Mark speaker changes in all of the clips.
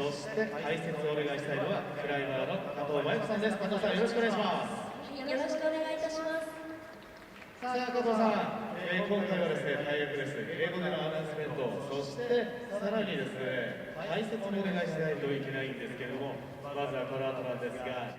Speaker 1: そして解説をお願いしたいのはクライマーの加藤真由子さんです。加藤さん、よろしくお願いします。
Speaker 2: よろしくお願いいたします。
Speaker 1: さあ加藤さん、今回はですね、大役です。英語でのアナウンスメント、そしてさらにですね、解説もお願いしないといけないんですけれども、まずはこの後なんですが。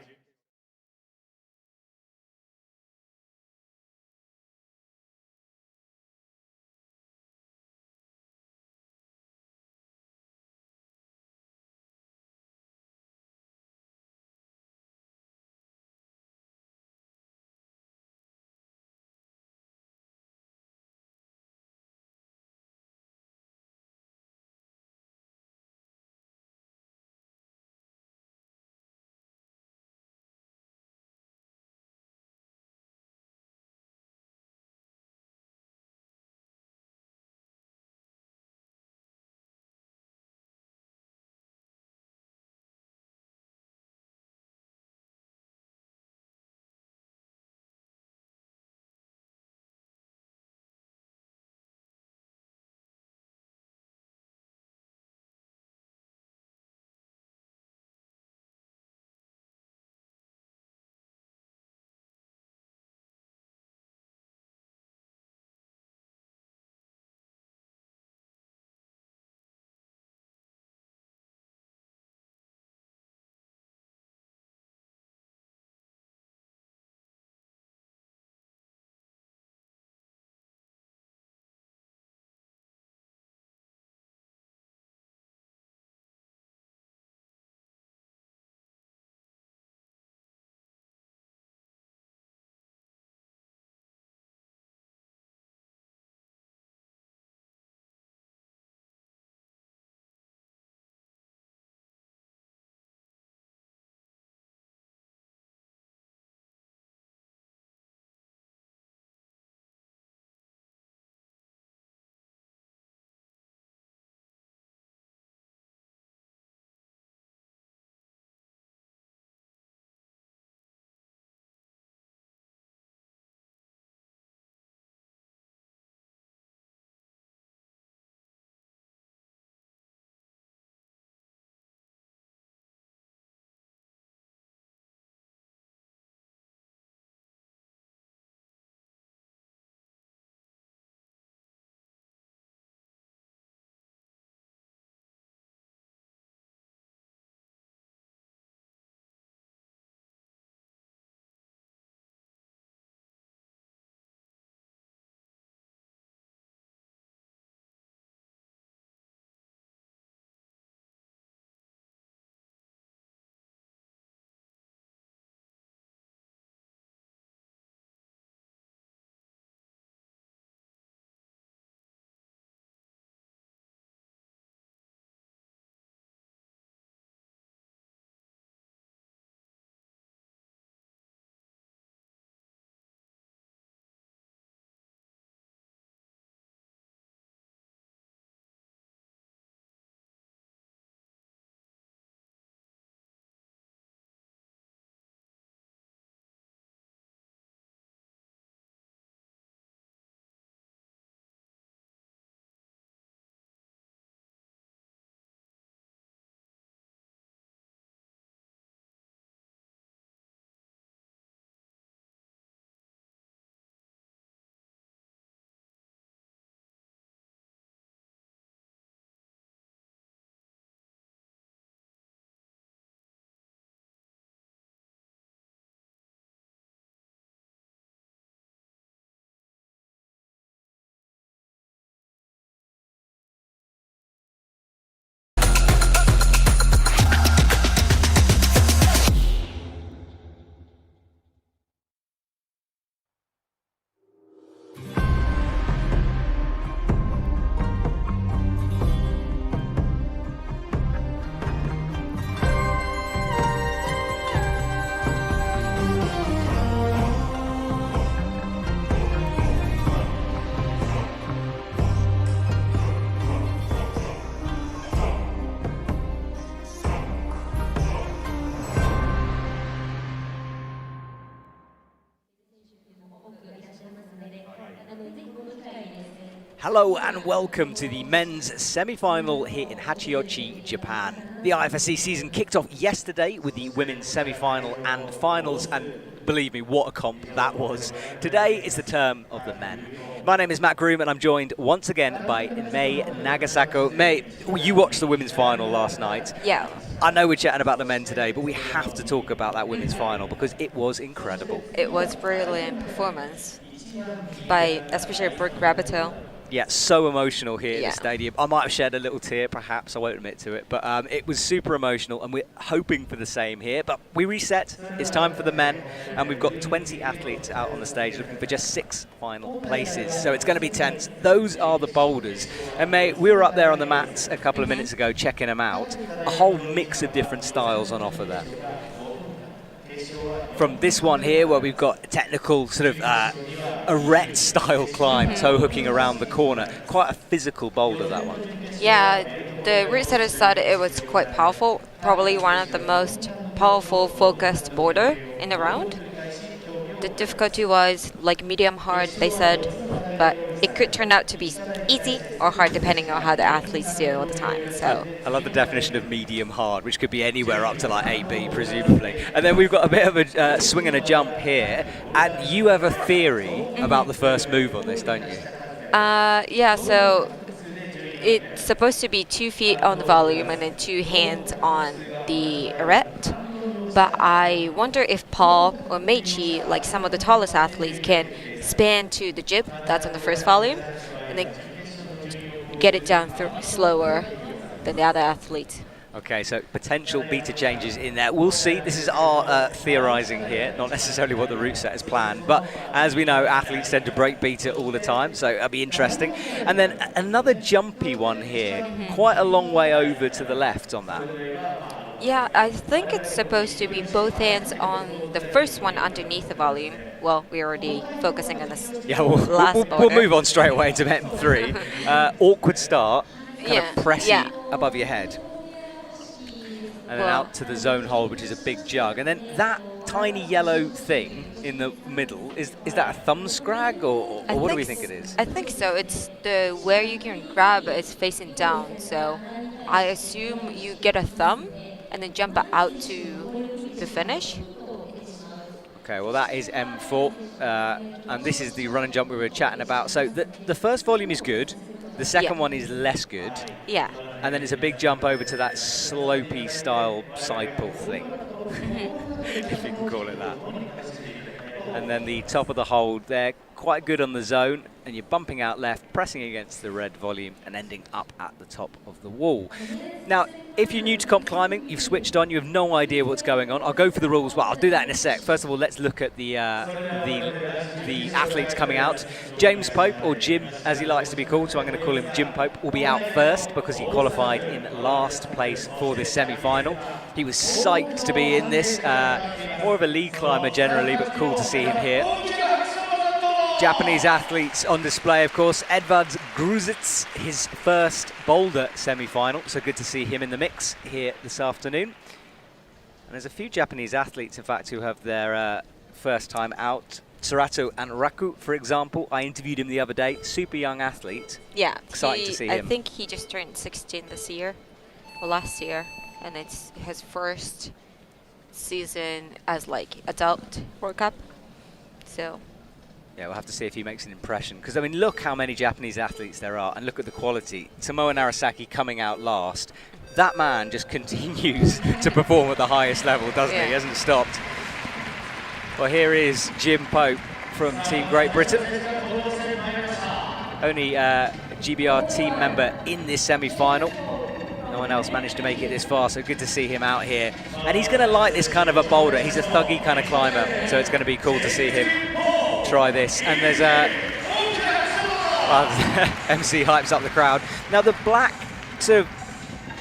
Speaker 2: Hello and welcome to the men's semi-final here in Hachioji, Japan. The IFSC season kicked off yesterday with the women's semi-final and finals, and believe me, what a comp that was. Today is the turn of the men. My name is Matt Groom and I'm joined once again by Mei Nagasako. Mei, you watched the women's final last night.
Speaker 3: Yeah.
Speaker 2: I know we're chatting about the men today, but we have to talk about that women's final because it was incredible.
Speaker 3: It was brilliant performance by especially Brooke Rabbitow.
Speaker 2: Yeah, so emotional here at
Speaker 3: Yeah.
Speaker 2: the stadium. I might have shed a little tear, perhaps. I won't admit to it. But it was super emotional, and we're hoping for the same here. But we reset. It's time for the men, and we've got 20 athletes out on the stage looking for just 6 final places. So it's going to be tense. Those are the boulders. And, mate, we were up there on the mats a couple of minutes ago checking them out. A whole mix of different styles on offer there. From this one here, where we've got a technical sort of arete style climb, toe hooking around the corner. Quite a physical boulder, that one.
Speaker 3: Yeah, the resetter said it was quite powerful, probably one of the most powerful focused boulder in the round. The difficulty was like medium hard, they said, but it could turn out to be easy or hard depending on how the athletes do all the time. So
Speaker 2: I love the definition of medium hard, which could be anywhere up to like AB, presumably. And then we've got a bit of a swing and a jump here. And you have a theory about the first move on this, don't you?
Speaker 3: yeah, so it's supposed to be 2 feet on the volume and then 2 hands on the arete. But I wonder if Paul or Meichi, like some of the tallest athletes, can span to the jib that's on the first volume and then get it down slower than the other athletes.
Speaker 2: Okay, so potential beta changes in there. We'll see. This is our theorising here, not necessarily what the route set has planned. But as we know, athletes tend to break beta all the time, so it'll be interesting. And then another jumpy one here, quite a long way over to the left on that.
Speaker 3: Yeah, I think it's supposed to be both hands on the first one underneath the volume. Well, we're already focusing on this last
Speaker 2: we'll move on straight away to MET 3. Awkward start, kind of pressy above your head. And then out to the zone hold, which is a big jug. And then that tiny yellow thing in the middle, is that a thumb scrag or what do we think it is?
Speaker 3: I think so. It's the where you can grab is facing down. So I assume you get a thumb and then jump out to the finish.
Speaker 2: Okay, well that is M4, and this is the run and jump we were chatting about. So the first volume is good, the second one is less good.
Speaker 3: Yeah.
Speaker 2: And then it's a big jump over to that slopey style side pull thing, if you can call it that. And then the top of the hold, they're quite good on the zone, and you're bumping out left, pressing against the red volume, and ending up at the top of the wall. Now, if you're new to comp climbing, you've switched on, you have no idea what's going on. I'll go for the rules. Well, I'll do that in a sec. First of all, let's look at the athletes coming out. James Pope, or Jim, as he likes to be called, so I'm going to call him Jim Pope, will be out first because he qualified in last place for this semi-final. He was psyched to be in this. More of a lead climber generally, but cool to see him here. Japanese athletes on display, of course. Edvards Gruzitis, his first Boulder semi-final, so good to see him in the mix here this afternoon. And there's a few Japanese athletes, in fact, who have their first time out. Sarato and Raku, for example, I interviewed him the other day. Super young athlete.
Speaker 3: Yeah.
Speaker 2: Exciting to see him.
Speaker 3: I think he just turned 16 this year, or last year, and it's his first season as like adult World Cup. So.
Speaker 2: Yeah, we'll have to see if he makes an impression. Because, I mean, look how many Japanese athletes there are, and look at the quality. Tomoya Narasaki coming out last. That man just continues to perform at the highest level, doesn't he? He hasn't stopped. Well, here is Jim Pope from Team Great Britain. Only GBR team member in this semi-final. No one else managed to make it this far, so good to see him out here. And he's going to like this kind of a boulder. He's a thuggy kind of climber, so it's going to be cool to see him try this. And there's MC hypes up the crowd. Now the black sort of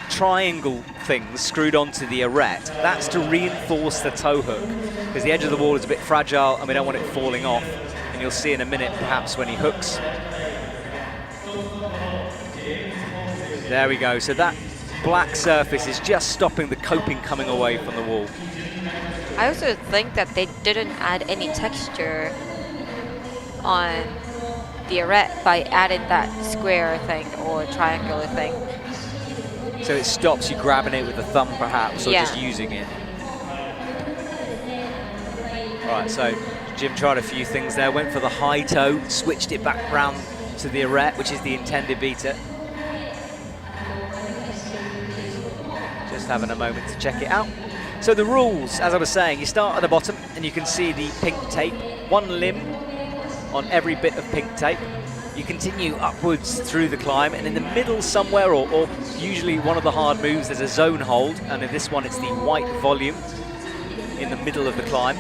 Speaker 2: triangle things screwed onto the arete, that's to reinforce the toe hook, because the edge of the wall is a bit fragile and we don't want it falling off. And you'll see in a minute perhaps when he hooks. There we go. So that black surface is just stopping the coping coming away from the wall.
Speaker 3: I also think that they didn't add any texture on the arete by adding that square thing or triangular thing.
Speaker 2: So it stops you grabbing it with the thumb perhaps, or
Speaker 3: Yeah.
Speaker 2: just using it. Right, so Jim tried a few things there, went for the high toe, switched it back round to the arete, which is the intended beater. Just having a moment to check it out. So the rules, as I was saying, you start at the bottom and you can see the pink tape, one limb on every bit of pink tape. You continue upwards through the climb, and in the middle somewhere, or usually one of the hard moves, there's a zone hold, and in this one it's the white volume in the middle of the climb.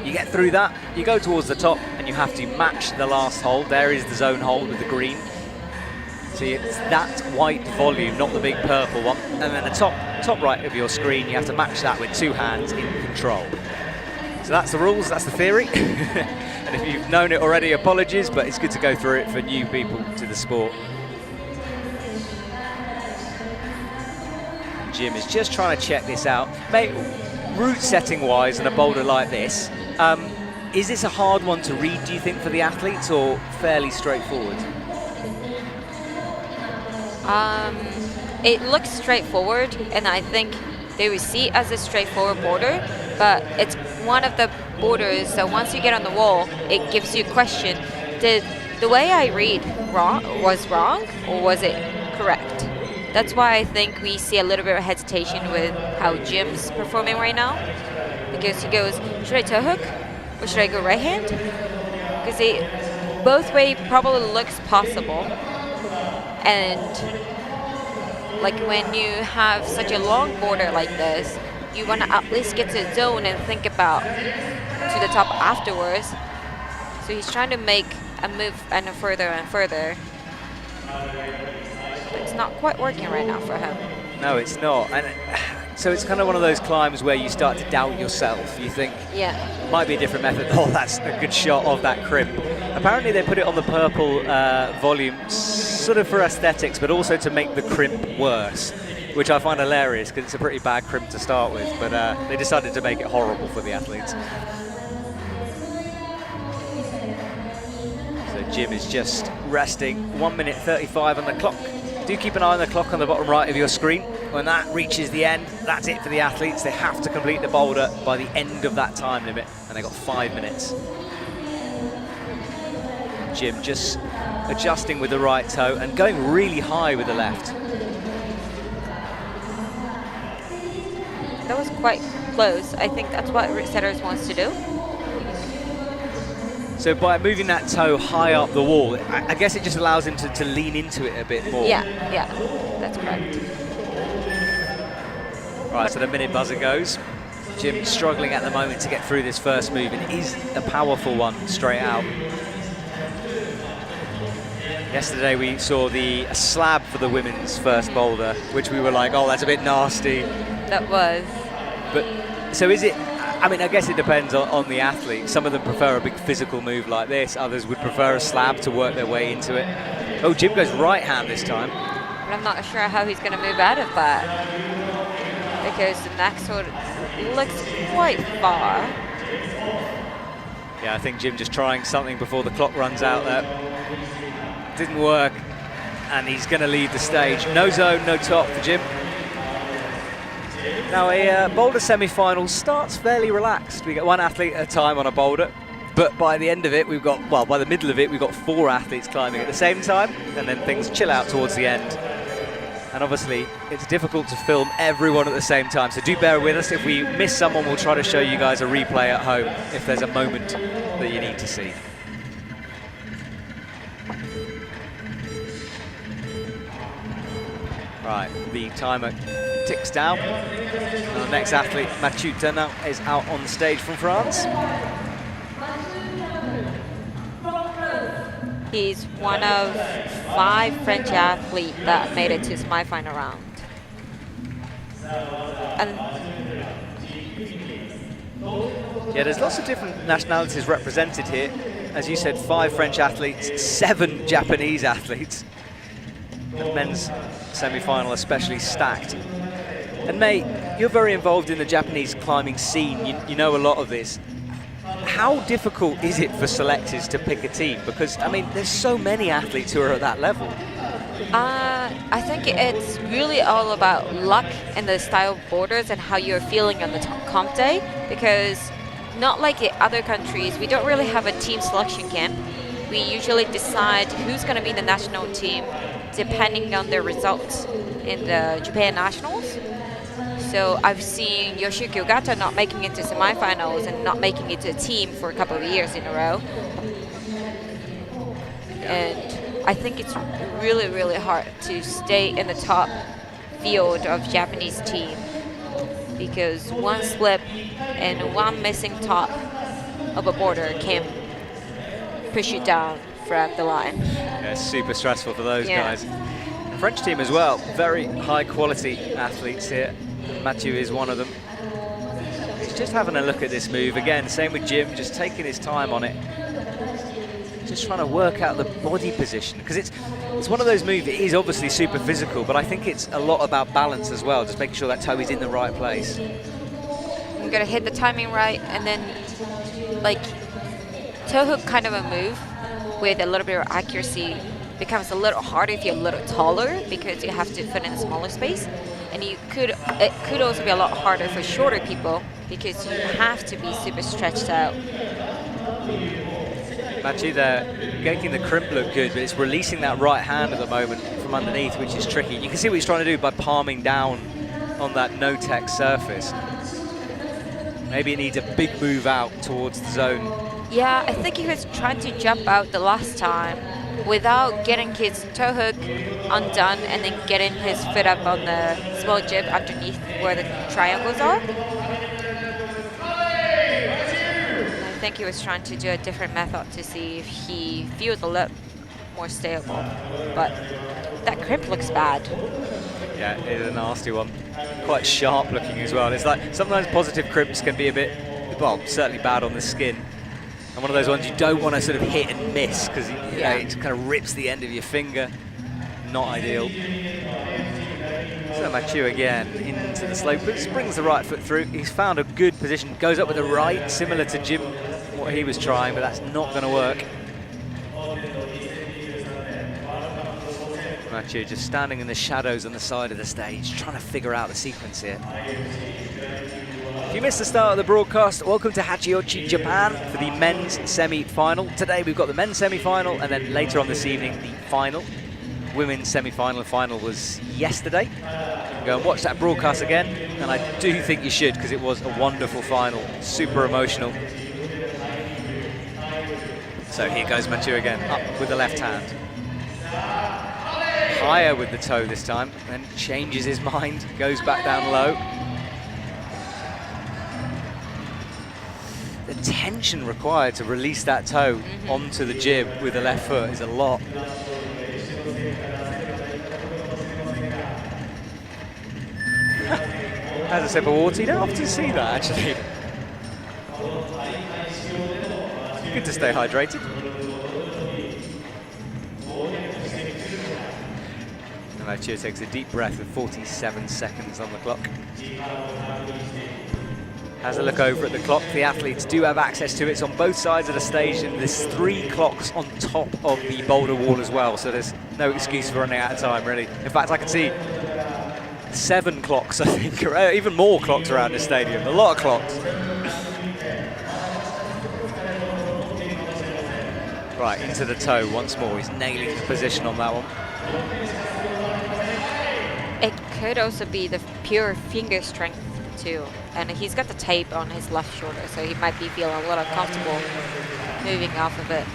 Speaker 2: You get through that, you go towards the top, and you have to match the last hold. There is the zone hold with the green. So it's that white volume, not the big purple one. And then the top right of your screen, you have to match that with two hands in control. So that's the rules, that's the theory. And if you've known it already, apologies, but it's good to go through it for new people to the sport. Jim is just trying to check this out. Mate, route setting wise in a boulder like this, is this a hard one to read, do you think, for the athletes, or fairly straightforward?
Speaker 3: It looks straightforward, and I think they will see it as a straightforward border, but it's one of the borders, so once you get on the wall, it gives you a question. Did the way I read was wrong, or was it correct? That's why I think we see a little bit of hesitation with how Jim's performing right now, because he goes, should I toe hook, or should I go right hand? Because both way probably looks possible, and like when you have such a long border like this, you want to at least get to the zone and think about to the top afterwards. So he's trying to make a move and further and further, but it's not quite working right now for him.
Speaker 2: No, it's not. And so it's kind of one of those climbs where you start to doubt yourself. You think,
Speaker 3: Yeah.
Speaker 2: might be a different method. Oh, that's a good shot of that crimp. Apparently they put it on the purple volume sort of for aesthetics, but also to make the crimp worse, which I find hilarious because it's a pretty bad crimp to start with, but they decided to make it horrible for the athletes. So Jim is just resting, 1 minute 35 on the clock. Do keep an eye on the clock on the bottom right of your screen. When that reaches the end, that's it for the athletes. They have to complete the boulder by the end of that time limit, and they got 5 minutes. Jim just adjusting with the right toe and going really high with the left.
Speaker 3: That was quite close. I think that's what Setters wants to do.
Speaker 2: So by moving that toe high up the wall, I guess it just allows him to lean into it a bit more.
Speaker 3: Yeah, that's correct.
Speaker 2: Right, so the minute buzzer goes. Jim struggling at the moment to get through this first move. It is a powerful one straight out. Yesterday we saw a slab for the women's first boulder, which we were like, oh, that's a bit nasty.
Speaker 3: That was.
Speaker 2: But so is it? I mean, I guess it depends on the athlete. Some of them prefer a big physical move like this. Others would prefer a slab to work their way into it. Oh, Jim goes right hand this time.
Speaker 3: But I'm not sure how he's going to move out of that, because the next one looks quite far.
Speaker 2: Yeah, I think Jim just trying something before the clock runs out there. Didn't work, and he's going to leave the stage. No zone, no top for Jim. Now a boulder semi-final starts fairly relaxed. We get one athlete at a time on a boulder, but by the end of it we've got, well, by the middle of it we've got 4 athletes climbing at the same time, and then things chill out towards the end. And obviously it's difficult to film everyone at the same time, so do bear with us. If we miss someone, we'll try to show you guys a replay at home if there's a moment that you need to see. Right, the timer ticks down. Our next athlete, Mathieu now, is out on stage from France.
Speaker 3: He's one of 5 French athletes that made it to semi-final round. And
Speaker 2: yeah, there's lots of different nationalities represented here. As you said, 5 French athletes, 7 Japanese athletes. The men's semi-final especially stacked. And mate, you're very involved in the Japanese climbing scene. You know a lot of this. how difficult is it for selectors to pick a team? Because, I mean, there's so many athletes who are at that level.
Speaker 3: I think it's really all about luck and the style of borders and how you're feeling on the comp day, because not like the other countries, we don't really have a team selection camp. We usually decide who's going to be the national team depending on their results in the Japan Nationals. So I've seen Yoshiyuki Ogata not making it to semifinals and not making it to a team for a couple of years in a row. And I think it's really, really hard to stay in the top field of Japanese team, because one slip and one missing top of a border can push you down from the line.
Speaker 2: Yeah, super stressful for those guys. The French team as well, very high quality athletes here. Mathieu is one of them. He's just having a look at this move again, same with Jim, just taking his time on it. Just trying to work out the body position, because it's one of those moves. It is obviously super physical, but I think it's a lot about balance as well, just making sure that toe is in the right place.
Speaker 3: You gotta hit the timing right, and then like toe hook kind of a move with a little bit of accuracy becomes a little harder if you're a little taller, because you have to fit in a smaller space. And it could also be a lot harder for shorter people, because you have to be super stretched out.
Speaker 2: Mathieu there, making the crimp look good, but it's releasing that right hand at the moment from underneath, which is tricky. You can see what he's trying to do by palming down on that no-tech surface. Maybe it needs a big move out towards the zone.
Speaker 3: Yeah, I think he was trying to jump out the last time without getting his toe hook undone and then getting his foot up on the small jib underneath where the triangles are. I think he was trying to do a different method to see if he feels a little more stable. But that crimp looks bad.
Speaker 2: Yeah, it is a nasty one. Quite sharp looking as well. It's like sometimes positive crimps can be a bit, well, certainly bad on the skin. And one of those ones you don't want to sort of hit and miss, because you know, it kind of rips the end of your finger. Not ideal. So Mathieu again into the slope, but brings the right foot through. He's found a good position, goes up with the right, similar to Jim, what he was trying, but that's not going to work. Mathieu just standing in the shadows on the side of the stage, trying to figure out the sequence here. If you missed the start of the broadcast, welcome to Hachioji, Japan for the men's semi-final. Today we've got the men's semi-final, and then later on this evening, the final. Women's semi-final and final was yesterday. Go and watch that broadcast again, and I do think you should, because it was a wonderful final, super emotional. So here goes Mathieu again, up with the left hand. Higher with the toe this time, then changes his mind, goes back down low. The tension required to release that toe onto the jib with the left foot is a lot. As a sip of water, you don't often see that actually. Good to stay hydrated. And Mathieu takes a deep breath with 47 seconds on the clock. Has a look over at the clock. The athletes do have access to it. It's on both sides of the stage, and there's 3 clocks on top of the boulder wall as well, so there's no excuse for running out of time, really. In fact, I can see 7 clocks, I think, or even more clocks around the stadium. A lot of clocks. Right, into the toe once more. He's nailing the position on that one.
Speaker 3: It could also be the pure finger strength too, and he's got the tape on his left shoulder, so he might be feeling a little comfortable moving off of it.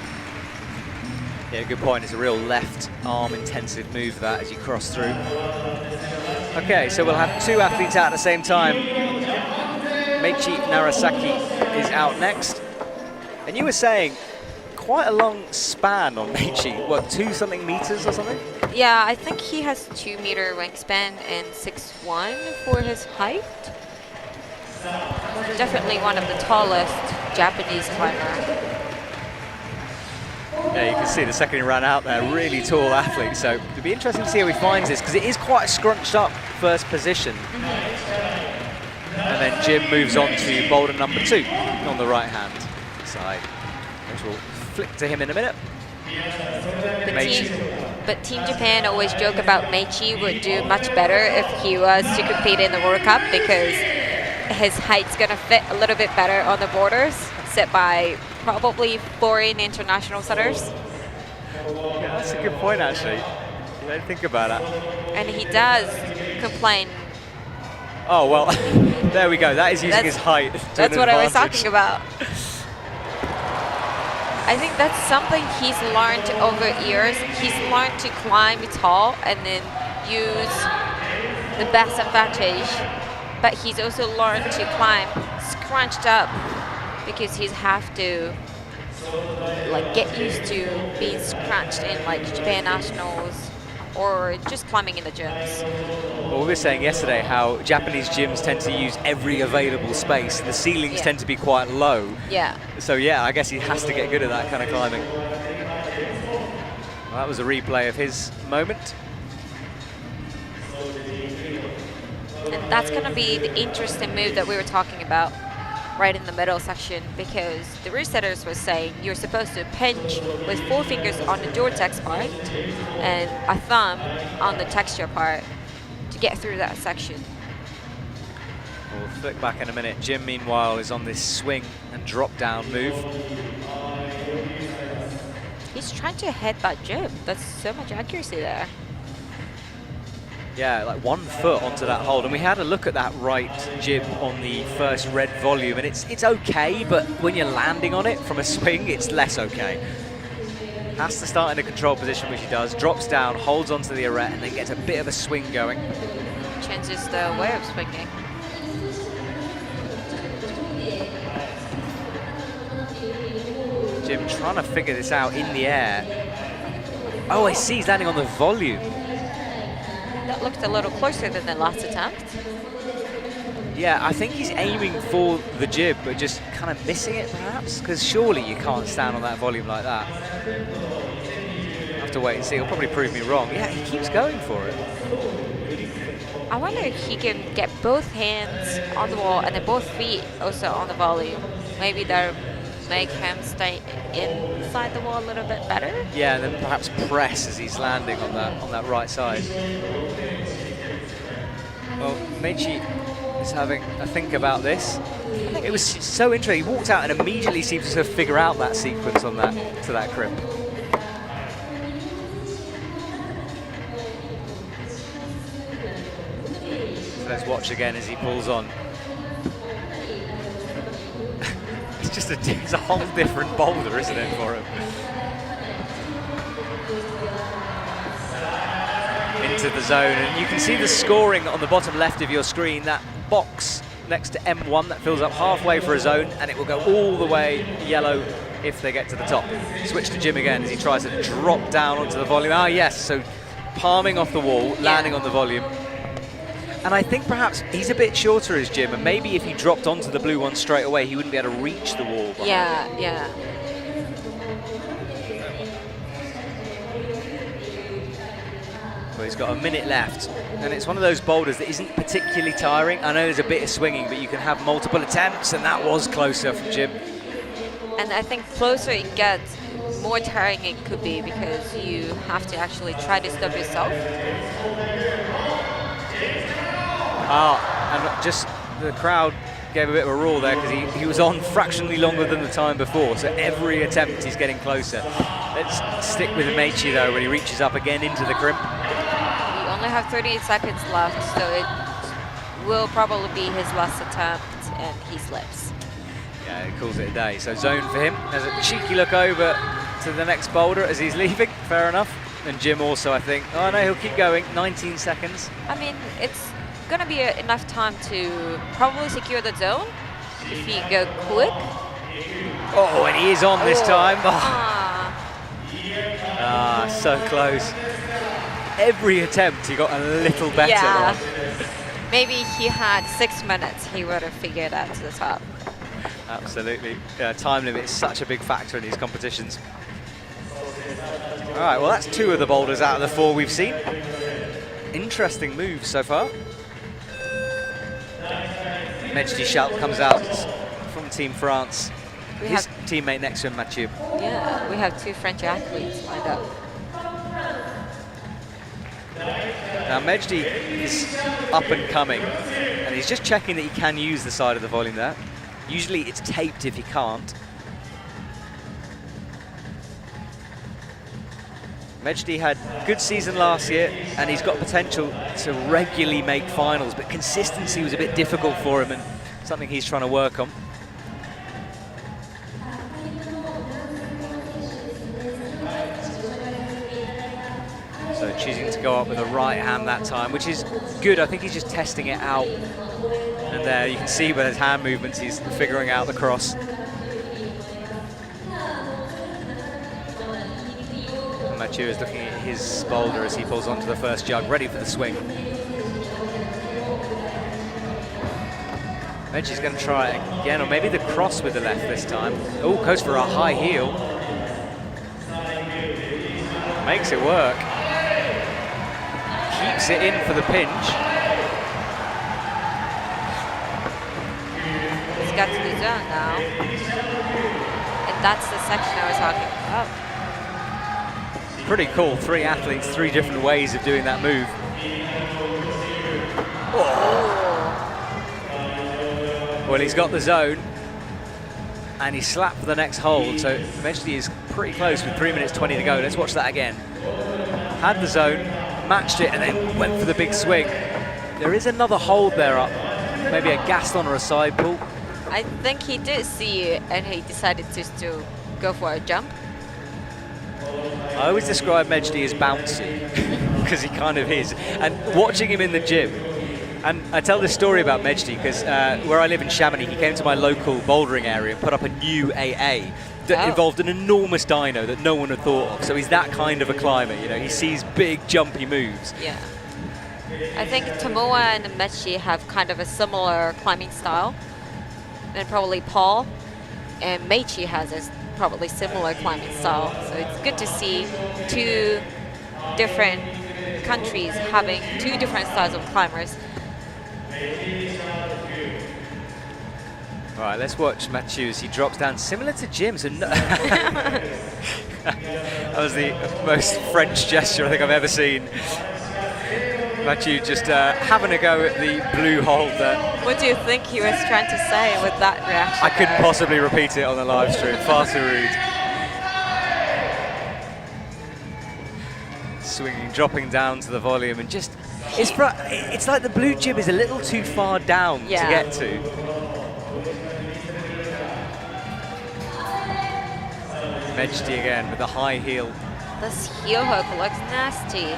Speaker 2: Yeah, good point. It's a real left arm intensive move that as you cross through. Okay, so we'll have 2 athletes out at the same time. Meichi Narasaki is out next. And you were saying quite a long span on Meichi, what, 2-something meters or something?
Speaker 3: Yeah, I think he has 2-meter wingspan and 6'1" for his height. Definitely one of the tallest Japanese climber.
Speaker 2: Yeah, you can see the second he ran out there, really tall athlete. So it'll be interesting to see how he finds this, because it is quite a scrunched up first position. And then Jim moves on to boulder number 2 on the right hand. side, which will flick to him in a minute.
Speaker 3: But Team Japan always joke about Meichi would do much better if he was to compete in the World Cup because his height's going to fit a little bit better on the borders set by probably foreign international setters.
Speaker 2: Yeah, that's a good point, actually. You don't think about that.
Speaker 3: And he does complain.
Speaker 2: Oh, well, there we go. That is using his height.
Speaker 3: That's what I was talking about. I think that's something he's learned over years. He's learned to climb tall and then use the best advantage. But he's also learned to climb scrunched up because he's have to like get used to being scrunched in like Japan Nationals or just climbing in the gyms.
Speaker 2: Well, we were saying yesterday how Japanese gyms tend to use every available space. The ceilings tend to be quite low.
Speaker 3: Yeah.
Speaker 2: So yeah, I guess he has to get good at that kind of climbing. Well, that was a replay of his moment.
Speaker 3: And that's going to be the interesting move that we were talking about right in the middle section, because the resetters was saying you're supposed to pinch with 4 fingers on the Dortex part and a thumb on the texture part to get through that section.
Speaker 2: We'll flick back in a minute. Jim, meanwhile, is on this swing and drop down move.
Speaker 3: He's trying to head that jib. That's so much accuracy there.
Speaker 2: Yeah, like 1 foot onto that hold. And we had a look at that right jib on the first red volume, and it's okay, but when you're landing on it from a swing, it's less okay. Has to start in a control position, which he does. Drops down, holds onto the arete, and then gets a bit of a swing going.
Speaker 3: Changes the way of swinging.
Speaker 2: Jim trying to figure this out in the air. Oh, I see, he's landing on the volume.
Speaker 3: That looked a little closer than the last attempt.
Speaker 2: Yeah, I think he's aiming for the jib, but just kind of missing it, perhaps? Because surely you can't stand on that volume like that. I'll have to wait and see. He'll probably prove me wrong. Yeah, he keeps going for it.
Speaker 3: I wonder if he can get both hands on the wall and then both feet also on the volume. Maybe that'll make him stay inside the wall a little bit better.
Speaker 2: Yeah, and then perhaps press as he's landing on that right side. Well, Meichi is having a think about this. It was so interesting. He walked out and immediately seemed to sort of figure out that sequence on that crimp. So let's watch again as he pulls on. It's a whole different boulder, isn't it, for him? Into the zone, and you can see the scoring on the bottom left of your screen. That box next to M1 that fills up halfway for a zone, and it will go all the way yellow if they get to the top. Switch to Jim again as he tries to drop down onto the volume. Ah, yes, so palming off the wall, landing on the volume. And I think perhaps he's a bit shorter as Jim, and maybe if he dropped onto the blue one straight away, he wouldn't be able to reach the wall behind.
Speaker 3: Yeah.
Speaker 2: Well, he's got a minute left, and it's one of those boulders that isn't particularly tiring. I know there's a bit of swinging, but you can have multiple attempts, and that was closer from Jim.
Speaker 3: And I think closer it gets, more tiring it could be, because you have to actually try to stop yourself.
Speaker 2: And just the crowd gave a bit of a roar there because he was on fractionally longer than the time before, so every attempt he's getting closer. Let's stick with Meichi though when he reaches up again into the crimp.
Speaker 3: We only have 38 seconds left, so it will probably be his last attempt, and he slips.
Speaker 2: Yeah, he calls it a day. So zone for him. There's a cheeky look over to the next boulder as he's leaving, fair enough. And Jim also, I think. Oh no, he'll keep going, 19 seconds.
Speaker 3: I mean, it's gonna be enough time to probably secure the zone if you go quick.
Speaker 2: Oh, and he is on this time.
Speaker 3: Ah,
Speaker 2: so close. Every attempt he got a little better.
Speaker 3: Yeah. Maybe he had 6 minutes, he would have figured out to the top.
Speaker 2: Absolutely. Time limit is such a big factor in these competitions. All right, well, that's 2 of the boulders out of the 4 we've seen. Interesting moves so far. Mejdi Schalk comes out from Team France. his teammate next to him, Mathieu.
Speaker 3: Yeah, we have 2 French athletes lined up.
Speaker 2: Now Mejdi is up and coming, and he's just checking that he can use the side of the volume there. Usually it's taped if he can't. Mejdi had a good season last year, and he's got potential to regularly make finals, but consistency was a bit difficult for him, and something he's trying to work on. So choosing to go up with the right hand that time, which is good. I think he's just testing it out. And there you can see with his hand movements, he's figuring out the cross. And Mathieu is looking at his boulder as he pulls onto the first jug, ready for the swing. Mejdi's going to try it again, or maybe the cross with the left this time. Oh, goes for a high heel. Makes it work. Keeps it in for the pinch.
Speaker 3: He's got to the zone now. And that's the section I was talking about.
Speaker 2: Pretty cool. 3 athletes, 3 different ways of doing that move. Oh. Well, he's got the zone, and he slapped for the next hold, so eventually he's pretty close with 3 minutes 20 to go. Let's watch that again. Had the zone, matched it, and then went for the big swing. There is another hold there up, maybe a Gaston or a side pull.
Speaker 3: I think he did see it, and he decided just to go for a jump.
Speaker 2: I always describe Mejdi as bouncy, because he kind of is. And watching him in the gym, and I tell this story about Mejdi because where I live in Chamonix, he came to my local bouldering area and put up a new AA that involved an enormous dyno that no one had thought of. So he's that kind of a climber, you know, he sees big jumpy moves.
Speaker 3: Yeah. I think Tomoya and Mejdi have kind of a similar climbing style. And probably Paul and Meichi has a probably similar climbing style. So it's good to see 2 different countries having 2 different styles of climbers.
Speaker 2: All right, let's watch Mathieu as he drops down, similar to Jim. So that was the most French gesture I think I've ever seen. Mathieu just having a go at the blue hold there.
Speaker 3: What do you think he was trying to say with that reaction?
Speaker 2: I couldn't possibly repeat it on the live stream, far too rude. Swinging, dropping down to the volume, and just, it's like the blue jib is a little too far down to get to. Mejdi again with the high heel.
Speaker 3: This heel hook looks nasty.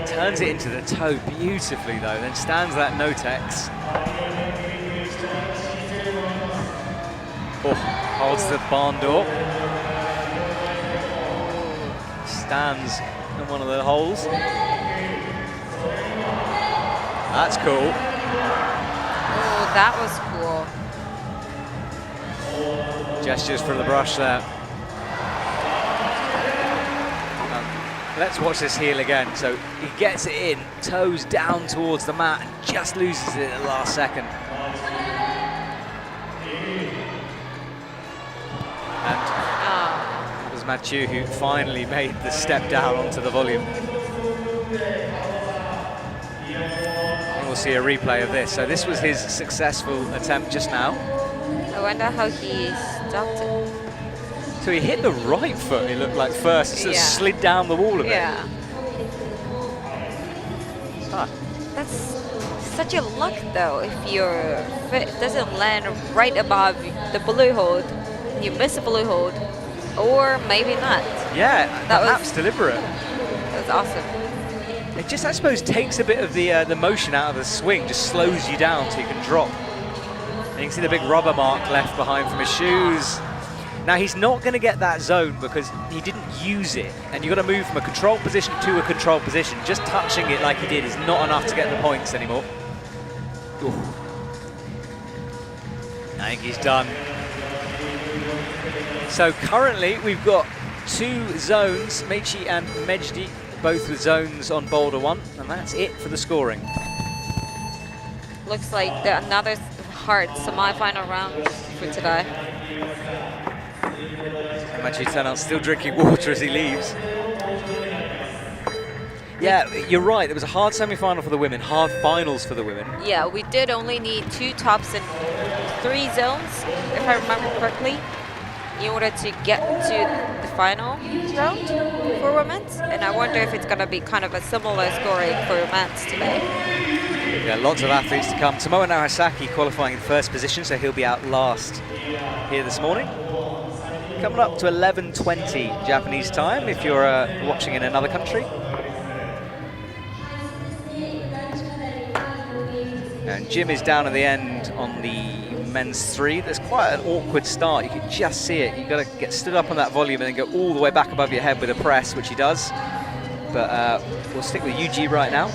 Speaker 2: Turns it into the toe beautifully though, then stands that Notex. Oh, holds the barn door. Stands in one of the holes. That's cool.
Speaker 3: Oh, that was cool.
Speaker 2: Gestures for the brush there. Let's watch this heel again. So he gets it in, toes down towards the mat, and just loses it at the last second. And it was Mathieu who finally made the step down onto the volume. And we'll see a replay of this. So this was his successful attempt just now.
Speaker 3: I wonder how he stopped it.
Speaker 2: So he hit the right foot, it looked like first, it sort of slid down the wall a bit.
Speaker 3: Yeah. That's such a luck though, if your foot doesn't land right above the blue hold, you miss a blue hold, or maybe not.
Speaker 2: Yeah,
Speaker 3: that
Speaker 2: was deliberate.
Speaker 3: That was awesome.
Speaker 2: It just, I suppose, takes a bit of the motion out of the swing, just slows you down so you can drop. And you can see the big rubber mark left behind from his shoes. Now he's not going to get that zone because he didn't use it, and you've got to move from a control position to a control position. Just touching it like he did is not enough to get the points anymore. Ooh. I think he's done. So currently we've got 2 zones, Meichi and Mejdi, both with zones on Boulder 1, and that's it for the scoring.
Speaker 3: Looks like another hard semi-final round for today.
Speaker 2: Imagine Tenant still drinking water as he leaves. Yeah, you're right. There was a hard semi-final for the women, hard finals for the women.
Speaker 3: Yeah, we did only need 2 tops and 3 zones, if I remember correctly, in order to get to the final round for women's. And I wonder if it's going to be kind of a similar scoring for men's today.
Speaker 2: Yeah, lots of athletes to come. Tomoya Narasaki qualifying in first position, so he'll be out last here this morning. Coming up to 11:20 Japanese time if you're watching in another country. And Jim is down at the end on the men's 3. There's quite an awkward start. You can just see it. You've got to get stood up on that volume and then go all the way back above your head with a press, which he does. But we'll stick with Yuji right now.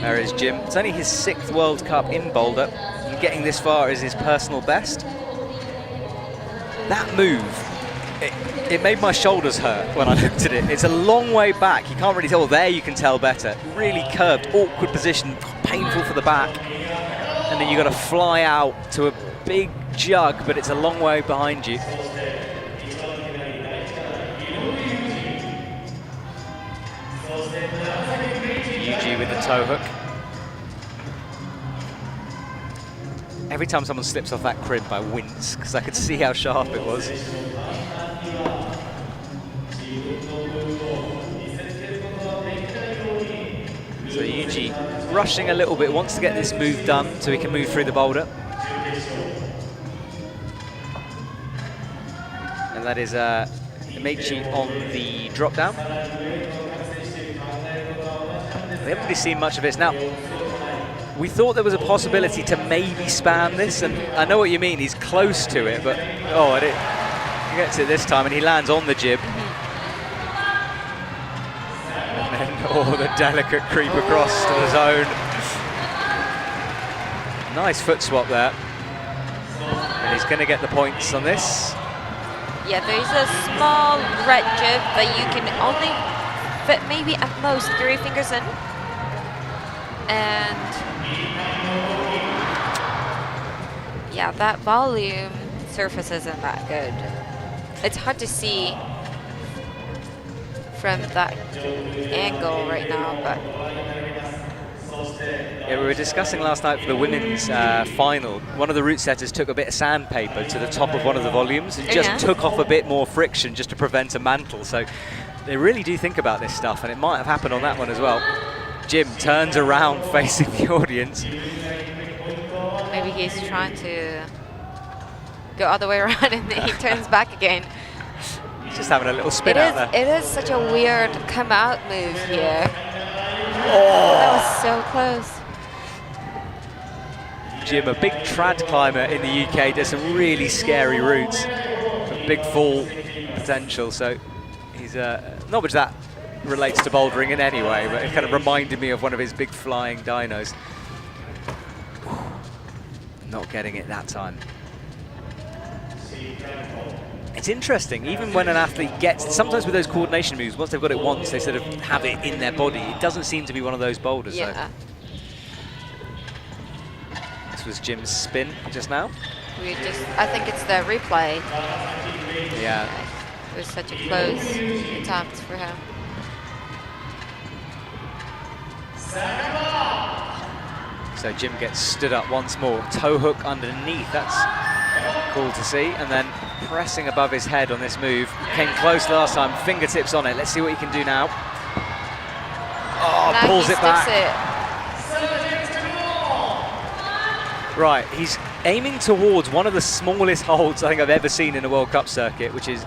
Speaker 2: There is Jim. It's only his 6th World Cup in Boulder, and getting this far is his personal best. That move, it made my shoulders hurt when I looked at it. It's a long way back. You can't really tell. Well, there you can tell better. Really curved, awkward position, painful for the back. And then you've got to fly out to a big jug, but it's a long way behind you. Yuji with the toe hook. Every time someone slips off that crimp, I wince, because I could see how sharp it was. So Yuji rushing a little bit, wants to get this move done so he can move through the boulder. And that is Meiji on the drop down. We haven't really seen much of this. Now, we thought there was a possibility to maybe span this, and I know what you mean, he's close to it, but oh, he gets it this time, and he lands on the jib. And then, oh, the delicate creep across to the zone. Nice foot swap there. And he's going to get the points on this.
Speaker 3: Yeah, there's a small red jib that you can only fit maybe at most 3 fingers in. And yeah, that volume surface isn't that good. It's hard to see from that angle right now, but
Speaker 2: yeah, we were discussing last night for the women's final. One of the route setters took a bit of sandpaper to the top of one of the volumes and just took off a bit more friction just to prevent a mantle. So they really do think about this stuff, and it might have happened on that one as well. Jim turns around facing the audience.
Speaker 3: Maybe he's trying to go all the way around and then he turns back again.
Speaker 2: He's just having a little spin out there.
Speaker 3: It is such a weird come out move here. Oh, that was so close.
Speaker 2: Jim, a big trad climber in the UK, does some really scary routes. A big fall potential, so he's not much that relates to bouldering in any way, but it kind of reminded me of one of his big flying dynos. Not getting it that time. It's interesting, even when an athlete gets, sometimes with those coordination moves, once they've got it once, they sort of have it in their body. It doesn't seem to be one of those boulders.
Speaker 3: Yeah.
Speaker 2: So. This was Jim's spin just now.
Speaker 3: I think it's the replay.
Speaker 2: Yeah.
Speaker 3: It was such a close attempt for him.
Speaker 2: So Jim gets stood up once more. Toe hook underneath, that's cool to see. And then pressing above his head on this move. Came close last time, fingertips on it. Let's see what he can do now. Oh,
Speaker 3: now
Speaker 2: pulls it back. Right, he's aiming towards one of the smallest holds I think I've ever seen in a World Cup circuit, which is,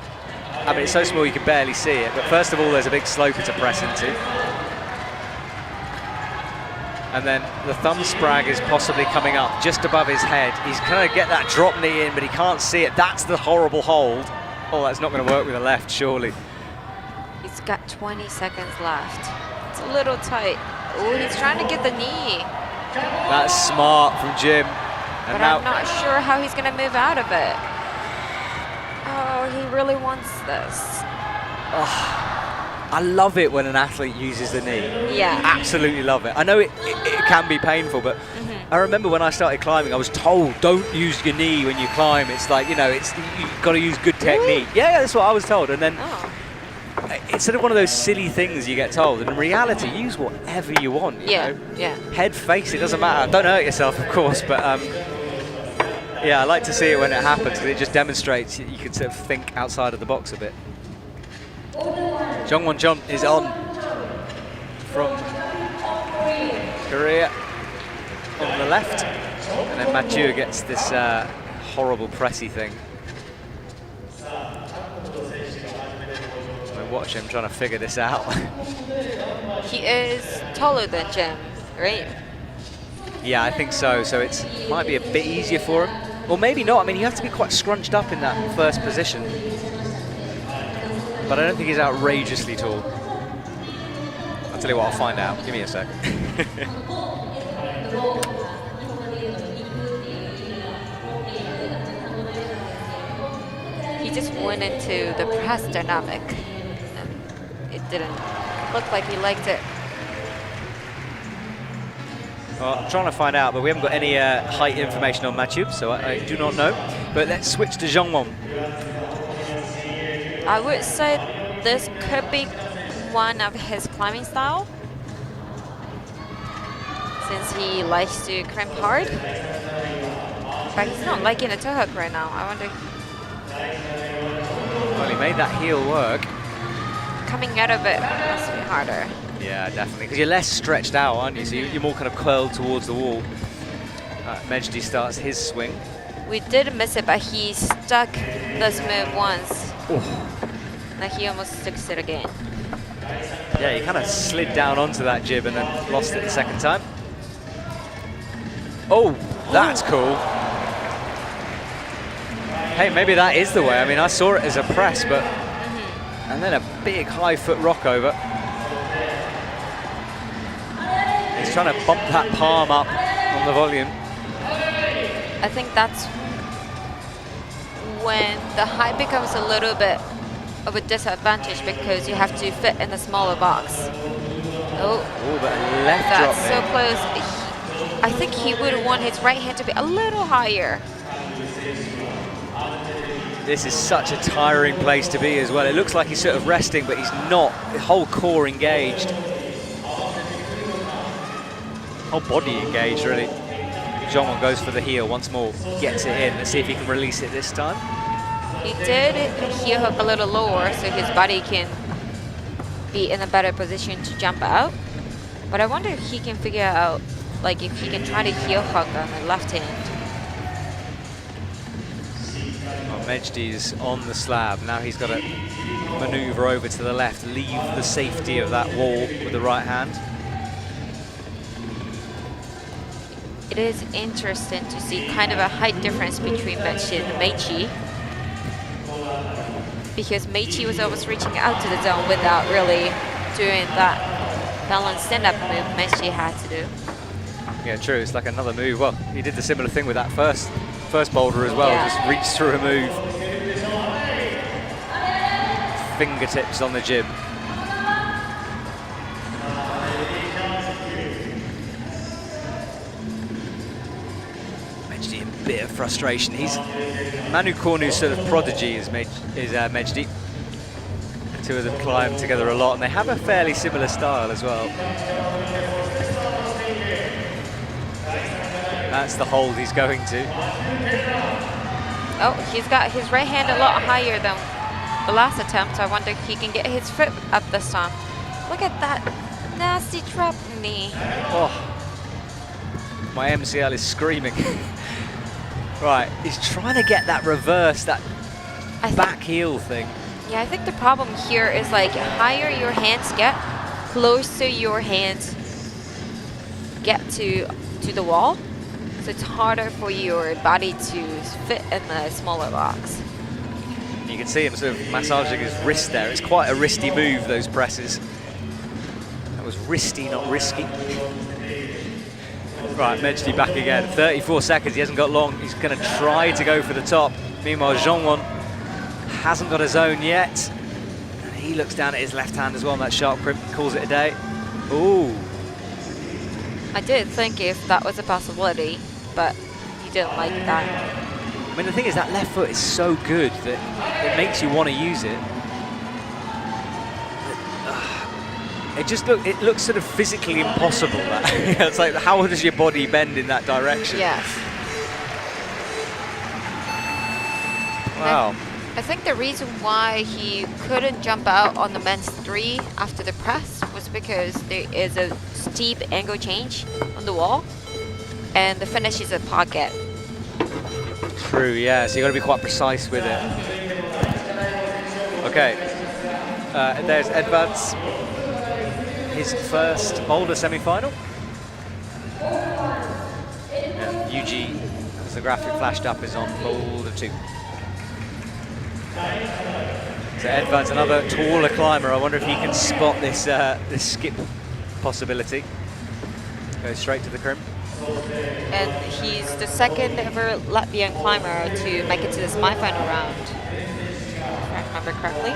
Speaker 2: I mean, it's so small you can barely see it. But first of all, there's a big sloper to press into. And then the thumb sprag is possibly coming up just above his head. He's going to get that drop knee in, but he can't see it. That's the horrible hold. Oh, that's not going to work with the left, surely.
Speaker 3: He's got 20 seconds left. It's a little tight. Oh, he's trying to get the knee.
Speaker 2: That's smart from Jim.
Speaker 3: And but now, I'm not sure how he's going to move out of it. Oh, he really wants this.
Speaker 2: Oh, I love it when an athlete uses the knee.
Speaker 3: Yeah.
Speaker 2: Absolutely love it. I know it can be painful, but I remember when I started climbing, I was told, don't use your knee when you climb. It's like, you've got to use good technique. Yeah, that's what I was told. And then it's sort of one of those silly things you get told. And in reality, use whatever you want. You know? Head, face, it doesn't matter. Don't hurt yourself, of course, but yeah, I like to see it when it happens because it just demonstrates you can sort of think outside of the box a bit. Jongwon Jeon is on from Korea on the left, and then Mathieu gets this horrible pressy thing. I watch him trying to figure this out.
Speaker 3: He is taller than Jim, right?
Speaker 2: Yeah, I think so. So it might be a bit easier for him. Or maybe not. I mean, you have to be quite scrunched up in that first position. But I don't think he's outrageously tall. I'll tell you what, I'll find out. Give me a sec.
Speaker 3: He just went into the press dynamic. And it didn't look like he liked it.
Speaker 2: Well, I'm trying to find out, but we haven't got any height information on Mathieu, so I do not know. But let's switch to Jongwon.
Speaker 3: I would say this could be one of his climbing style, since he likes to crimp hard. But he's not liking the toe hook right now. I wonder.
Speaker 2: Well, he made that heel work.
Speaker 3: Coming out of it must be harder.
Speaker 2: Yeah, definitely, because you're less stretched out, aren't you? So you're more kind of curled towards the wall. Mejdi starts his swing.
Speaker 3: We did miss it, but he stuck this move once. Now he almost sticks it again.
Speaker 2: Yeah, he kind of slid down onto that jib and then lost it the second time. Oh, that's cool. Hey, maybe that is the way. I mean, I saw it as a press, but... And then a big high foot rock over. He's trying to bump that palm up on the volume.
Speaker 3: I think that's when the height becomes a little bit of a disadvantage because you have to fit in a smaller box. Oh,
Speaker 2: but left drop.
Speaker 3: That's so close. I think he would want his right hand to be a little higher.
Speaker 2: This is such a tiring place to be as well. It looks like he's sort of resting, but he's not. The whole core engaged. Whole body engaged, really. Jongwon goes for the heel once more, gets it in. Let's see if he can release it this time.
Speaker 3: He did heel hook a little lower so his body can be in a better position to jump out. But I wonder if he can figure out, like if he can try to heel hook on the left hand.
Speaker 2: Well, Mejdi's on the slab. Now he's got to maneuver over to the left, leave the safety of that wall with the right hand.
Speaker 3: It is interesting to see kind of a height difference between Mejdi and Meiji, because Meiji was always reaching out to the zone without really doing that balanced stand-up move Meiji had to do.
Speaker 2: Yeah, true. It's like another move. Well, he did the similar thing with that first boulder as well.
Speaker 3: Yeah.
Speaker 2: Just reached through a move. Fingertips on the jib. Mejdi in a bit of frustration. He's Manu Kornu's sort of prodigy is Mejdi. The two of them climb together a lot, and they have a fairly similar style as well. That's the hold he's going to.
Speaker 3: Oh, he's got his right hand a lot higher than the last attempt. I wonder if he can get his foot up this time. Look at that nasty drop knee.
Speaker 2: Oh, my MCL is screaming. Right, he's trying to get that reverse, that back heel thing.
Speaker 3: Yeah, I think the problem here is like higher your hands get, closer your hands get to the wall. So it's harder for your body to fit in the smaller box.
Speaker 2: You can see him sort of massaging his wrist there. It's quite a wristy move, those presses. That was wristy, not risky. Right, Mejdi back again. 34 seconds, he hasn't got long. He's going to try to go for the top. Meanwhile, Jongwon hasn't got a zone yet. And he looks down at his left hand as well on that sharp crimp, calls it a day. Ooh.
Speaker 3: I did think if that was a possibility, but he didn't like that.
Speaker 2: I mean, the thing is that left foot is so good that it makes you want to use it. It looks sort of physically impossible. That it's like, how does your body bend in that direction?
Speaker 3: Yes.
Speaker 2: Wow.
Speaker 3: I think the reason why he couldn't jump out on the men's 3 after the press was because there is a steep angle change on the wall, and the finish is a pocket.
Speaker 2: True, yeah, so you got to be quite precise with it. Okay, there's Edvards, his first Boulder semi-final. And UG, as the graphic flashed up, is on Boulder 2. So Edvards, another taller climber. I wonder if he can spot this this skip possibility. Goes straight to the crimp.
Speaker 3: And he's the second ever Latvian climber to make it to the semi-final round, if I remember correctly.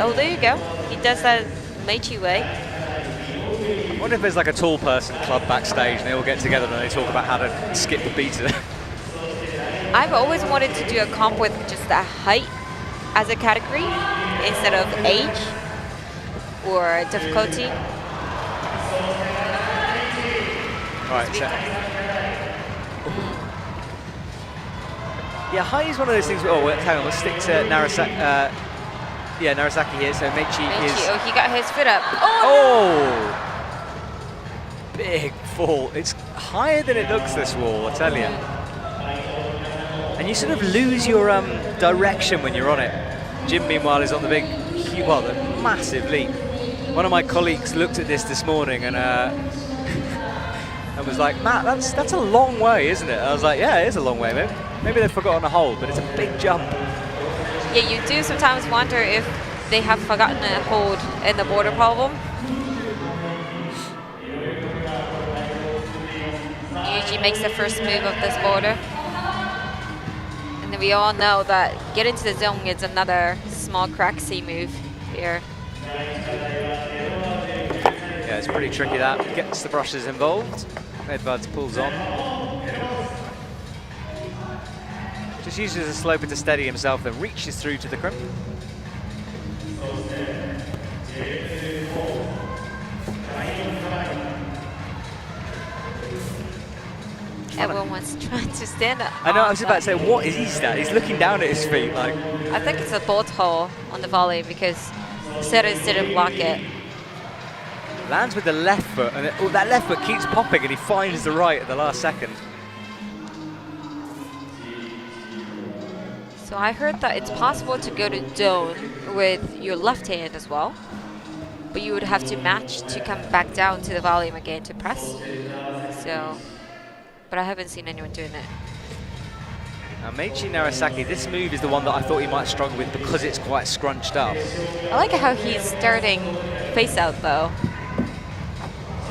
Speaker 3: Oh, there you go. He does that Meiji way.
Speaker 2: I wonder if there's like a tall person club backstage and they all get together and they talk about how to skip the beta.
Speaker 3: I've always wanted to do a comp with just the height as a category instead of age or difficulty.
Speaker 2: Right, so yeah, height is one of those things. Oh, wait, hang on, let's stick to Narasaki. Yeah, Narasaki here. So Meiji is.
Speaker 3: Oh, he got his foot up.
Speaker 2: Oh! Big fall. It's higher than it looks, this wall, I tell you. And you sort of lose your direction when you're on it. Jim, meanwhile, is on the big, well, the massive leap. One of my colleagues looked at this morning and was like, Matt, that's a long way, isn't it? I was like, yeah, it is a long way, maybe. Maybe they've forgotten a hold, but it's a big jump.
Speaker 3: Yeah, you do sometimes wonder if they have forgotten a hold in the border problem. Yuji makes the first move of this border. And we all know that getting to the zone is another small cracksy move here.
Speaker 2: Yeah, it's pretty tricky that. Gets the brushes involved. Edvards pulls on. Just uses a sloper to steady himself, then reaches through to the crimp.
Speaker 3: Everyone's trying to stand up.
Speaker 2: I know, I was about to say, what is he that? He's looking down at his feet like.
Speaker 3: I think it's a bolt hole on the volley because Setters didn't block it.
Speaker 2: Lands with the left foot, and that left foot keeps popping, and he finds the right at the last second.
Speaker 3: So I heard that it's possible to go to zone with your left hand as well, but you would have to match to come back down to the volume again to press. So, but I haven't seen anyone doing it.
Speaker 2: Now Meiji Narasaki, this move is the one that I thought he might struggle with because it's quite scrunched up.
Speaker 3: I like how he's starting face out though.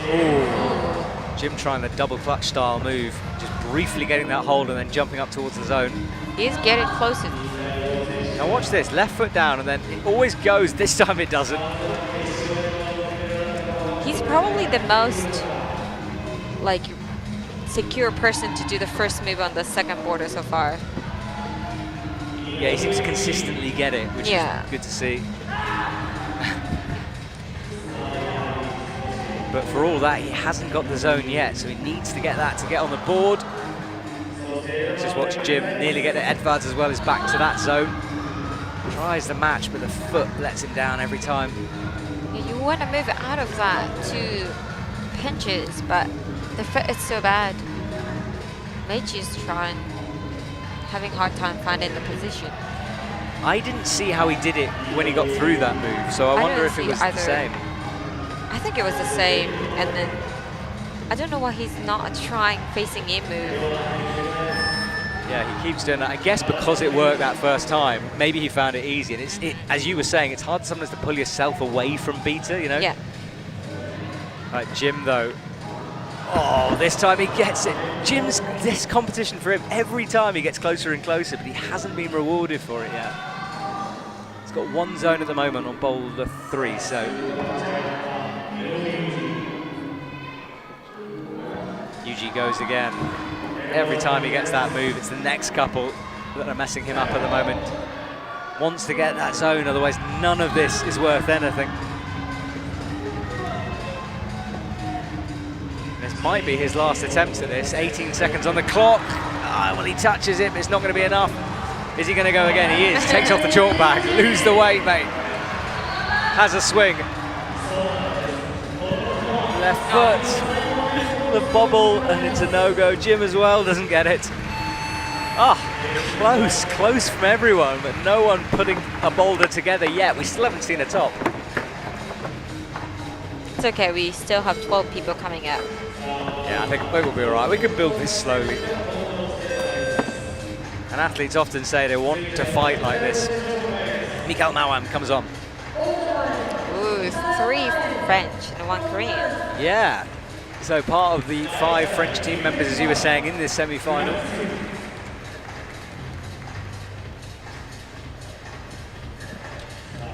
Speaker 2: Ooh. Jim trying the double clutch style move, just briefly getting that hold and then jumping up towards the zone.
Speaker 3: He's getting closer.
Speaker 2: Now watch this, left foot down and then it always goes, this time it doesn't.
Speaker 3: He's probably the most like secure person to do the first move on the second border so far.
Speaker 2: Yeah, he seems to consistently get it, which is good to see. But for all that, he hasn't got the zone yet, so he needs to get that to get on the board. Let's just watch Jim nearly get to Edvards as well as back to that zone. Tries the match, but the foot lets him down every time.
Speaker 3: You want to move out of that to pinches, but the foot is so bad. Meiji's trying, having a hard time finding the position.
Speaker 2: I didn't see how he did it when he got through that move, so I wonder if it was the same.
Speaker 3: I think it was the same, and then I don't know why he's not trying facing in move.
Speaker 2: Yeah, he keeps doing that. I guess because it worked that first time, maybe he found it easy. And as you were saying, it's hard sometimes to pull yourself away from beta, you know?
Speaker 3: Yeah.
Speaker 2: Right, Jim though. Oh, this time he gets it. Jim's, this competition for him, every time he gets closer and closer, but he hasn't been rewarded for it yet. He's got one zone at the moment on Boulder 3, so. Yuji goes again. Every time he gets that move, it's the next couple that are messing him up at the moment. Wants to get that zone, otherwise none of this is worth anything. Might be his last attempt at this. 18 seconds on the clock. Well, he touches it, but it's not going to be enough. Is he going to go again? He is. Takes off the chalk bag. Lose the weight, mate. Has a swing. Left foot. The bobble, and it's a no-go. Jim as well doesn't get it. Close from everyone, but no one putting a boulder together yet. We still haven't seen a top.
Speaker 3: It's okay, we still have 12 people coming up.
Speaker 2: Yeah, I think we'll be all right. We can build this slowly. And athletes often say they want to fight like this. Mikael Mawam comes on.
Speaker 3: Ooh, 3 French and 1 Korean.
Speaker 2: Yeah. So part of the 5 French team members, as you were saying, in this semi-final.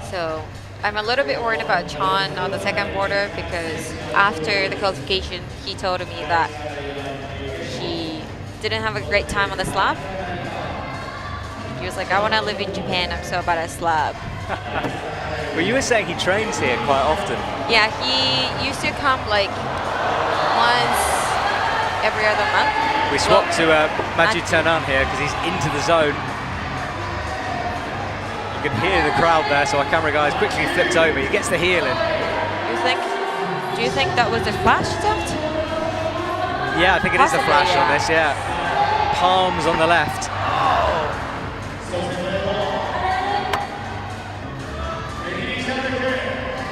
Speaker 3: So I'm a little bit worried about Chan on the second boarder because after the qualification, he told me that he didn't have a great time on the slab. He was like, I want to live in Japan, I'm so bad at slab.
Speaker 2: Well, you were saying he trains here quite often.
Speaker 3: Yeah, he used to come like once every other month.
Speaker 2: We swapped to Majid Ternan here because he's into the zone. You can hear the crowd there, so our camera guys quickly flipped over. He gets the heel in.
Speaker 3: Do you think that was a flash attempt?
Speaker 2: Yeah, I think it is a flash on this, yeah. Palms on the left.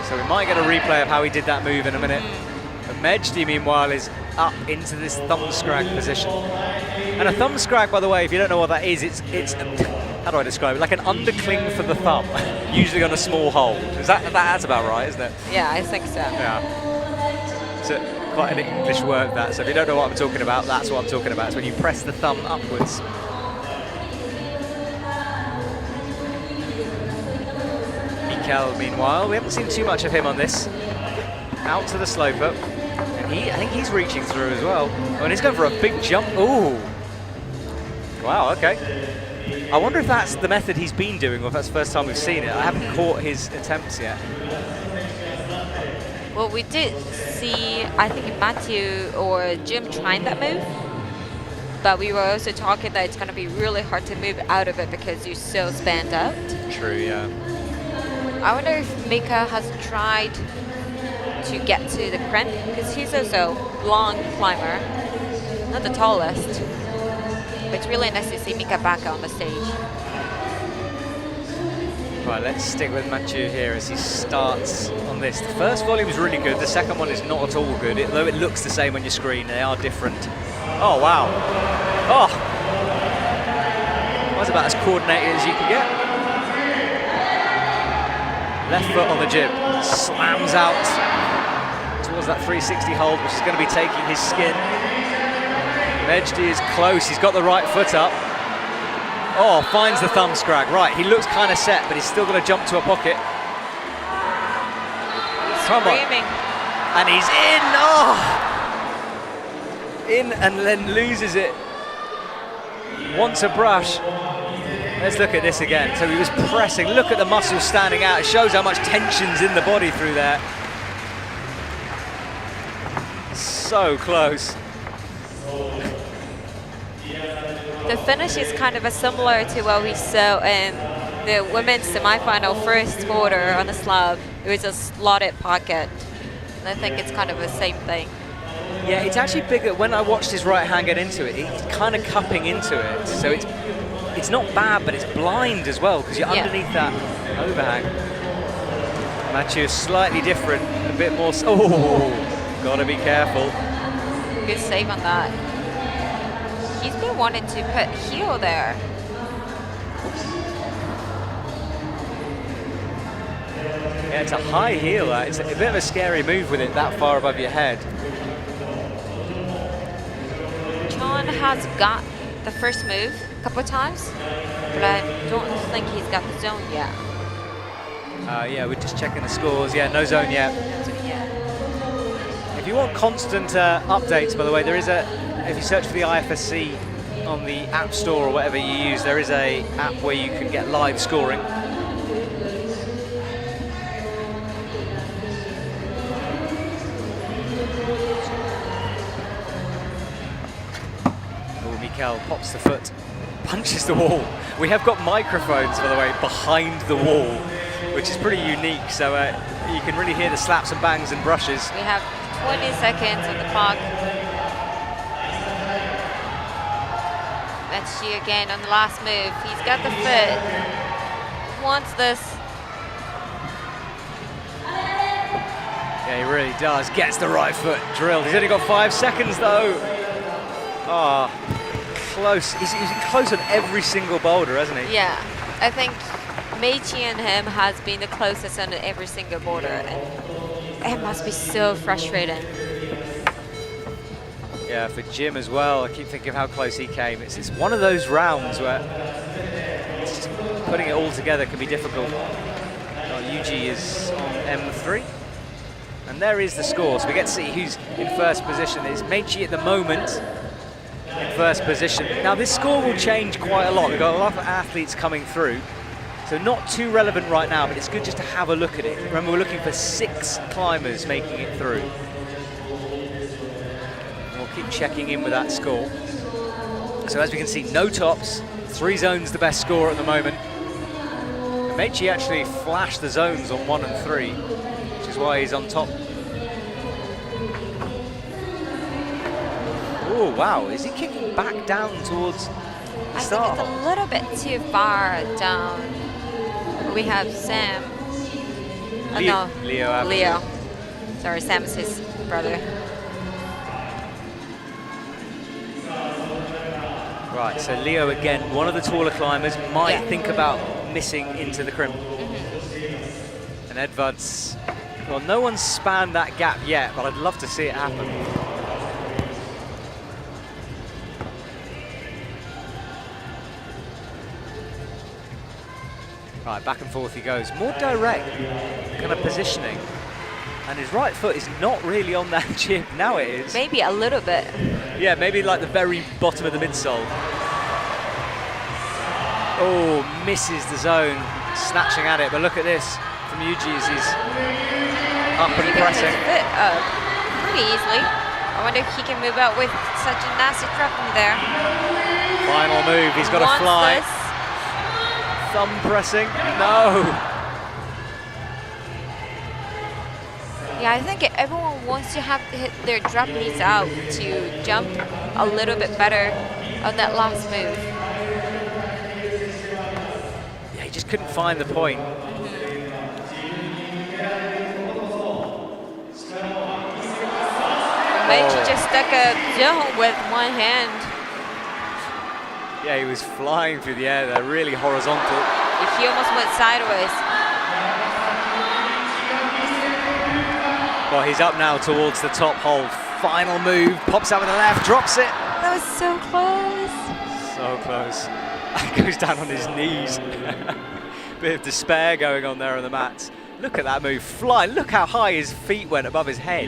Speaker 2: So we might get a replay of how he did that move in a minute. But Mejdi, meanwhile, is up into this thumb scrag position. And a thumb scrag, by the way, if you don't know what that is, it's how do I describe it? Like an undercling for the thumb, usually on a small hole. That's about right, isn't it?
Speaker 3: Yeah, I think so.
Speaker 2: Yeah. It's quite an English word, that. So if you don't know what I'm talking about, that's what I'm talking about. It's when you press the thumb upwards. Mikael, meanwhile, we haven't seen too much of him on this. Out to the sloper. And I think he's reaching through as well. Oh, and he's going for a big jump. Ooh. Wow, okay. I wonder if that's the method he's been doing, or if that's the first time we've seen it. I haven't caught his attempts yet.
Speaker 3: Well, we did see, I think Matthew or Jim trying that move, but we were also talking that it's going to be really hard to move out of it because you're so spanned out.
Speaker 2: True, yeah.
Speaker 3: I wonder if Mika has tried to get to the crent, because he's also a long climber, not the tallest. But it's really nice to see Mika back on the stage.
Speaker 2: Right, let's stick with Mathieu here as he starts on this. The first volume is really good, the second one is not at all good, though it looks the same on your screen, they are different. Oh, wow. Oh! That's about as coordinated as you can get. Left foot on the jib, slams out towards that 360 hold, which is going to be taking his skin. Mejdi is close, he's got the right foot up. Oh, finds the thumb scrag. Right, he looks kind of set, but he's still going to jump to a pocket. Come on. And he's in! Oh! In and then loses it. Wants a brush. Let's look at this again. So he was pressing. Look at the muscles standing out. It shows how much tension's in the body through there. So close.
Speaker 3: The finish is kind of similar to what we saw in the women's semi-final first quarter on the slab. It was a slotted pocket. And I think it's kind of the same thing.
Speaker 2: Yeah, it's actually bigger. When I watched his right hand get into it, it's kind of cupping into it. So it's not bad, but it's blind as well, because you're underneath that overhang. Mathieu is slightly different, a bit more. Oh, gotta be careful.
Speaker 3: Good save on that. He's been wanting to put heel there.
Speaker 2: Yeah, it's a high heel. It's a bit of a scary move with it that far above your head.
Speaker 3: Son has got the first move a couple of times, but I don't think he's got the zone yet.
Speaker 2: Yeah, we're just checking the scores. Yeah, no zone yet.
Speaker 3: So, yeah.
Speaker 2: If you want constant updates, by the way, there is if you search for the IFSC on the App Store or whatever you use, there is a app where you can get live scoring. Oh, Mikel pops the foot, punches the wall. We have got microphones, by the way, behind the wall, which is pretty unique, so you can really hear the slaps and bangs and brushes.
Speaker 3: We have 20 seconds on the clock. Let's see again on the last move. He's got the foot. Wants this.
Speaker 2: Yeah, he really does. Gets the right foot drilled. He's only got 5 seconds though. Ah, close. He's close on every single boulder, hasn't he?
Speaker 3: Yeah, I think Meiji and him has been the closest on every single boulder, and it must be so frustrating.
Speaker 2: Yeah, for Jim as well. I keep thinking of how close he came. It's one of those rounds where it's just putting it all together can be difficult. Yuji is on M3. And there is the score. So we get to see who's in first position. It's Meiji at the moment in first position. Now this score will change quite a lot. We've got a lot of athletes coming through. So not too relevant right now, but it's good just to have a look at it. Remember, we're looking for 6 climbers making it through. Keep checking in with that score. So as we can see, no tops, 3 zones the best score at the moment. And Meiji actually flashed the zones on 1 and 3, which is why he's on top. Oh wow, is he kicking back down towards the start?
Speaker 3: I think it's a little bit too far down. We have Sam.
Speaker 2: Leo,
Speaker 3: No,
Speaker 2: Leo.
Speaker 3: Leo. Sorry, Sam is his brother.
Speaker 2: Right, so Leo again, one of the taller climbers, might think about missing into the crimp. And Edvards, well, no one's spanned that gap yet, but I'd love to see it happen. Right, back and forth he goes. More direct kind of positioning. And his right foot is not really on that jib. Now it is.
Speaker 3: Maybe a little bit.
Speaker 2: Yeah, maybe like the very bottom of the midsole. Oh, misses the zone, snatching at it. But look at this from Yuji as he's up and pressing.
Speaker 3: His foot up pretty easily. I wonder if he can move out with such a nasty drop in there.
Speaker 2: Final move, he's got to fly.
Speaker 3: This.
Speaker 2: Thumb pressing, no.
Speaker 3: Yeah, I think everyone wants to have hit their drop knees out to jump a little bit better on that last move.
Speaker 2: Yeah, he just couldn't find the point.
Speaker 3: Meiji just stuck a zone with one hand.
Speaker 2: Yeah, he was flying through the air there, really horizontal.
Speaker 3: He almost went sideways.
Speaker 2: Well, he's up now towards the top hold. Final move, pops out with the left, drops it.
Speaker 3: That was so close.
Speaker 2: So close. Goes down on his knees. Bit of despair going on there on the mats. Look at that move, flying. Look how high his feet went above his head.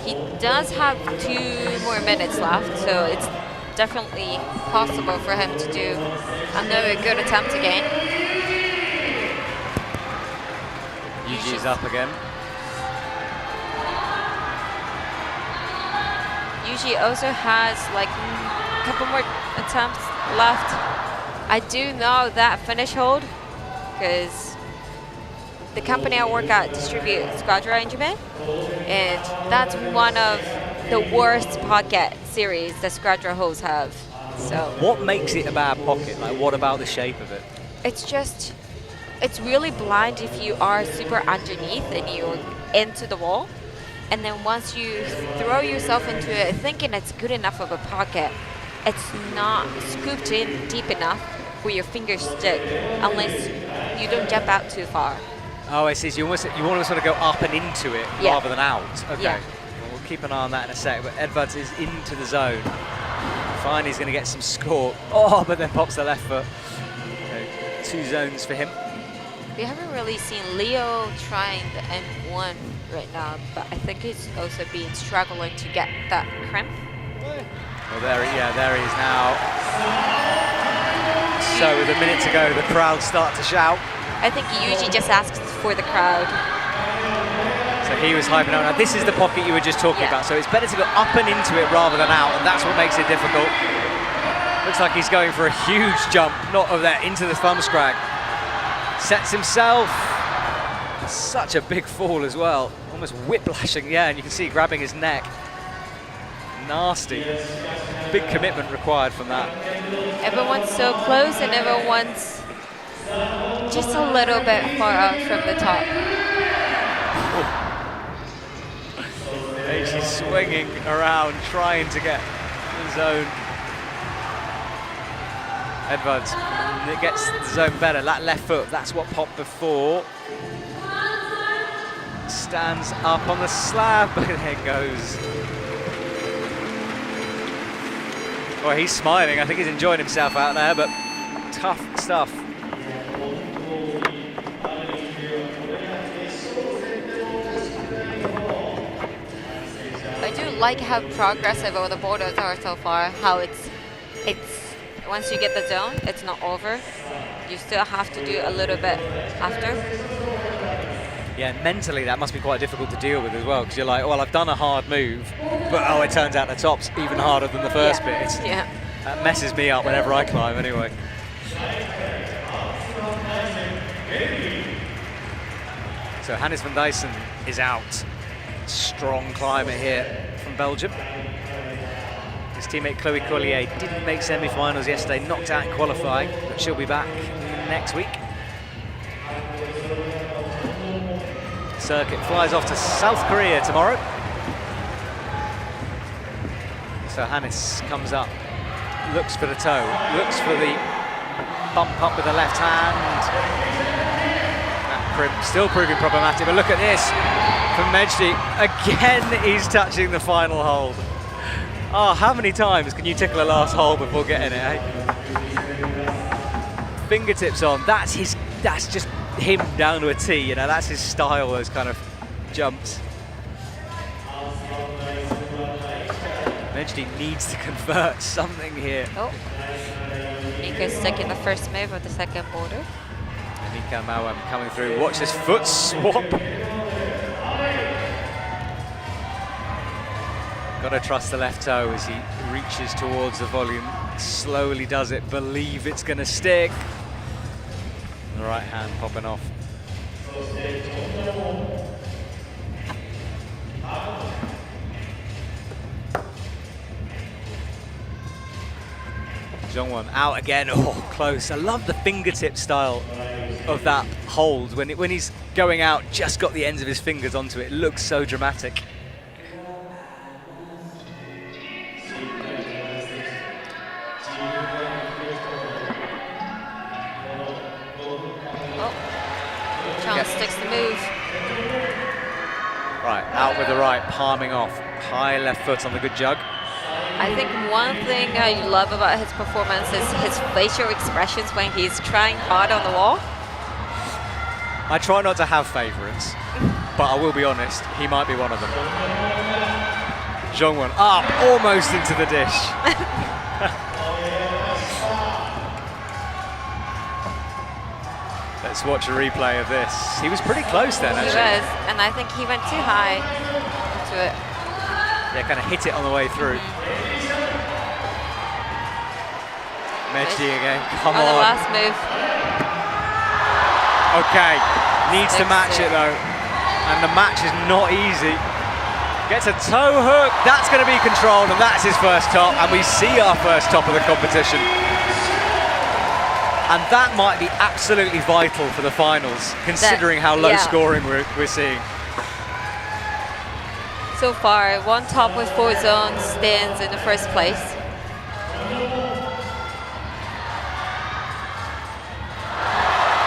Speaker 3: He does have 2 more minutes left, so it's definitely possible for him to do another good attempt again.
Speaker 2: Yuji's up again.
Speaker 3: Yuji also has like a couple more attempts left. I do know that finish hold because the company I work at distributes Squadra in Japan, and that's one of the worst pocket series that Squadra holds have. So
Speaker 2: what makes it a bad pocket? Like, what about the shape of it?
Speaker 3: It's really blind if you are super underneath and you're into the wall. And then once you throw yourself into it thinking it's good enough of a pocket, it's not scooped in deep enough where your fingers stick unless you don't jump out too far.
Speaker 2: Oh, I see. So you want to sort of go up and into it rather than out. Okay.
Speaker 3: Yeah.
Speaker 2: We'll keep an eye on that in a sec. But Edvards is into the zone. Finally, he's going to get some score. Oh, but then pops the left foot. Okay, 2 zones for him.
Speaker 3: We haven't really seen Leo trying the N1 right now, but I think he's also been struggling to get that cramp.
Speaker 2: Well, there he is now. So with a minute to go, the crowd start to shout.
Speaker 3: I think he usually just asks for the crowd.
Speaker 2: So he was hyping out. Now this is the pocket you were just talking about, so it's better to go up and into it rather than out, and that's what makes it difficult. Looks like he's going for a huge jump, not of that, into the thumb scrag. Sets himself. Such a big fall as well. Almost whiplashing, yeah, and you can see grabbing his neck. Nasty. Big commitment required from that.
Speaker 3: Everyone's so close and everyone's just a little bit far out from the top.
Speaker 2: She's swinging around, trying to get the zone. Edvards gets the zone better. That left foot, that's what popped before. Stands up on the slab, but there goes. Well, he's smiling. I think he's enjoying himself out there, but tough stuff.
Speaker 3: I do like how progressive all the borders are so far. How it's once you get the zone, it's not over. You still have to do a little bit after.
Speaker 2: Yeah, mentally that must be quite difficult to deal with as well, because you're like, well, I've done a hard move, but oh, it turns out the top's even harder than the first bit.
Speaker 3: Yeah.
Speaker 2: That messes me up whenever I climb anyway. So Hannes van Duysen is out. Strong climber here from Belgium. His teammate Chloe Collier didn't make semi-finals yesterday, knocked out in qualifying, but she'll be back next week. Circuit flies off to South Korea tomorrow. So Hannes comes up, looks for the toe, looks for the bump up with the left hand. That crimp still proving problematic, but look at this from Mejdi. Again, he's touching the final hold. Oh, how many times can you tickle a last hole before getting it, eh? Fingertips on, that's just him down to a T, you know, that's his style, those kind of jumps. Mejdi needs to convert something here.
Speaker 3: Oh, Mika's stuck in the first move of the second border.
Speaker 2: Mika Mawam coming through. Watch this foot swap. Gotta trust the left toe as he reaches towards the volume. Slowly does it, believe it's gonna stick. The right hand popping off. Jongwon out again. Oh, close. I love the fingertip style of that hold. When he's going out, just got the ends of his fingers onto it. It looks so dramatic.
Speaker 3: Sticks the move.
Speaker 2: Right, out with the right, palming off. High left foot on the good jug.
Speaker 3: I think one thing I love about his performance is his facial expressions when he's trying hard on the wall.
Speaker 2: I try not to have favourites, but I will be honest, he might be one of them. Jongwon up, almost into the dish. Let's watch a replay of this. He was pretty close then, actually.
Speaker 3: He was, and I think he went too high into it.
Speaker 2: Yeah, kind of hit it on the way through. Mejdi again, come on.
Speaker 3: The last move.
Speaker 2: Okay, needs to match it though. And the match is not easy. Gets a toe hook, that's going to be controlled, and that's his first top. And we see our first top of the competition. And that might be absolutely vital for the finals, considering how low scoring we're seeing.
Speaker 3: So far, one top with 4 zones stands in the first place.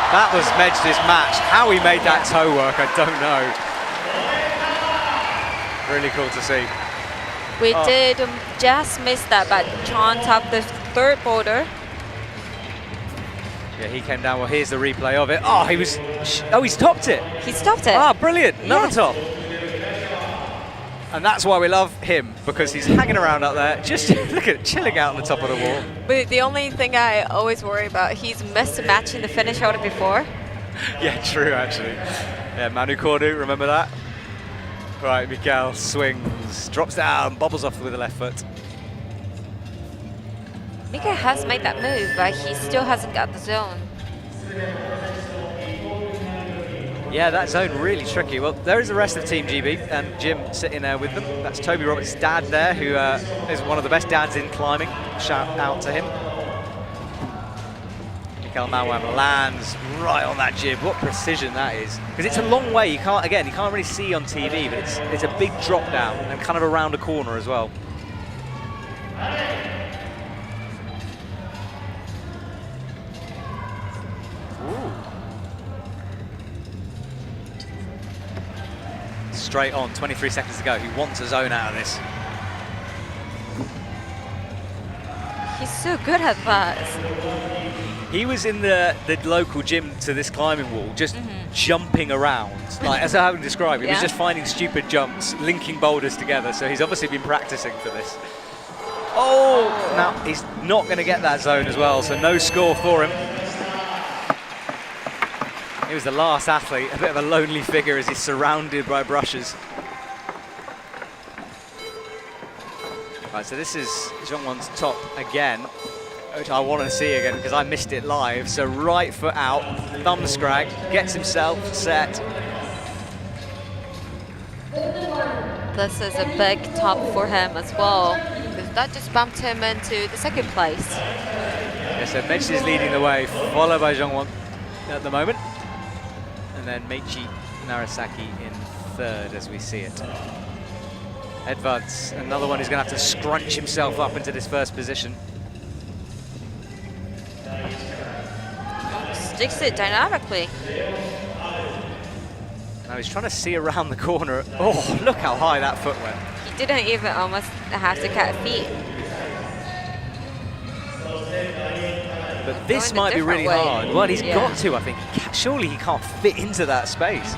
Speaker 2: That was Mejdi's match. How he made that toe work, I don't know. Really cool to see.
Speaker 3: We did just miss that, but John topped the third boulder.
Speaker 2: Yeah, he came down. Well, here's the replay of it. Oh, he's topped it.
Speaker 3: He stopped it.
Speaker 2: Ah, brilliant. Another top. And that's why we love him, because he's hanging around up there. Just look at it, chilling out on the top of the wall.
Speaker 3: But the only thing I always worry about, he's missed a match in the finish order before.
Speaker 2: Yeah, true, actually. Yeah, Manu Cordu, remember that? Right, Miguel swings, drops down, bobbles off with the left foot.
Speaker 3: Miguel has made that move, but he still hasn't got the zone.
Speaker 2: Yeah, that zone really tricky. Well, there is the rest of Team GB and Jim sitting there with them. That's Toby Roberts' dad there, who is one of the best dads in climbing. Shout out to him. Miguel Manuel lands right on that jib. What precision that is. Because it's a long way. You can't really see on TV, but it's a big drop down and kind of around a corner as well. Ooh. Straight on, 23 seconds to go. He wants a zone out of this.
Speaker 3: He's so good at that.
Speaker 2: He was in the local gym to this climbing wall, just jumping around. Like, as I haven't described, he was just finding stupid jumps, linking boulders together. So he's obviously been practicing for this. Oh, now he's not going to get that zone as well, so no score for him. He was the last athlete, a bit of a lonely figure as he's surrounded by brushes. Right, so this is Zhongwan's top again, which I want to see again because I missed it live. So right foot out, thumb scrag, gets himself set.
Speaker 3: This is a big top for him as well, because that just bumped him into the second place.
Speaker 2: Yeah, so Meiji is leading the way, followed by Zhongwan at the moment. And then Meiji Narasaki in third as we see it. Edvards, another one who's going to have to scrunch himself up into this first position.
Speaker 3: Sticks it dynamically.
Speaker 2: Now he's trying to see around the corner. Oh, look how high that foot went.
Speaker 3: He didn't even almost have to cut feet.
Speaker 2: But this
Speaker 3: Going a
Speaker 2: might be really
Speaker 3: different way.
Speaker 2: hard. Well, he's
Speaker 3: Yeah.
Speaker 2: got to, I think. Surely he can't fit into that space.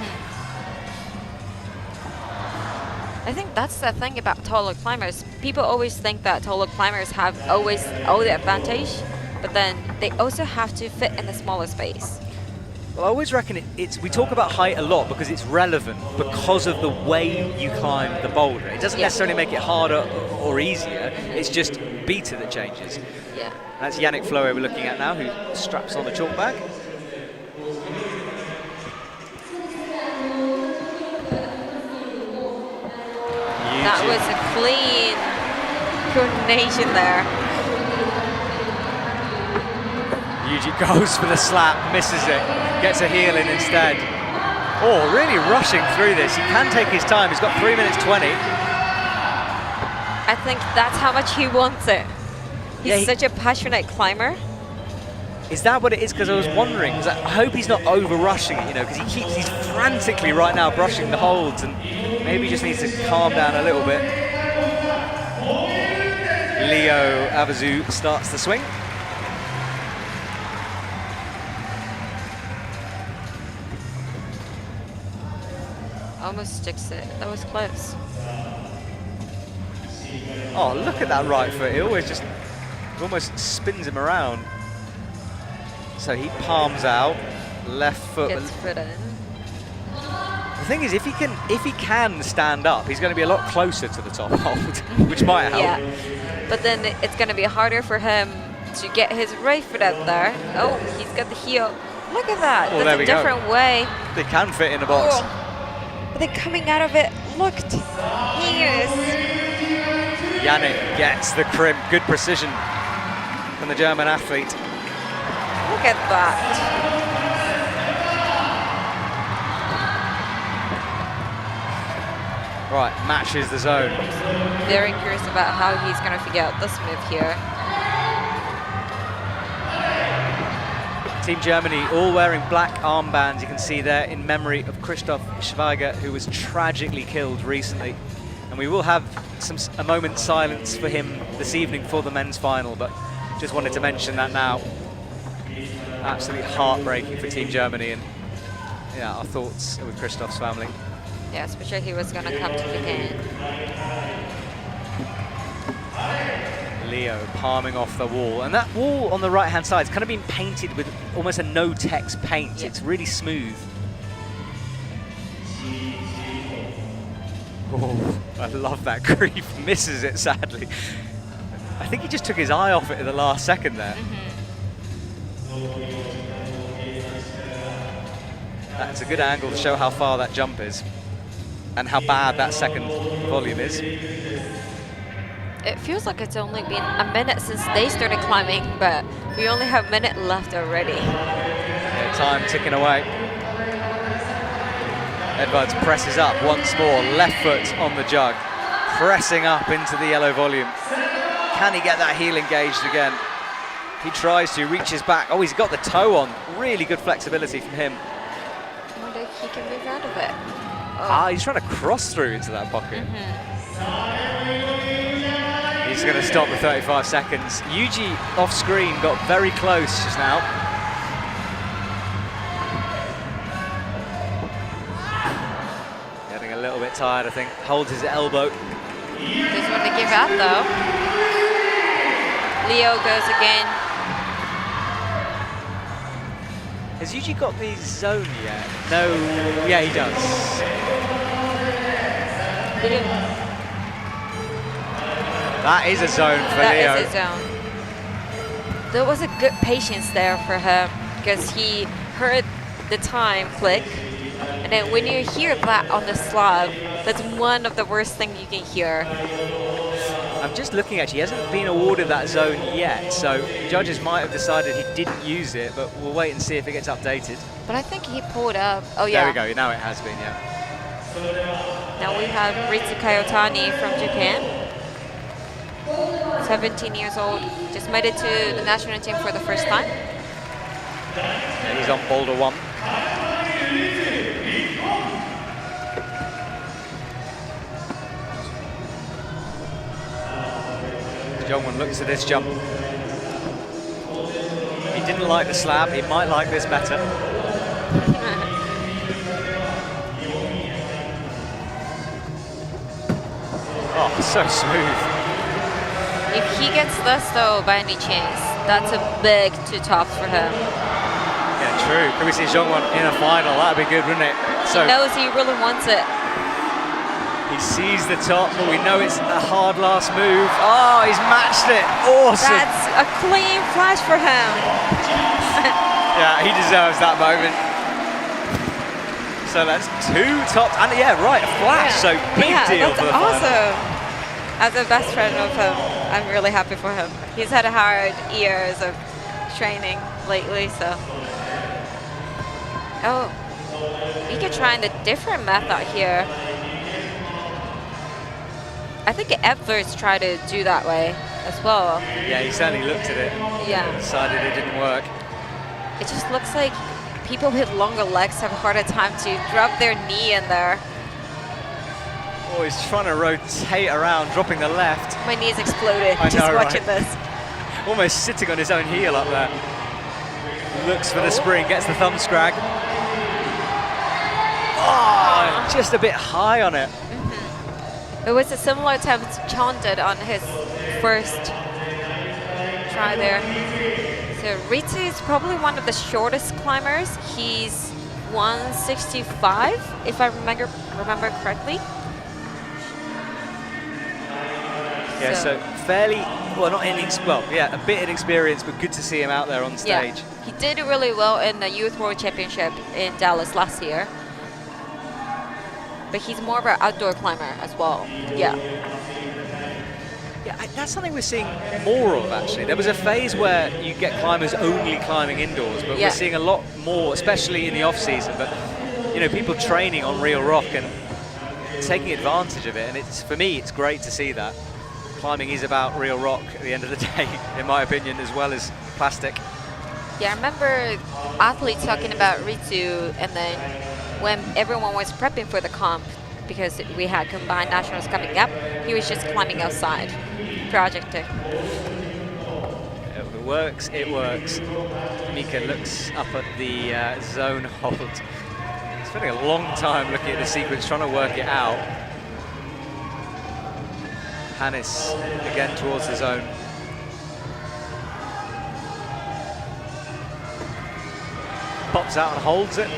Speaker 3: I think that's the thing about taller climbers. People always think that taller climbers have always all the advantage, but then they also have to fit in a smaller space.
Speaker 2: Well, I always reckon we talk about height a lot because it's relevant because of the way you climb the boulder. It doesn't necessarily make it harder or easier, it's just beta that changes.
Speaker 3: Yeah.
Speaker 2: That's Yannick Floe we're looking at now, who straps on the chalk bag.
Speaker 3: That was a clean coordination there.
Speaker 2: Yuji goes for the slap, misses it, gets a heel in instead. Oh, really rushing through this. He can take his time. He's got 3 minutes 20.
Speaker 3: I think that's how much he wants it. He's such a passionate climber.
Speaker 2: Is that what it is? Because I was wondering. Cause I hope he's not over-rushing it, because he's frantically right now brushing the holds, and maybe he just needs to calm down a little bit. Leo Avazu starts the swing.
Speaker 3: Almost sticks it. That was close.
Speaker 2: Oh, look at that right foot. It almost spins him around. So he palms out, left foot.
Speaker 3: Gets foot in.
Speaker 2: The thing is, if he can stand up, he's going to be a lot closer to the top hold, which might help.
Speaker 3: Yeah, but then it's going to be harder for him to get his right foot up there. Oh, he's got the heel. Look at that.
Speaker 2: Well,
Speaker 3: That's a different way.
Speaker 2: They can fit in the box.
Speaker 3: Oh. But then coming out of it, look, yes.
Speaker 2: Yannick gets the crimp. Good precision from the German athlete.
Speaker 3: Look at that.
Speaker 2: Right, matches the zone.
Speaker 3: Very curious about how he's going to figure out this move here.
Speaker 2: Team Germany all wearing black armbands, you can see there, in memory of Christoph Schweiger, who was tragically killed recently. And we will have a moment's silence for him this evening for the men's final, but just wanted to mention that now. Absolutely heartbreaking for Team Germany, and yeah, our thoughts are with Christoph's family.
Speaker 3: Yeah, especially he was going to come to Japan.
Speaker 2: Leo palming off the wall, and that wall on the right hand side has kind of been painted with almost a no-tex paint. Yeah. It's really smooth. Oh, I love that creep. Misses it sadly. I think he just took his eye off it at the last second there. That's a good angle to show how far that jump is and how bad that second volume is.
Speaker 3: It feels like it's only been a minute since they started climbing, but we only have a minute left already.
Speaker 2: Yeah, time ticking away. Edvards presses up once more, left foot on the jug, pressing up into the yellow volume. Can he get that heel engaged again? He tries to, reaches back. Oh, he's got the toe on. Really good flexibility from him.
Speaker 3: I wonder if he can move out of it.
Speaker 2: Ah, he's trying to cross through into that pocket. He's going to stop with 35 seconds. Yuji off screen got very close just now. Getting a little bit tired, I think. Holds his elbow.
Speaker 3: Doesn't want to give out though. Leo goes again.
Speaker 2: Has Yuji got the zone yet? No, yeah, he does. That is a zone for Leo.
Speaker 3: That is a zone. There was a good patience there for him because he heard the time click, and then when you hear that on the slab, that's one of the worst things you can hear.
Speaker 2: I'm just looking at, he hasn't been awarded that zone yet, so judges might have decided he didn't use it, but we'll wait and see if it gets updated.
Speaker 3: But I think he pulled up. Oh yeah.
Speaker 2: There we go, now it has been, yeah.
Speaker 3: Now we have ritsu Kayotani from Japan. 17 years old, just made it to the national team for the first time.
Speaker 2: Yeah, he's on Boulder 1. Jongwon looks at this jump. He didn't like the slab, he might like this better. Oh, so smooth.
Speaker 3: If he gets this though, by any chance, that's a big two tops for him.
Speaker 2: Yeah, true. Could we see Jongwon in a final? That'd be good, wouldn't it? So
Speaker 3: he knows he really wants it.
Speaker 2: He sees the top, but we know it's a hard last move. Oh, he's matched it. Awesome.
Speaker 3: That's a clean flash for him.
Speaker 2: Yeah, he deserves that moment. So that's two tops, and yeah, right, a flash. Yeah. So big deal for the
Speaker 3: awesome.
Speaker 2: final.
Speaker 3: As a best friend of him, I'm really happy for him. He's had hard years of training lately, so. Oh, he could try a different method here. I think Edvards tried to do that way as well.
Speaker 2: Yeah, he certainly looked at it.
Speaker 3: Yeah.
Speaker 2: Decided it didn't work.
Speaker 3: It just looks like people with longer legs have a harder time to drop their knee in there.
Speaker 2: Oh, he's trying to rotate around, dropping the left.
Speaker 3: My knee's exploded
Speaker 2: I
Speaker 3: just
Speaker 2: know,
Speaker 3: watching
Speaker 2: right?
Speaker 3: this.
Speaker 2: Almost sitting on his own heel up there. Looks for the spring, gets the thumb scrag. Oh, just a bit high on it.
Speaker 3: It was a similar attempt Chon did on his first try there. So Ritsu is probably one of the shortest climbers. He's 165, if I remember correctly.
Speaker 2: Yeah, so fairly, well, not a bit inexperienced, but good to see him out there on stage.
Speaker 3: Yeah, he did really well in the Youth World Championship in Dallas last year. But he's more of an outdoor climber as well. Yeah.
Speaker 2: Yeah, that's something we're seeing more of, actually. There was a phase where you get climbers only climbing indoors, but we're seeing a lot more, especially in the off-season. But, you know, people training on real rock and taking advantage of it. And for me, it's great to see that. Climbing is about real rock at the end of the day, in my opinion, as well as plastic.
Speaker 3: Yeah, I remember athletes talking about Ritsu, and then when everyone was prepping for the comp, because we had combined nationals coming up. He was just climbing outside, projecting.
Speaker 2: If it works, it works. Mika looks up at the zone hold. Spending a long time looking at the sequence, trying to work it out. Hannes again towards the zone. Pops out and holds it.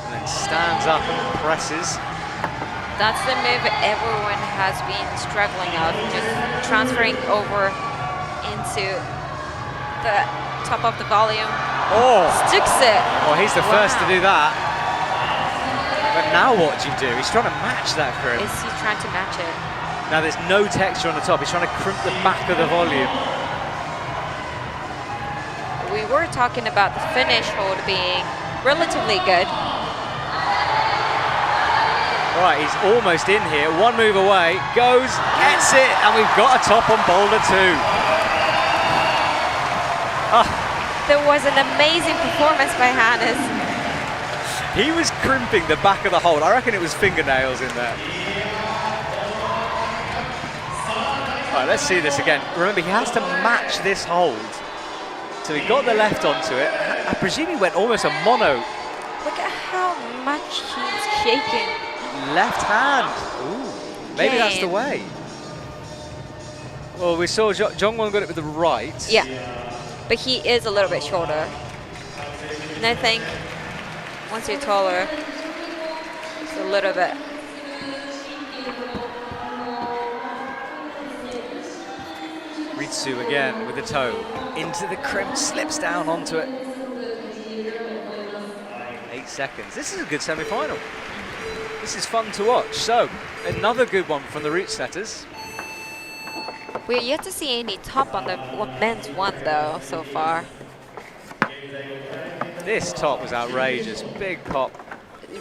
Speaker 2: And then stands up and presses.
Speaker 3: That's the move everyone has been struggling of, just transferring over into the top of the volume.
Speaker 2: Oh!
Speaker 3: Sticks it.
Speaker 2: Well, he's the first to do that. But now what do you do? He's trying to match that crimp.
Speaker 3: Is he trying to match it?
Speaker 2: Now there's no texture on the top. He's trying to crimp the back of the volume.
Speaker 3: We were talking about the finish hold being relatively good.
Speaker 2: All right, he's almost in here. One move away, goes, gets it, and we've got a top on Boulder too.
Speaker 3: There was an amazing performance by Hannes.
Speaker 2: He was crimping the back of the hold. I reckon it was fingernails in there. All right, let's see this again. Remember, he has to match this hold. So he got the left onto it. I presume he went almost a mono.
Speaker 3: Look at how much he's shaking.
Speaker 2: Left hand. Ooh, maybe that's the way. Well, we saw Jongwon got it with the right.
Speaker 3: Yeah, but he is a little bit shorter. And I think once you're taller, it's a little bit.
Speaker 2: Ritsu again with the toe into the crimp, slips down onto it. 8 seconds. This is a good semi-final. This is fun to watch. So, another good one from the root setters.
Speaker 3: We're yet to see any top on the men's one though so far.
Speaker 2: This top was outrageous. Big pop.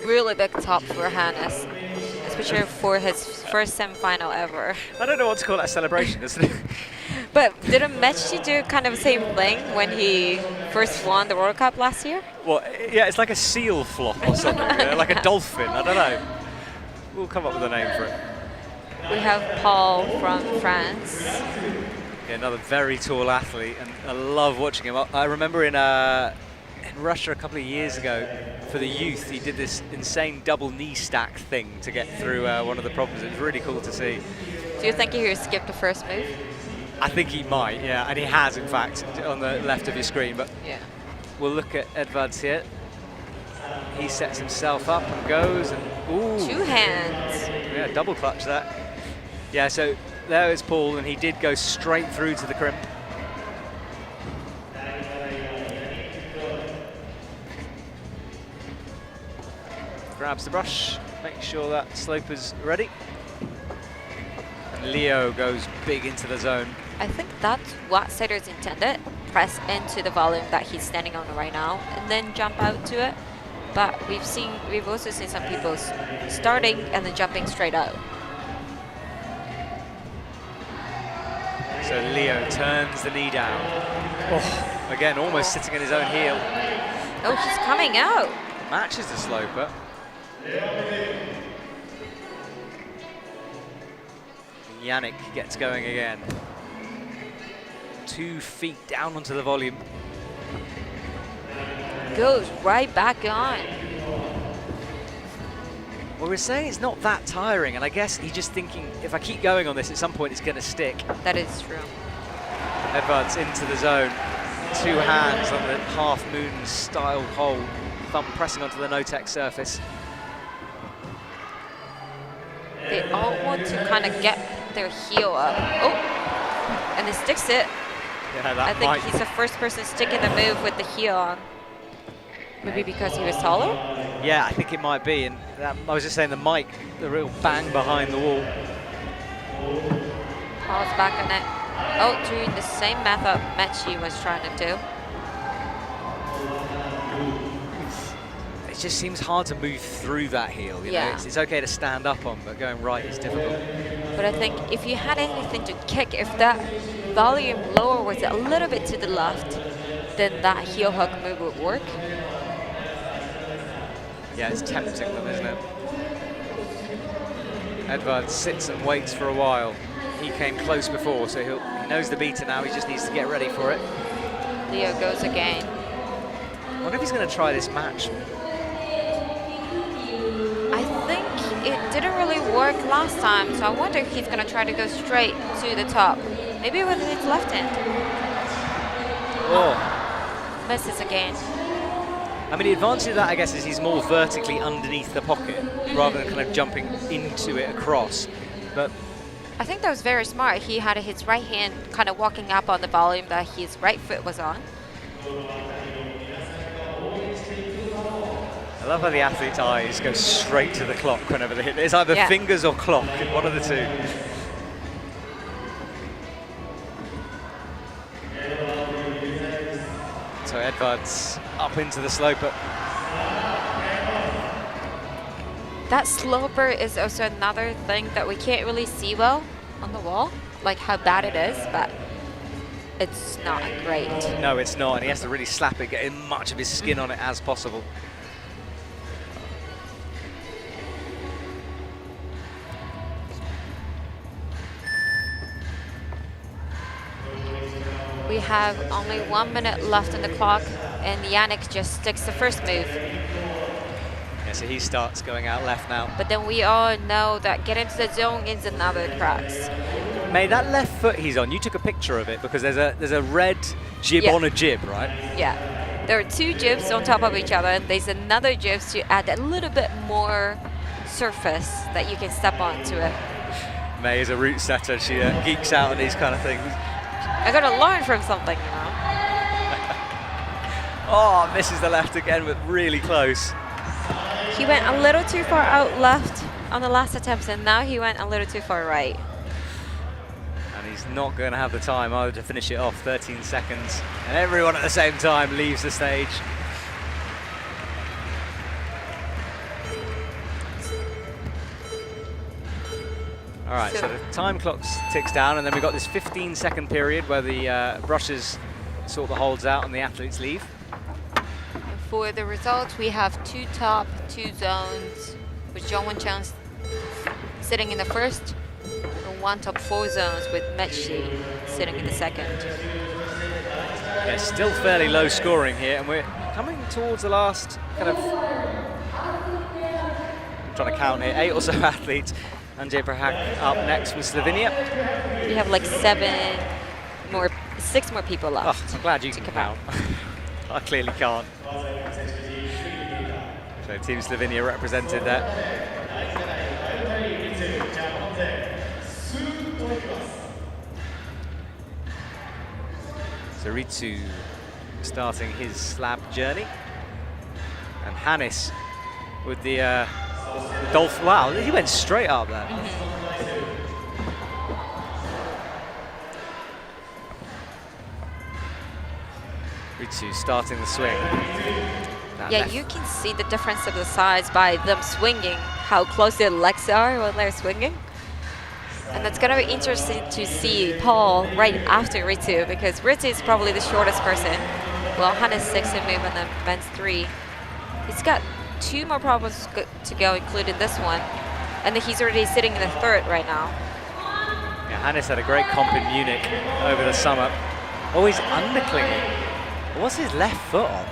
Speaker 3: Really big top for Hannes, especially for his first semi-final ever.
Speaker 2: I don't know what to call that celebration, isn't it?
Speaker 3: But didn't Mechi do kind of the same thing when he first won the World Cup last year?
Speaker 2: Well, yeah, it's like a seal flop or something, like a dolphin, I don't know. We'll come up with a name for it.
Speaker 3: We have Paul from France.
Speaker 2: Yeah, another very tall athlete, and I love watching him. I remember in Russia a couple of years ago, for the youth, he did this insane double knee stack thing to get through one of the problems. It was really cool to see.
Speaker 3: Do you think he skipped the first move?
Speaker 2: I think he might, yeah, and he has, in fact, on the left of your screen. But
Speaker 3: yeah,
Speaker 2: we'll look at Edvards here. He sets himself up and goes, and ooh.
Speaker 3: 2 hands.
Speaker 2: Yeah, double clutch that. Yeah, so there is Paul, and he did go straight through to the crimp. Grabs the brush, makes sure that sloper's ready. And Leo goes big into the zone.
Speaker 3: I think that's what Setter's intended. Press into the volume that he's standing on right now, and then jump out to it. But we've also seen some people starting and then jumping straight out.
Speaker 2: So Leo turns the knee down. Oh, again, almost sitting in his own heel.
Speaker 3: Oh, he's coming out.
Speaker 2: Matches the sloper. Yannick gets going again. 2 feet down onto the volume.
Speaker 3: Goes right back on.
Speaker 2: Well, we're saying it's not that tiring, and I guess he's just thinking, if I keep going on this, at some point it's going to stick.
Speaker 3: That is true.
Speaker 2: Edvards into the zone. 2 hands on the half-moon style hold. Thumb pressing onto the no-tech surface.
Speaker 3: They all want to kind of get their heel up. Oh, and he sticks it.
Speaker 2: Yeah,
Speaker 3: I think he's the first person sticking the move with the heel on. Maybe because he was taller?
Speaker 2: Yeah, I think it might be. And I was just saying the mic, the real bang behind the wall.
Speaker 3: Paul's back on it. Oh, doing the same method Mechi was trying to do.
Speaker 2: It just seems hard to move through that heel. You know, it's okay to stand up on, but going right is difficult.
Speaker 3: But I think if you had anything to kick, if that volume lower was a little bit to the left, then that heel hook move would work.
Speaker 2: Yeah, it's tempting them, isn't it? Edvards sits and waits for a while. He came close before, so he knows the beater now. He just needs to get ready for it.
Speaker 3: Leo goes again.
Speaker 2: I wonder if he's going to try this match.
Speaker 3: I think it didn't really work last time, so I wonder if he's going to try to go straight to the top. Maybe with his left hand.
Speaker 2: Oh.
Speaker 3: Misses again.
Speaker 2: I mean, the advantage of that, I guess, is he's more vertically underneath the pocket rather than kind of jumping into it across. But
Speaker 3: I think that was very smart. He had his right hand kind of walking up on the volume that his right foot was on.
Speaker 2: I love how the athlete's eyes go straight to the clock whenever they hit. It's either fingers or clock, one of the two. So Edvards up into the sloper.
Speaker 3: That sloper is also another thing that we can't really see well on the wall, like how bad it is, but it's not great.
Speaker 2: No, it's not, and he has to really slap it, get as much of his skin on it as possible.
Speaker 3: We have only 1 minute left on the clock, and Yannick just sticks the first move.
Speaker 2: Yeah, so he starts going out left now.
Speaker 3: But then we all know that get into the zone is another cracks.
Speaker 2: May, that left foot he's on, you took a picture of it because there's a red jib on a jib, right?
Speaker 3: Yeah. There are two jibs on top of each other, and there's another jib to add a little bit more surface that you can step onto it.
Speaker 2: May is a route setter. She geeks out on these kind of things.
Speaker 3: I gotta learn from something, you know.
Speaker 2: Oh, misses the left again, but really close.
Speaker 3: He went a little too far out left on the last attempt, and now he went a little too far right.
Speaker 2: And he's not going to have the time either to finish it off. 13 seconds, and everyone at the same time leaves the stage. All right, so the time clock ticks down, and then we've got this 15-second period where the brushes sort the holds out and the athletes leave.
Speaker 3: And for the results, we have 2 top, 2 zones, with John Wen-Chang sitting in the first, and 1 top 4 zones with Mechi sitting in the second.
Speaker 2: Yeah, still fairly low scoring here, and we're coming towards the last kind of, I'm trying to count here, 8 or so athletes. Andrzej Prahak up next with Slovenia.
Speaker 3: We have like 6 more people left.
Speaker 2: Oh, I'm glad you can count. I clearly can't. So Team Slovenia represented there. So Ritsu starting his slab journey. And Hannes with the dolphin. Wow, he went straight up there. Ritsu starting the swing.
Speaker 3: Yeah, you can see the difference of the size by them swinging, how close their legs are when they're swinging. And it's going to be interesting to see Paul right after Ritsu, because Ritsu is probably the shortest person. Well, Hannes 6 in move and then men's 3. He's got 2 more problems to go, including this one. And he's already sitting in the third right now.
Speaker 2: Yeah, Hannes had a great comp in Munich over the summer. Oh, he's underclinging. What's his left foot on?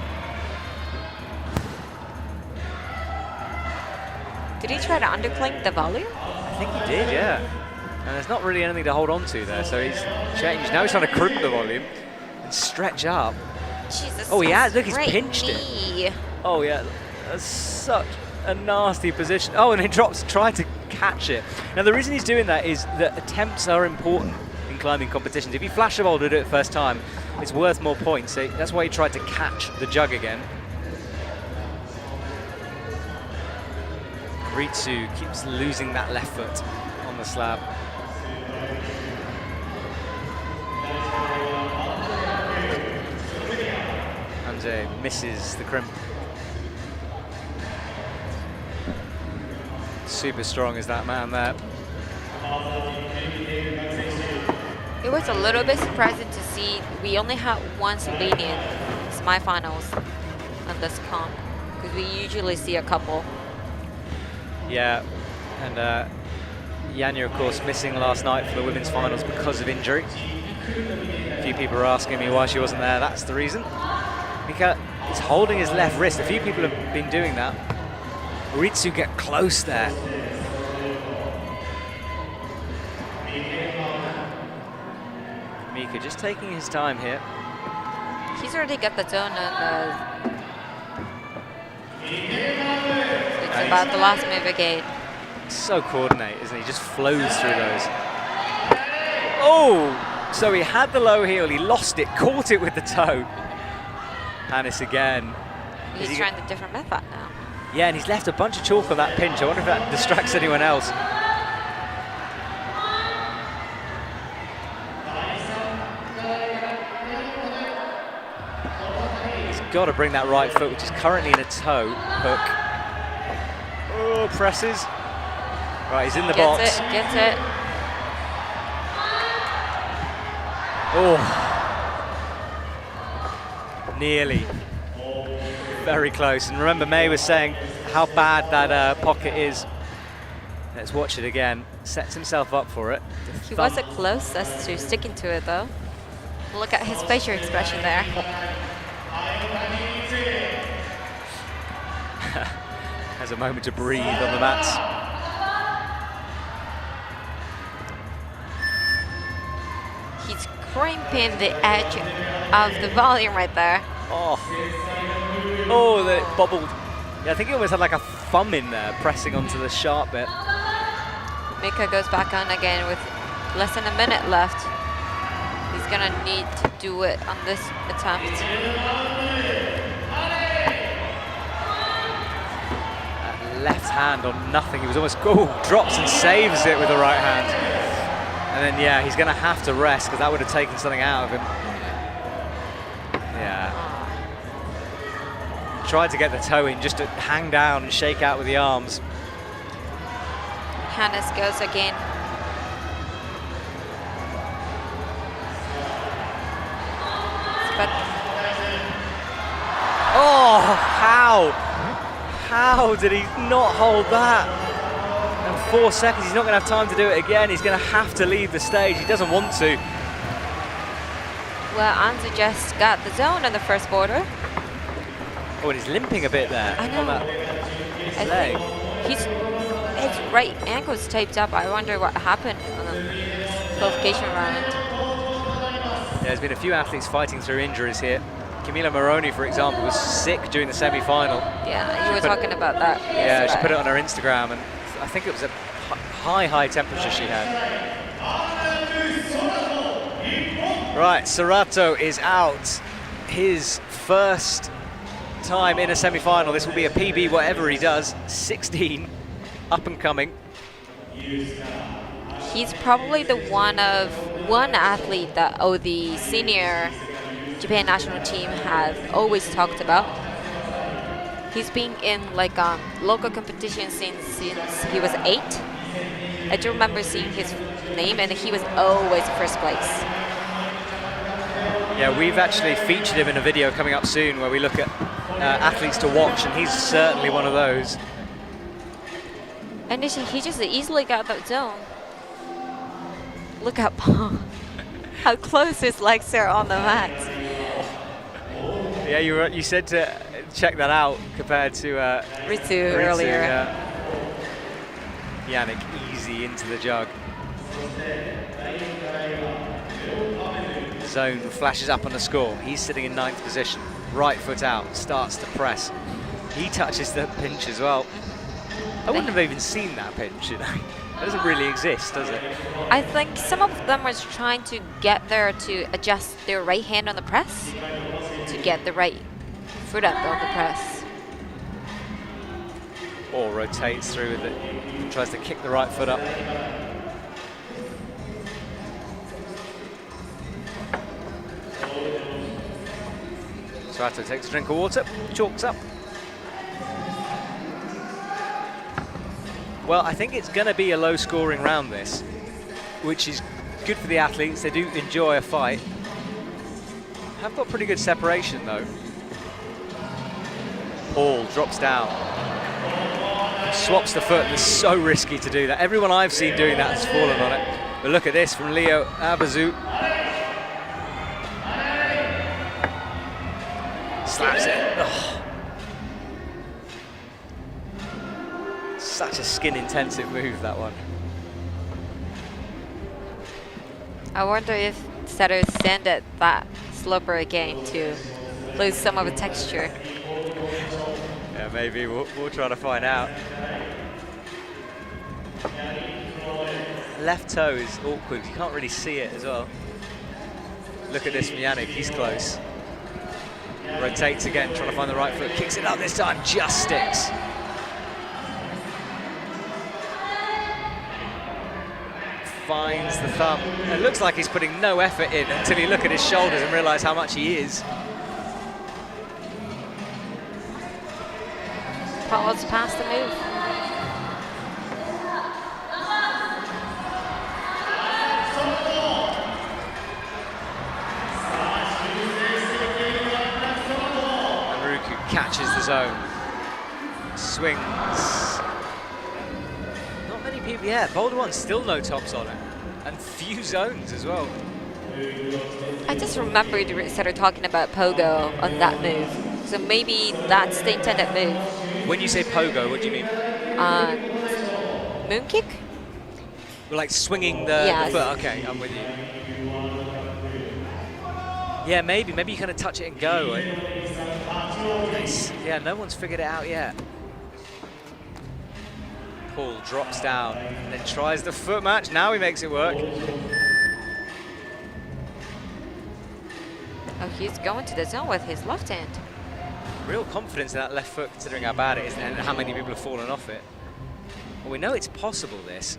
Speaker 3: Did he try to undercling the volume?
Speaker 2: I think he did, yeah. And there's not really anything to hold on to there, so he's changed. Now he's trying to crimp the volume and stretch up.
Speaker 3: Jesus.
Speaker 2: Oh, he has. Look, he's pinched
Speaker 3: knee.
Speaker 2: it. Oh, yeah. That's such a nasty position. Oh, and he tried to catch it. Now, the reason he's doing that is that attempts are important in climbing competitions. If you flash a ball to do it first time, it's worth more points. So that's why he tried to catch the jug again. Ritsu keeps losing that left foot on the slab. Andrzej misses the crimp. Super strong is that man there.
Speaker 3: It was a little bit surprising to see we only had 1 Slovenian semifinals on this comp, because we usually see a couple.
Speaker 2: Yeah, and Yanya, of course, missing last night for the women's finals because of injury. A few people are asking me why she wasn't there. That's the reason. Mika is holding his left wrist. A few people have been doing that. Ritsu get close there. Mika just taking his time here.
Speaker 3: He's already got the zone, and it's about the last move again.
Speaker 2: So coordinated, isn't he? Just flows through those. Oh! So he had the low heel, he lost it, caught it with the toe. Hannes again.
Speaker 3: He's trying the different method now.
Speaker 2: Yeah, and he's left a bunch of chalk on that pinch. I wonder if that distracts anyone else. He's got to bring that right foot, which is currently in a toe hook. Oh, presses. Right, he's in the box.
Speaker 3: Gets it.
Speaker 2: Oh. Nearly. Very close. And remember, May was saying how bad that pocket is. Let's watch it again. Sets himself up for it.
Speaker 3: He wasn't close as to sticking to it, though. Look at his facial expression there.
Speaker 2: Has a moment to breathe on the mats.
Speaker 3: He's crimping the edge of the volume right there.
Speaker 2: Oh, oh, that bobbled. Yeah, I think he almost had like a thumb in there, pressing onto the sharp bit.
Speaker 3: Mika goes back on again with less than a minute left. He's gonna need to do it on this attempt.
Speaker 2: That left hand on nothing. He was almost, drops and saves it with the right hand. And then, yeah, he's gonna have to rest because that would have taken something out of him. Yeah. Tried to get the toe in just to hang down and shake out with the arms.
Speaker 3: Hannes goes again. But
Speaker 2: oh, how? How did he not hold that? In 4 seconds, he's not going to have time to do it again. He's going to have to leave the stage. He doesn't want to.
Speaker 3: well, Anzu just got the zone on the first border.
Speaker 2: Oh, and he's limping a bit there.
Speaker 3: I know.
Speaker 2: On that
Speaker 3: I
Speaker 2: leg.
Speaker 3: think his right ankle's taped up. I wonder what happened on the qualification round.
Speaker 2: Yeah, there's been a few athletes fighting through injuries here. Camila Moroni, for example, was sick during the semi-final.
Speaker 3: Yeah, you were talking about that.
Speaker 2: Yeah, she put it on her Instagram, and I think it was a high temperature she had. Right, Serato is out. His first time in a semi-final. This will be a PB whatever he does. 16, up and coming.
Speaker 3: He's probably the one athlete that the senior Japan national team have always talked about. He's been in like local competition since he was 8. I do remember seeing his name, and he was always first place.
Speaker 2: Yeah, we've actually featured him in a video coming up soon where we look at athletes to watch, and he's certainly one of those.
Speaker 3: And he just easily got that zone. Look at Paul. How close his legs are on the mat.
Speaker 2: Yeah, you said to check that out compared to
Speaker 3: Ritsu earlier.
Speaker 2: Yannick easy into the jug. Zone flashes up on the score. He's sitting in 9th position. Right foot out, starts to press. He touches the pinch as well. I wouldn't have even seen that pinch, you know. It doesn't really exist, does it?
Speaker 3: I think some of them are trying to get there to adjust their right hand on the press to get the right foot up on the press.
Speaker 2: Or rotates through with it, tries to kick the right foot up. Serato takes a drink of water, chalks up. Well, I think it's going to be a low-scoring round, this, which is good for the athletes. They do enjoy a fight. Have got pretty good separation, though. Paul drops down. Swaps the foot. It's so risky to do that. Everyone I've seen doing that has fallen on it. But look at this from Leo Abazu. Slaps it. Oh. Such a skin-intensive move, that one.
Speaker 3: I wonder if setters sanded that sloper again to lose some of the texture.
Speaker 2: Yeah, maybe. We'll try to find out. Left toe is awkward. You can't really see it as well. Look at this from Yannick. He's close. Rotates again, trying to find the right foot. Kicks it up this time. Just sticks. Finds the thumb. It looks like he's putting no effort in until you look at his shoulders and realise how much he is.
Speaker 3: Paul's past the move.
Speaker 2: And Ruku catches the zone. Swings. Not many people, yeah, Boulder 1 still no tops on it. And few zones as well.
Speaker 3: I just remembered the setter talking about pogo on that move. So maybe that's the intended move.
Speaker 2: When you say pogo, what do you mean?
Speaker 3: Moon kick?
Speaker 2: Well, like swinging the foot. Okay, I'm with you. Yeah, maybe you kind of touch it and go. Nice. Yeah, no one's figured it out yet. Paul drops down and then tries the foot match. Now he makes it work.
Speaker 3: Oh, he's going to the zone with his left hand.
Speaker 2: Real confidence in that left foot, considering how bad it is and how many people have fallen off it. Well, we know it's possible, this.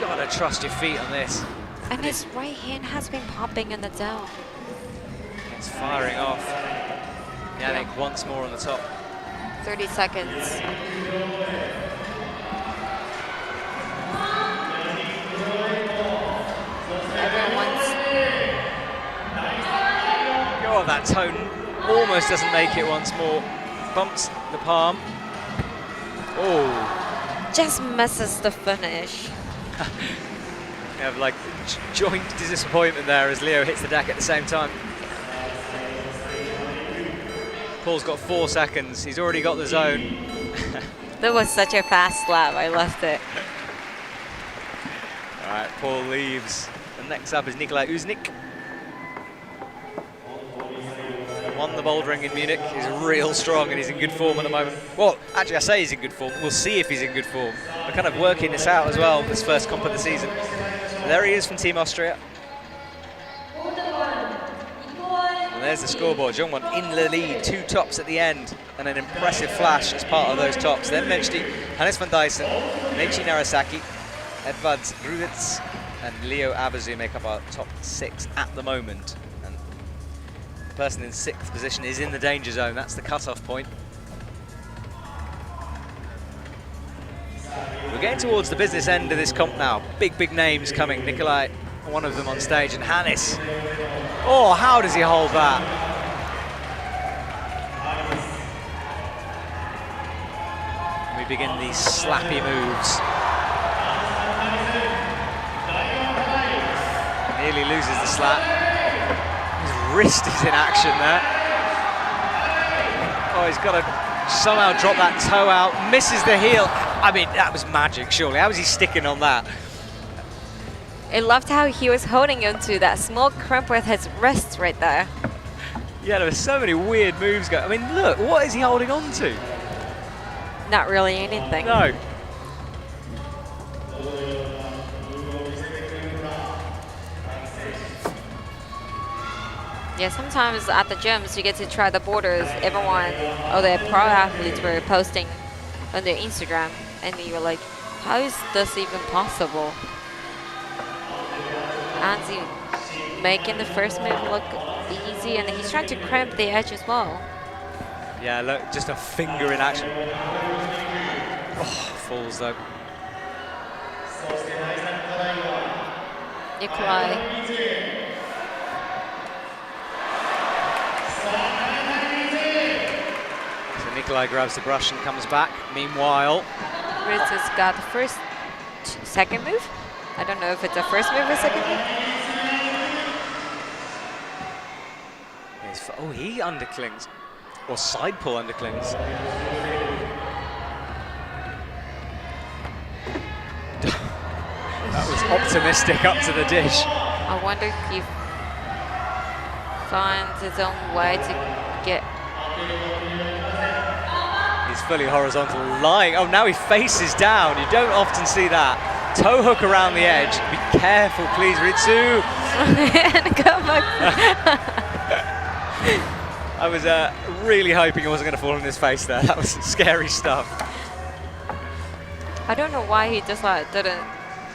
Speaker 2: Gotta trust your feet on this.
Speaker 3: And his right hand has been popping in the zone.
Speaker 2: It's firing off. Yannick once more on the top.
Speaker 3: 30 seconds.
Speaker 2: Oh, that tone almost doesn't make it once more. Bumps the palm. Oh.
Speaker 3: Just misses the finish.
Speaker 2: We have like joint disappointment there as Leo hits the deck at the same time. Paul's got 4 seconds. He's already got the zone.
Speaker 3: That was such a fast slap. I loved it.
Speaker 2: All right, Paul leaves. And next up is Nikolai Uznik. Won the bouldering in Munich. He's real strong and he's in good form at the moment. Well, actually, I say he's in good form. We'll see if he's in good form. We're kind of working this out as well, this first comp of the season. There he is from Team Austria. And there's the scoreboard. Jungwon in the lead, 2 tops at the end, and an impressive flash as part of those tops. Then Menchti, Hannes van Duysen, Meiichi Narasaki, Edvards Gruzitis, and Leo Abazu make up our top 6 at the moment. And the person in 6th position is in the danger zone. That's the cut-off point. We're getting towards the business end of this comp now. Big names coming. Nikolai, one of them on stage, and Hannes. Oh, how does he hold that? And we begin these slappy moves. Nearly loses the slap. His wrist is in action there. Oh, he's got to somehow drop that toe out. Misses the heel. I mean, that was magic, surely. How was he sticking on that?
Speaker 3: I loved how he was holding onto that small cramp with his wrist right there.
Speaker 2: Yeah, there were so many weird moves going. I mean, look, what is he holding on to?
Speaker 3: Not really anything.
Speaker 2: No.
Speaker 3: Yeah, sometimes at the gyms you get to try the borders. Everyone, or the pro athletes were posting on their Instagram, and you were like, how is this even possible? Anzi making the first move look easy, and he's trying to cramp the edge as well.
Speaker 2: Yeah, look, just a finger in action. Oh, falls though.
Speaker 3: Nikolai.
Speaker 2: So Nikolai grabs the brush and comes back. Meanwhile,
Speaker 3: Ritsu's got the second move. I don't know if it's a first move or second move.
Speaker 2: oh, he underclings. Or side pull underclings. That was optimistic up to the dish.
Speaker 3: I wonder if he finds his own way to get...
Speaker 2: He's fully horizontal, lying. Oh, now he faces down. You don't often see that. Toe hook around the edge. Be careful, please, Ritsu. I was really hoping he wasn't going to fall on his face there. That was scary stuff.
Speaker 3: I don't know why he just didn't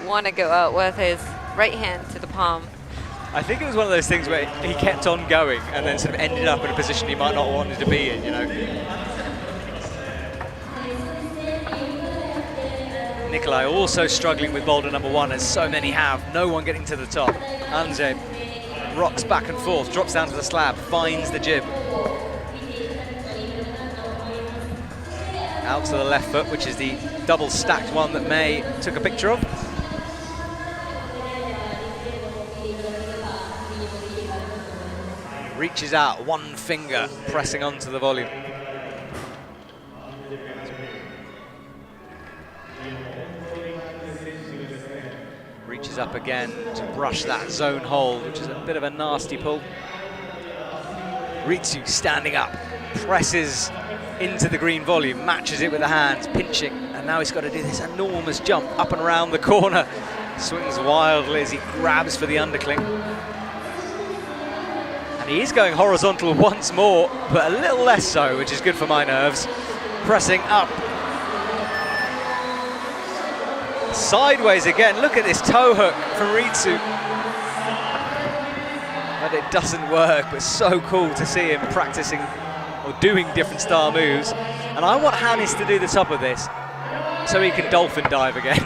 Speaker 3: want to go out with his right hand to the palm.
Speaker 2: I think it was one of those things where he kept on going and then sort of ended up in a position he might not have wanted to be in, you know. Nikolai also struggling with boulder number 1, as so many have. No one getting to the top. Anze rocks back and forth, drops down to the slab, finds the jib. Out to the left foot, which is the double stacked one that May took a picture of. Reaches out, one finger pressing onto the volume. Reaches up again to brush that zone hold, which is a bit of a nasty pull. Ritsu standing up, presses into the green volume, matches it with the hands, pinching, and now he's got to do this enormous jump up and around the corner. Swings wildly as he grabs for the undercling. And he is going horizontal once more, but a little less so, which is good for my nerves. Pressing up. Sideways again, look at this toe hook from Ritsu. But it doesn't work, but so cool to see him practicing or doing different style moves. And I want Hannes to do the top of this so he can dolphin dive again.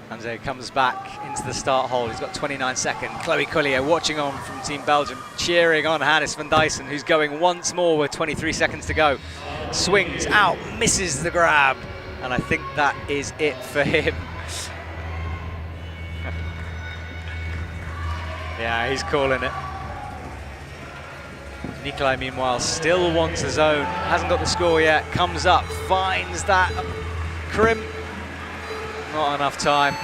Speaker 2: Anze comes back into the start hold. He's got 29 seconds. Chloe Collier watching on from Team Belgium, cheering on Hannes van Duysen, who's going once more with 23 seconds to go. Swings out, misses the grab, and I think that is it for him. Yeah, he's calling it. Nikolai, meanwhile, still wants a zone. Hasn't got the score yet. Comes up, finds that crimp. Not enough time.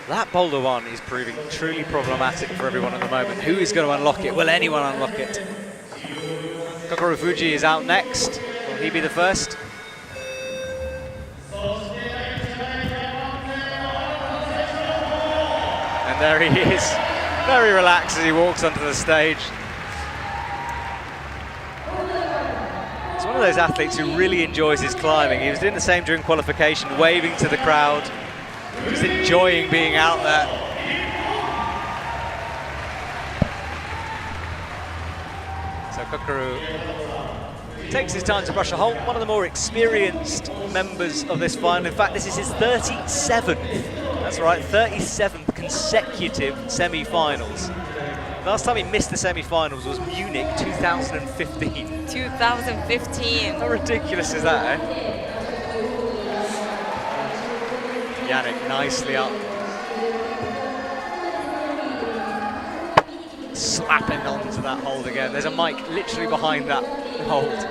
Speaker 2: That boulder one is proving truly problematic for everyone at the moment. Who is going to unlock it? Will anyone unlock it? Kokoro Fuji is out next. Will he be the first? And there he is, very relaxed as he walks onto the stage. He's one of those athletes who really enjoys his climbing. He was doing the same during qualification, waving to the crowd, just enjoying being out there. So Kokoro takes his time to brush a hole. One of the more experienced members of this final. In fact, this is his 37th. That's right, 37th consecutive semi-finals. Last time he missed the semi-finals was Munich 2015.
Speaker 3: 2015.
Speaker 2: How ridiculous is that, eh? Yannick nicely up. Slapping onto that hold again. There's a mic literally behind that hold.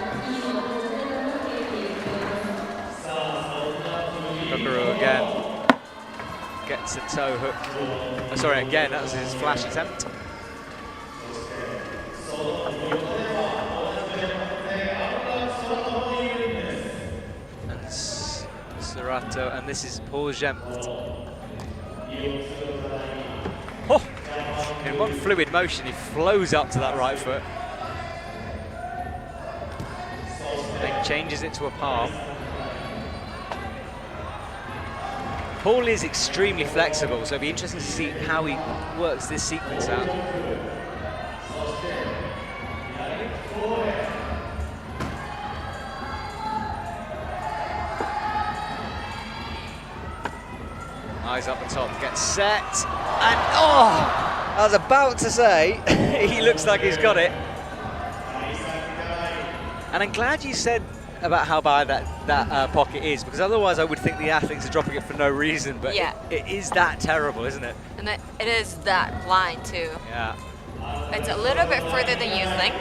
Speaker 2: Kokoro again. Gets a toe hook. Oh, sorry, again, that was his flash attempt. And Serato, and this is Paul Jenft. Oh, in one fluid motion, he flows up to that right foot. Then changes it to a palm. Paul is extremely flexible, so it'll be interesting to see how he works this sequence out. Eyes up the top, gets set, and oh! I was about to say, he looks like he's got it. And I'm glad you said about how bad that pocket is, because otherwise I would think the athletes are dropping it for no reason, but
Speaker 3: yeah.
Speaker 2: it is that terrible, isn't it?
Speaker 3: And it is that blind too.
Speaker 2: Yeah.
Speaker 3: It's a little bit further than you think,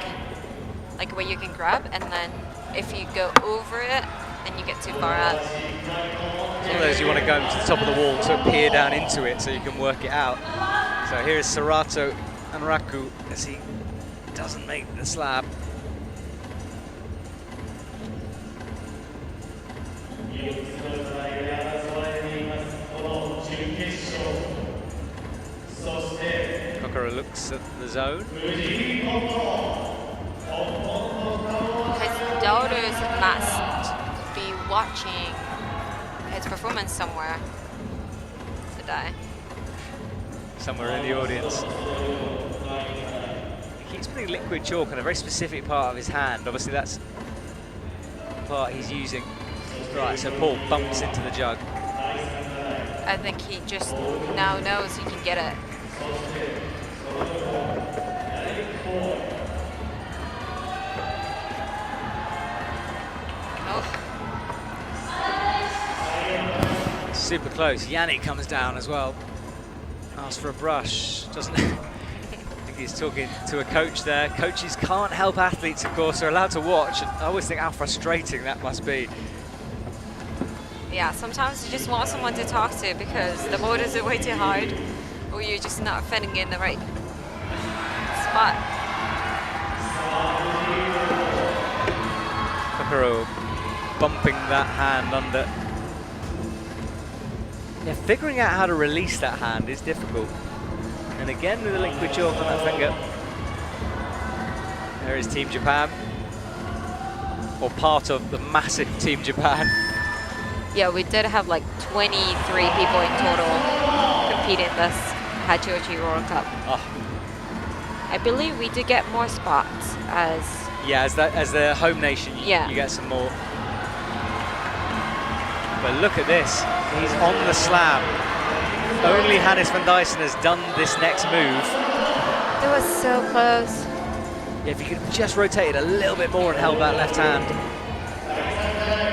Speaker 3: like where you can grab, and then if you go over it, then you get too far out.
Speaker 2: Some of those you want to go to the top of the wall to peer down into it so you can work it out. So here is Sarato and Raku as he doesn't make the slab. Kokoro looks at the zone.
Speaker 3: His daughters must be watching his performance somewhere today.
Speaker 2: Somewhere in the audience. He keeps putting liquid chalk on a very specific part of his hand. Obviously that's the part he's using. Right, so Paul bumps into the jug.
Speaker 3: I think he just now knows he can get it.
Speaker 2: Super close. Yannick comes down as well. Asks for a brush. Doesn't. I think he's talking to a coach there. Coaches can't help athletes, of course. They're allowed to watch. And I always think how frustrating that must be.
Speaker 3: Yeah, sometimes you just want someone to talk to because the boulders are way too hard, or you're just not fitting in the right spot.
Speaker 2: Kokoro bumping that hand under. Yeah, figuring out how to release that hand is difficult. And again with the liquid chalk on that finger. There is Team Japan, or part of the massive Team Japan.
Speaker 3: Yeah, we did have like 23 people in total competing in this Hachioji World Cup.
Speaker 2: Oh.
Speaker 3: I believe we did get more spots as...
Speaker 2: Yeah, as the home nation, you get some more. But look at this, he's on the slab. Only Hannes van Duysen has done this next move.
Speaker 3: It was so close.
Speaker 2: Yeah, if he could have just rotated a little bit more and held that left hand.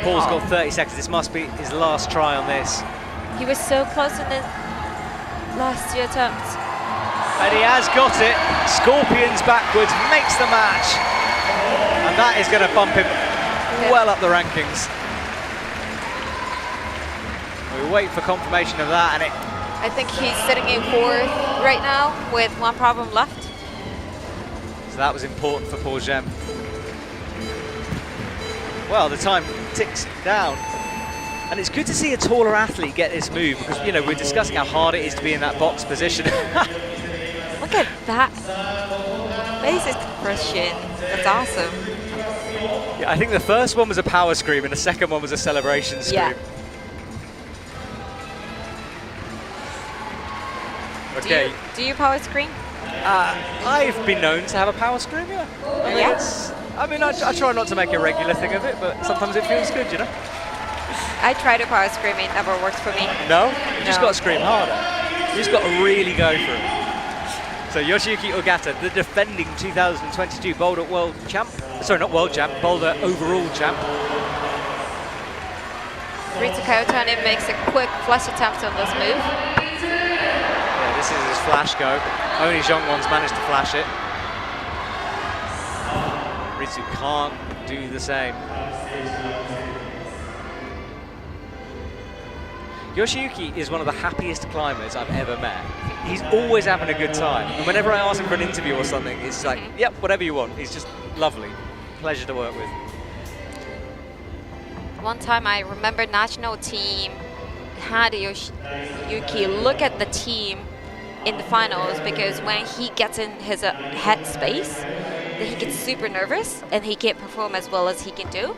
Speaker 2: Paul's got 30 seconds. This must be his last try on this.
Speaker 3: He was so close in the last two attempts.
Speaker 2: And he has got it. Scorpions backwards, makes the match. And that is going to bump him well up the rankings. We wait for confirmation of that, and it...
Speaker 3: I think he's sitting in fourth right now with one problem left.
Speaker 2: So that was important for Paul Gem. Well, the time ticks down. And it's good to see a taller athlete get this move because, you know, we're discussing how hard it is to be in that box position.
Speaker 3: Look at that face expression. That's awesome.
Speaker 2: Yeah, I think the first one was a power scream and the second one was a celebration scream.
Speaker 3: Yeah.
Speaker 2: Okay.
Speaker 3: Do you power scream?
Speaker 2: I've been known to have a power scream, yeah. I mean, I try not to make a regular thing of it, but sometimes it feels good, you know?
Speaker 3: I try to power scream, it never works for me.
Speaker 2: No? You just got to scream harder. You just got to really go for it. So Yoshiyuki Ogata, the defending 2022 Boulder World Champ. Sorry, not World Champ, Boulder overall champ.
Speaker 3: Ritsu Kayotani makes a quick flush attempt on this move.
Speaker 2: Yeah, this is his flash go. Only Zhongwan's managed to flash it. Ritsu can't do the same. Yoshiyuki is one of the happiest climbers I've ever met. He's always having a good time. And whenever I ask him for an interview or something, it's like, yep, whatever you want. He's just lovely. Pleasure to work with.
Speaker 3: One time I remember national team had Yoshiyuki look at the team in the finals because when he gets in his head space, then he gets super nervous and he can't perform as well as he can do.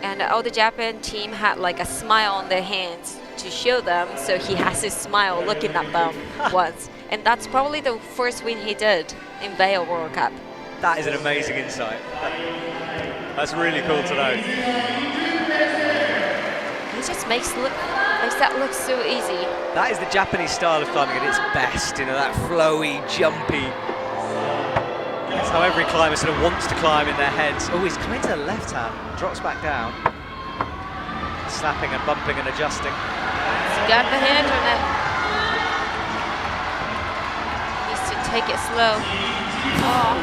Speaker 3: And all the Japan team had like a smile on their hands to show them, so he has his smile looking at them once. And that's probably the first win he did in Vail World Cup.
Speaker 2: That is an amazing insight. That's really cool to know.
Speaker 3: He just makes look Makes that look so easy.
Speaker 2: That is the Japanese style of climbing at its best, you know, that flowy, jumpy. That's how every climber sort of wants to climb in their heads. Oh, he's coming to the left hand, drops back down. Slapping and bumping and adjusting.
Speaker 3: He's got the hand on it. Needs to take it slow. Oh.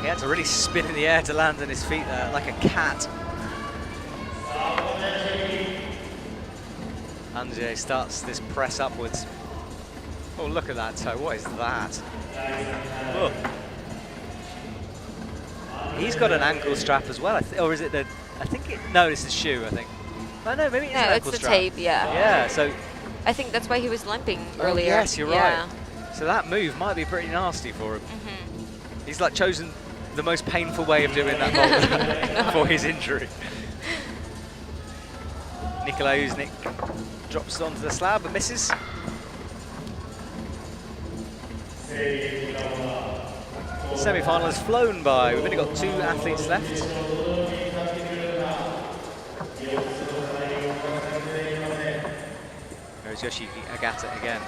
Speaker 2: He had to really spin in the air to land on his feet there, like a cat. Anjay starts this press upwards. Oh, look at that toe. What is that? Oh. He's got an ankle strap as well, or is it the? I think it. No, it's the shoe. I think. Oh no, maybe it's an ankle
Speaker 3: it's the
Speaker 2: strap.
Speaker 3: tape. Yeah.
Speaker 2: Yeah. So.
Speaker 3: I think that's why he was limping earlier.
Speaker 2: Yes, you're
Speaker 3: yeah.
Speaker 2: right. So that move might be pretty nasty for him. He's like chosen the most painful way of doing that boulder for his injury. Nikolai Uznik drops onto the slab and misses. The semi-final has flown by. We've only got 2 athletes left. There's Yoshiyuki Ogata again.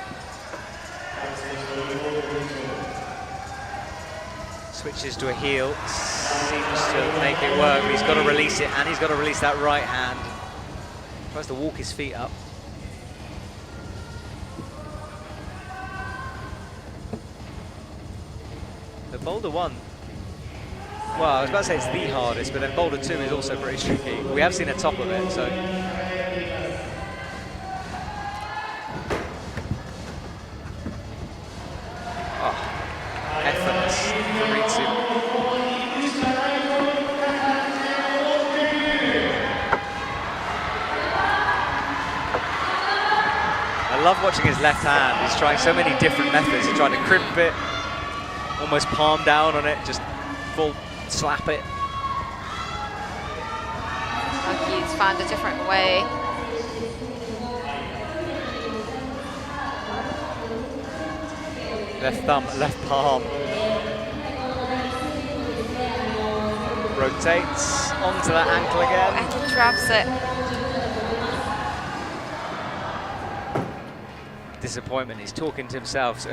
Speaker 2: Switches to a heel, seems to make it work, but he's got to release it, and he's got to release that right hand. Tries to walk his feet up. The Boulder 1, well, I was about to say it's the hardest, but then Boulder 2 is also pretty tricky. We have seen a top of it, so. Oh, effortless for ritsu. I love watching his left hand. He's trying so many different methods. He's trying to crimp it, almost palm down on it, just full slap it.
Speaker 3: He's found a different way.
Speaker 2: Left thumb, left palm. Rotates onto that ankle again.
Speaker 3: And he drops it.
Speaker 2: Disappointment, he's talking to himself. So.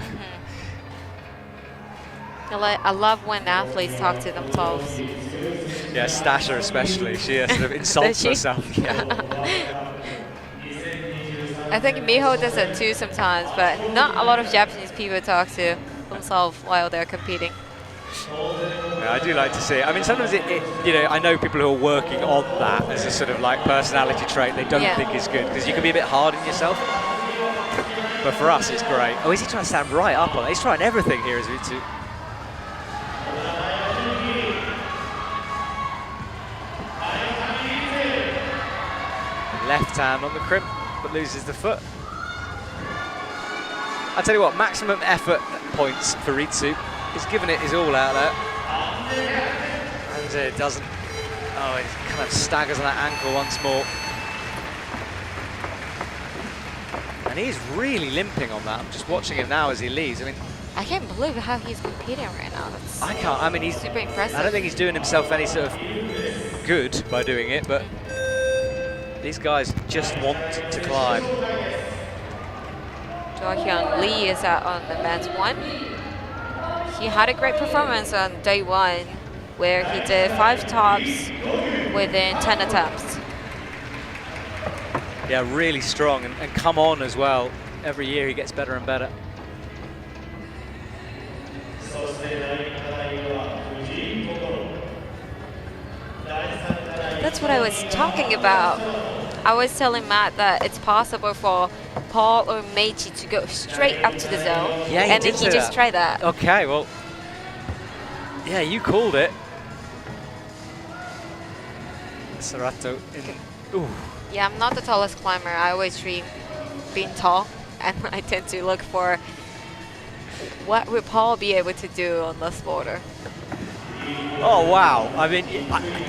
Speaker 3: I love when athletes talk to themselves.
Speaker 2: Yeah, Stasha especially, she sort of insults herself. Yeah.
Speaker 3: I think Miho does it too sometimes, but not a lot of Japanese people talk to themselves while they're competing.
Speaker 2: Yeah, I do like to see it. I mean, sometimes you know, I know people who are working on that as a sort of like personality trait they don't think is good, because you can be a bit hard on yourself. But for us, it's great. Oh, is he trying to stand right up on it? He's trying everything here, is Ritsu. Left hand on the crimp, but loses the foot. I tell you what, maximum effort points for Ritsu. He's given it his all out there. And it doesn't. Oh, he kind of staggers on that ankle once more. And he's really limping on that. I'm just watching him now as he leaves. I mean,
Speaker 3: I can't believe how he's competing right now. That's
Speaker 2: I can't. I mean, he's
Speaker 3: super impressive.
Speaker 2: I don't think he's doing himself any sort of good by doing it, but these guys just want to climb.
Speaker 3: Jo-hyun Lee is out on the men's 1. He had a great performance on day 1, where he did 5 tops within 10 attempts.
Speaker 2: Yeah, really strong and come on as well. Every year he gets better and better.
Speaker 3: That's what I was talking about. I was telling Matt that it's possible for Paul or Meiji to go straight up to the zone.
Speaker 2: Yeah,
Speaker 3: and then he just tried that.
Speaker 2: Okay, well, yeah, you called it. Sarato in. Ooh.
Speaker 3: Yeah, I'm not the tallest climber. I always dream being tall, and I tend to look for what would Paul be able to do on this boulder.
Speaker 2: Oh wow! I mean,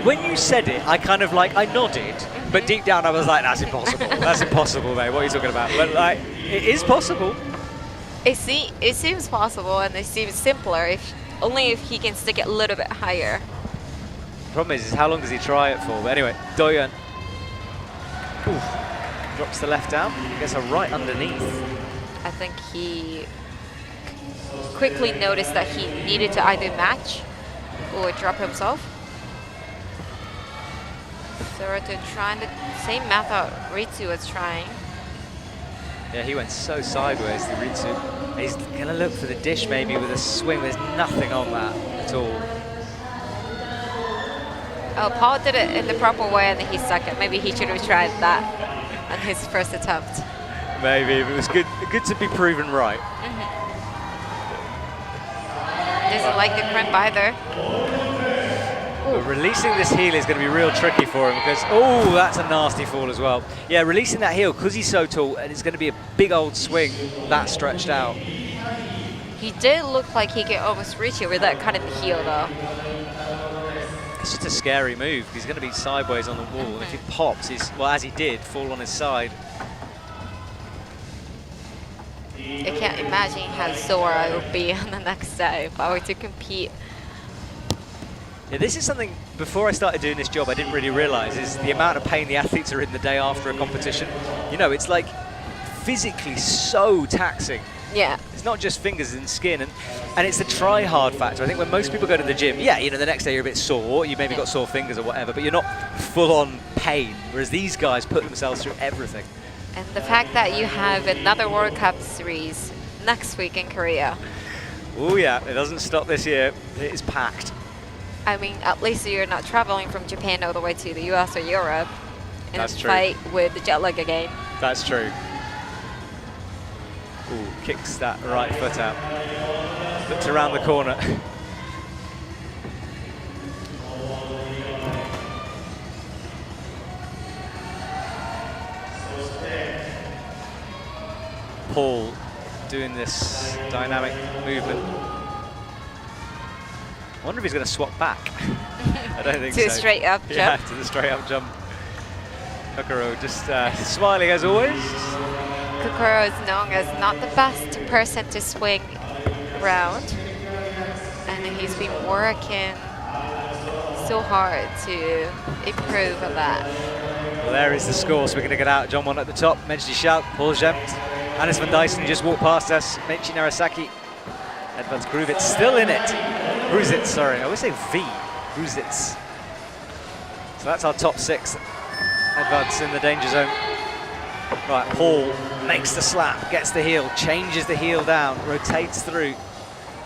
Speaker 2: when you said it, I kind of like I nodded, but deep down I was like, "That's impossible. That's impossible, mate. What are you talking about?" But like, it is possible.
Speaker 3: It seems possible, and it seems simpler if only if he can stick it a little bit higher.
Speaker 2: The problem is how long does he try it for? But anyway, Doyen. Oof. Drops the left down, gets her right underneath.
Speaker 3: I think he quickly noticed that he needed to either match or drop himself. Sorota trying the same method Ritsu was trying.
Speaker 2: Yeah, he went so sideways, the ritsu. He's gonna look for the dish maybe with a swing. There's nothing on that at all.
Speaker 3: Oh, Paul did it in the proper way and then he sucked it. Maybe he should have tried that on his first attempt.
Speaker 2: Maybe, but it was good to be proven right.
Speaker 3: Doesn't like the crimp either.
Speaker 2: But releasing this heel is going to be real tricky for him because, oh, that's a nasty fall as well. Yeah, releasing that heel because he's so tall and it's going to be a big old swing that stretched out.
Speaker 3: He did look like he could almost reach it with that kind of heel though.
Speaker 2: It's just a scary move. He's going to be sideways on the wall. And if he pops, he's, well, as he did, fall on his side.
Speaker 3: I can't imagine how sore I would be on the next day if I were to compete.
Speaker 2: Yeah, this is something, before I started doing this job, I didn't really realize, is the amount of pain the athletes are in the day after a competition. You know, it's like physically so taxing.
Speaker 3: Yeah.
Speaker 2: It's not just fingers and skin, and it's the try-hard factor. I think when most people go to the gym, yeah, you know, the next day you're a bit sore, you maybe got sore fingers or whatever, but you're not full-on pain, whereas these guys put themselves through everything.
Speaker 3: And the fact that you have another World Cup Series next week in Korea.
Speaker 2: Oh yeah, it doesn't stop this year. It is packed.
Speaker 3: I mean, at least you're not traveling from Japan all the way to the US or Europe in
Speaker 2: That's
Speaker 3: a
Speaker 2: true.
Speaker 3: fight with the jet lag again.
Speaker 2: That's true. Ooh, kicks that right foot out. Looked around the corner. Paul doing this dynamic movement. I wonder if he's going to swap back. I don't think so.
Speaker 3: To a straight up jump?
Speaker 2: Yeah, to the straight up jump. Kokoro just smiling as always.
Speaker 3: Kokoro is known as not the best person to swing around. And he's been working so hard to improve on that.
Speaker 2: Well, there is the score, so we're going to get out. John Won at the top, Menji Shout, Paul Jenft, Hannes van Duysen just walked past us, Meiichi Narasaki, Edvards Gruvitz still in it. Gruzits, sorry, I always say V, Gruzits. So that's our top 6. Edvards in the danger zone. Right, Paul makes the slap, gets the heel, changes the heel down, rotates through.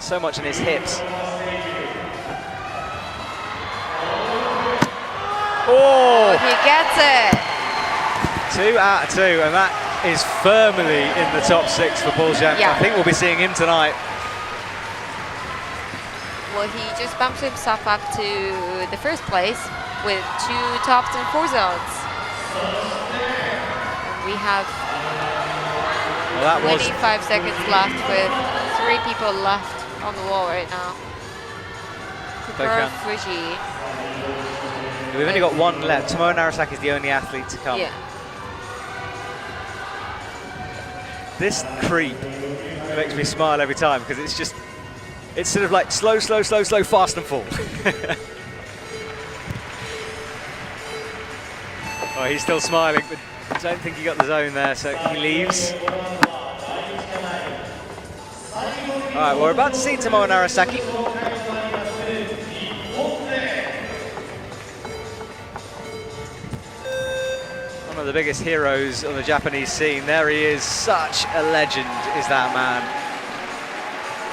Speaker 2: So much in his hips. Oh!
Speaker 3: He gets it!
Speaker 2: 2 out of 2, and that is firmly in the top 6 for Paul Jenft.
Speaker 3: Yeah.
Speaker 2: I think we'll be seeing him tonight.
Speaker 3: Well, he just bumped himself up to the first place with 2 tops and 4 zones. We have 25 seconds left with 3 people left on the wall right now. Kokoro Fuji.
Speaker 2: We've only got 1 left. Tomoya Narasaki is the only athlete to come.
Speaker 3: Yeah.
Speaker 2: This creep makes me smile every time because it's just, it's sort of like slow, slow, slow, slow, fast and fall. Oh, he's still smiling, but I don't think he got the zone there, so he leaves. All right, we're about to see Tomoya Narasaki. One of the biggest heroes on the Japanese scene. There he is, such a legend is that man.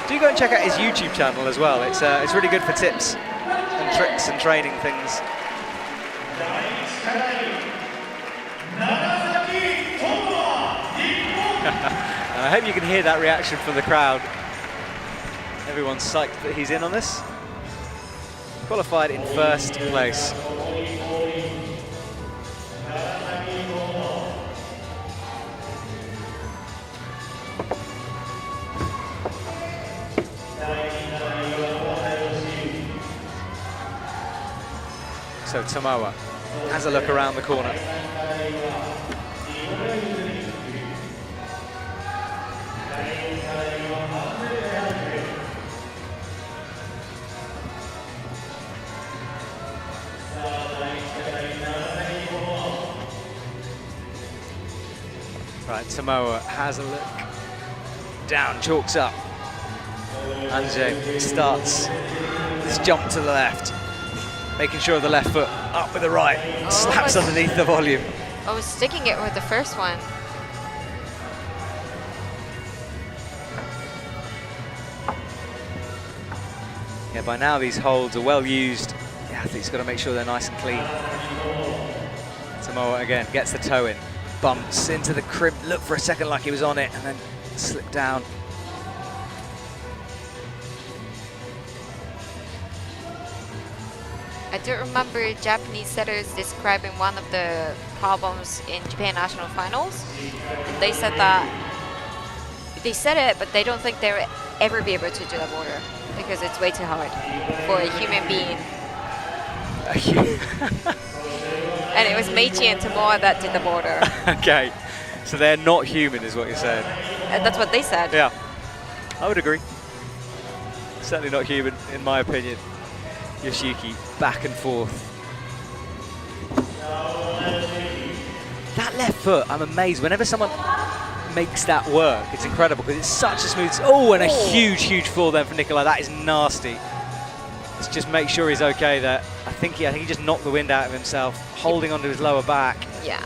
Speaker 2: Do go and check out his YouTube channel as well. It's really good for tips and tricks and training things. I hope you can hear that reaction from the crowd. Everyone's psyched that he's in on this. Qualified in 1st place. So Tomoya has a look around the corner. Right, Tomoya has a look. Down, chalks up. Anze starts this jump to the left. Making sure the left foot up with the right. Slaps underneath the volume.
Speaker 3: I was sticking it with the first one.
Speaker 2: Yeah, by now these holds are well used. The athlete's got to make sure they're nice and clean. Tomoya again gets the toe in. Bumps into the crib, looked for a second like he was on it, and then slipped down.
Speaker 3: I do remember Japanese setters describing one of the problems in Japan national finals. And they said that they said it, but they don't think they'll ever be able to do the border because it's way too hard for a human being. And it was Meiji and Tomoya that did the border.
Speaker 2: Okay, so they're not human is what you're saying.
Speaker 3: And that's what they said.
Speaker 2: Yeah, I would agree. Certainly not human, in my opinion. Yoshiyuki back and forth. That left foot, I'm amazed. Whenever someone makes that work, it's incredible because it's such a smooth. Oh, and a huge, huge fall then for Nikolai. That is nasty. Let's just make sure he's okay there. I think he just knocked the wind out of himself, holding onto his lower back.
Speaker 3: Yeah.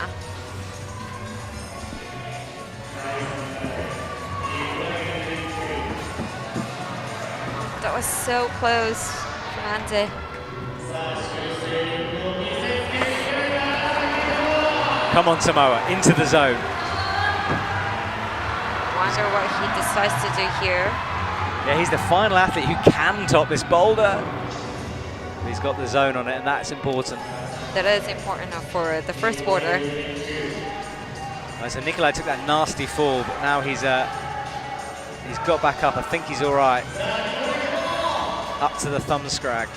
Speaker 3: That was so close from Anze.
Speaker 2: Come on, Tomoya, into the zone.
Speaker 3: Wonder what he decides to do here.
Speaker 2: Yeah, he's the final athlete who can top this boulder. He's got the zone on it, and that's important.
Speaker 3: That is important for the first border.
Speaker 2: Right, so Nikolai took that nasty fall, but now he's got back up. I think he's all right. Up to the thumb scrag.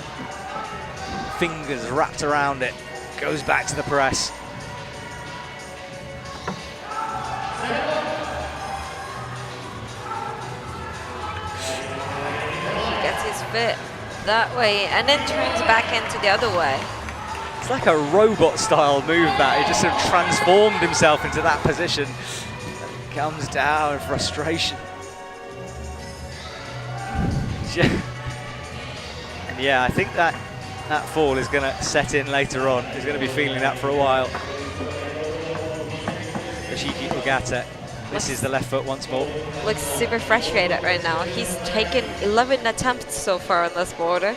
Speaker 2: Fingers wrapped around it. Goes back to the press.
Speaker 3: He gets his foot that way and then turns back into the other way.
Speaker 2: It's like a robot-style move that. He just sort of transformed himself into that position. Comes down in frustration. And yeah, I think that fall is going to set in later on. He's going to be feeling that for a while. Yoshiyuki ogata. This is the left foot once more.
Speaker 3: Looks super frustrated right now. He's taken 11 attempts so far on this border.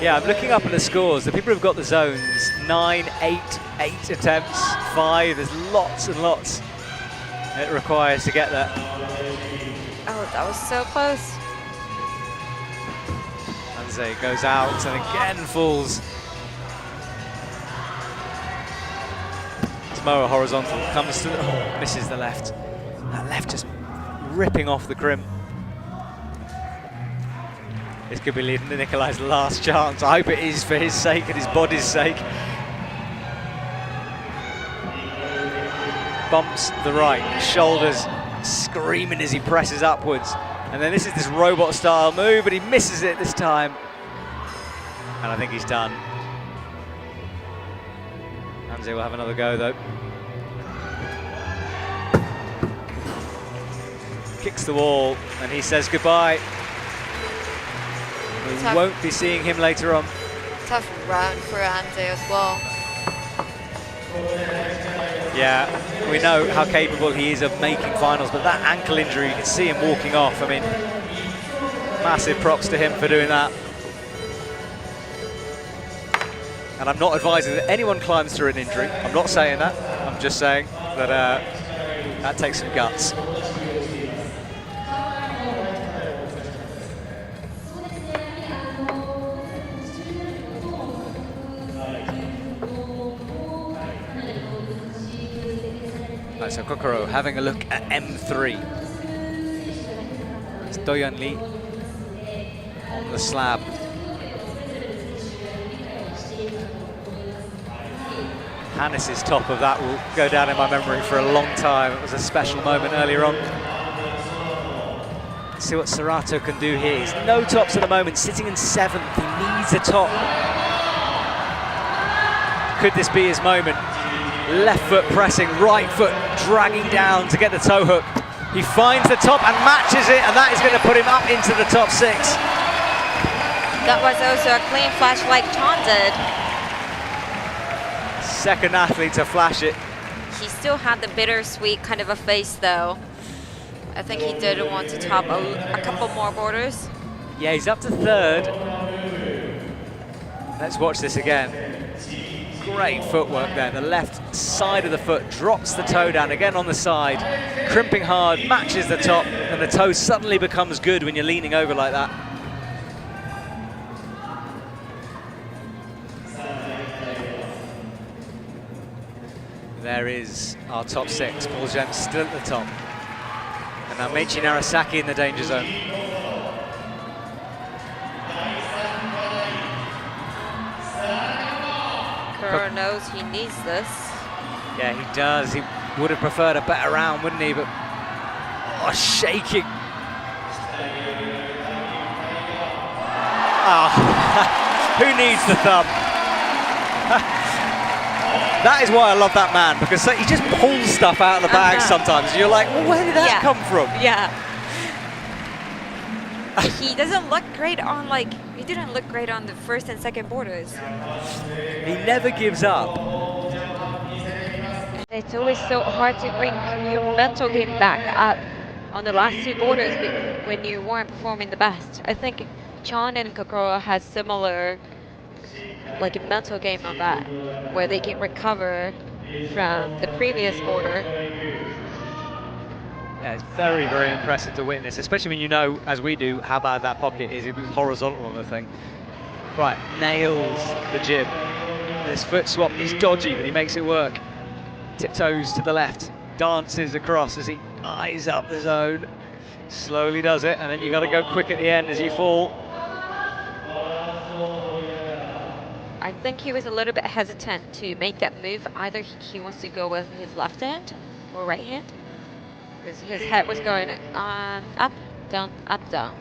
Speaker 2: Yeah, I'm looking up at the scores. The people who've got the zones, 9, 8 attempts, 5. There's lots and lots it requires to get there.
Speaker 3: Oh, that was so close.
Speaker 2: Anze goes out and again falls. Tomoya horizontal, comes to the, misses the left. That left just ripping off the crimp. This could be leading to Nikolai's last chance. I hope it is for his sake and his body's sake. Bumps the right, shoulders screaming as he presses upwards. And then this is this robot style move, but he misses it this time. And I think he's done. Anze will have another go though. Kicks the wall and he says goodbye. We won't be seeing him later on.
Speaker 3: Tough round for Anze as well.
Speaker 2: Yeah, we know how capable he is of making finals, but that ankle injury, you can see him walking off. I mean, massive props to him for doing that. And I'm not advising that anyone climbs through an injury. I'm not saying that. I'm just saying that that takes some guts. Right, so Kokoro having a look at M3. It's Doyan Lee on the slab. Hannes' top of that will go down in my memory for a long time. It was a special moment earlier on. Let's see what Serato can do here. He's no tops at the moment, sitting in 7th. He needs a top. Could this be his moment? Left foot pressing, right foot dragging down to get the toe hook. He finds the top and matches it, and that is going to put him up into the top 6.
Speaker 3: That was also a clean flash like Chan did.
Speaker 2: Second athlete to flash it.
Speaker 3: He still had the bittersweet kind of a face though. I think he did want to top a couple more borders.
Speaker 2: Yeah, he's up to 3rd. Let's watch this again. Great footwork there. The left side of the foot drops the toe down again on the side, crimping hard, matches the top, and the toe suddenly becomes good when you're leaning over like that. There is our top 6. Paul Jem still at the top. And now Meiichi Narasaki in the danger zone.
Speaker 3: Kuro knows he needs this.
Speaker 2: Yeah, he does. He would have preferred a better round, wouldn't he? But, oh, shaking. Oh, who needs the thumb? That is why I love that man, because he just pulls stuff out of the bag sometimes. And you're like, well, where did that come from?
Speaker 3: Yeah. He doesn't look great on he didn't look great on the first and second borders.
Speaker 2: He never gives up.
Speaker 3: It's always so hard to bring your mental game back up on the last 2 borders when you weren't performing the best. I think Chan and Kokoro has similar a mental game on that, where they can recover from the previous border.
Speaker 2: Yeah, it's very, very impressive to witness, especially when you know, as we do, how bad that pocket is. It was horizontal on the thing. Right, nails the jib. This foot swap is dodgy, but he makes it work. Tiptoes to the left, dances across as he eyes up the zone. Slowly does it, and then you got to go quick at the end as you fall.
Speaker 3: I think he was a little bit hesitant to make that move. Either he wants to go with his left hand or right hand, because his head was going up, down, up, down.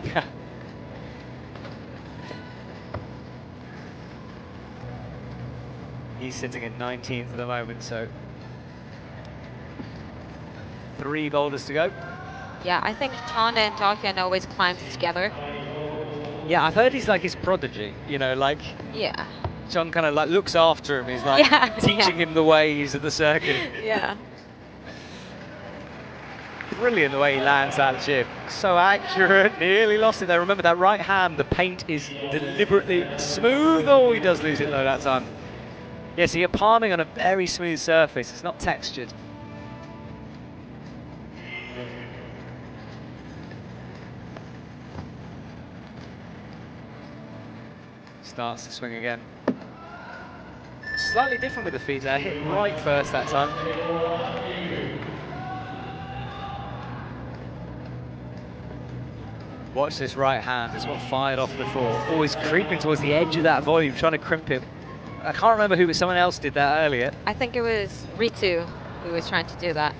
Speaker 2: He's sitting in 19th at the moment, so 3 boulders to go.
Speaker 3: Yeah, I think Chan and Dakian always climbed together.
Speaker 2: Yeah, I've heard he's like his prodigy, you know,
Speaker 3: Yeah.
Speaker 2: John kind of looks after him. He's teaching him the ways of the circuit.
Speaker 3: Yeah.
Speaker 2: Brilliant the way he lands that jib. So accurate, nearly lost it there. Remember that right hand, the paint is deliberately smooth. Oh, he does lose it though that time. Yeah, so you're palming on a very smooth surface. It's not textured. Starts to swing again. Slightly different with the feet there. Hit right first that time. Watch this right hand. It's what fired off before. Always creeping towards the edge of that volume, trying to crimp him. I can't remember who, but someone else did that earlier.
Speaker 3: I think it was Ritsu who was trying to do that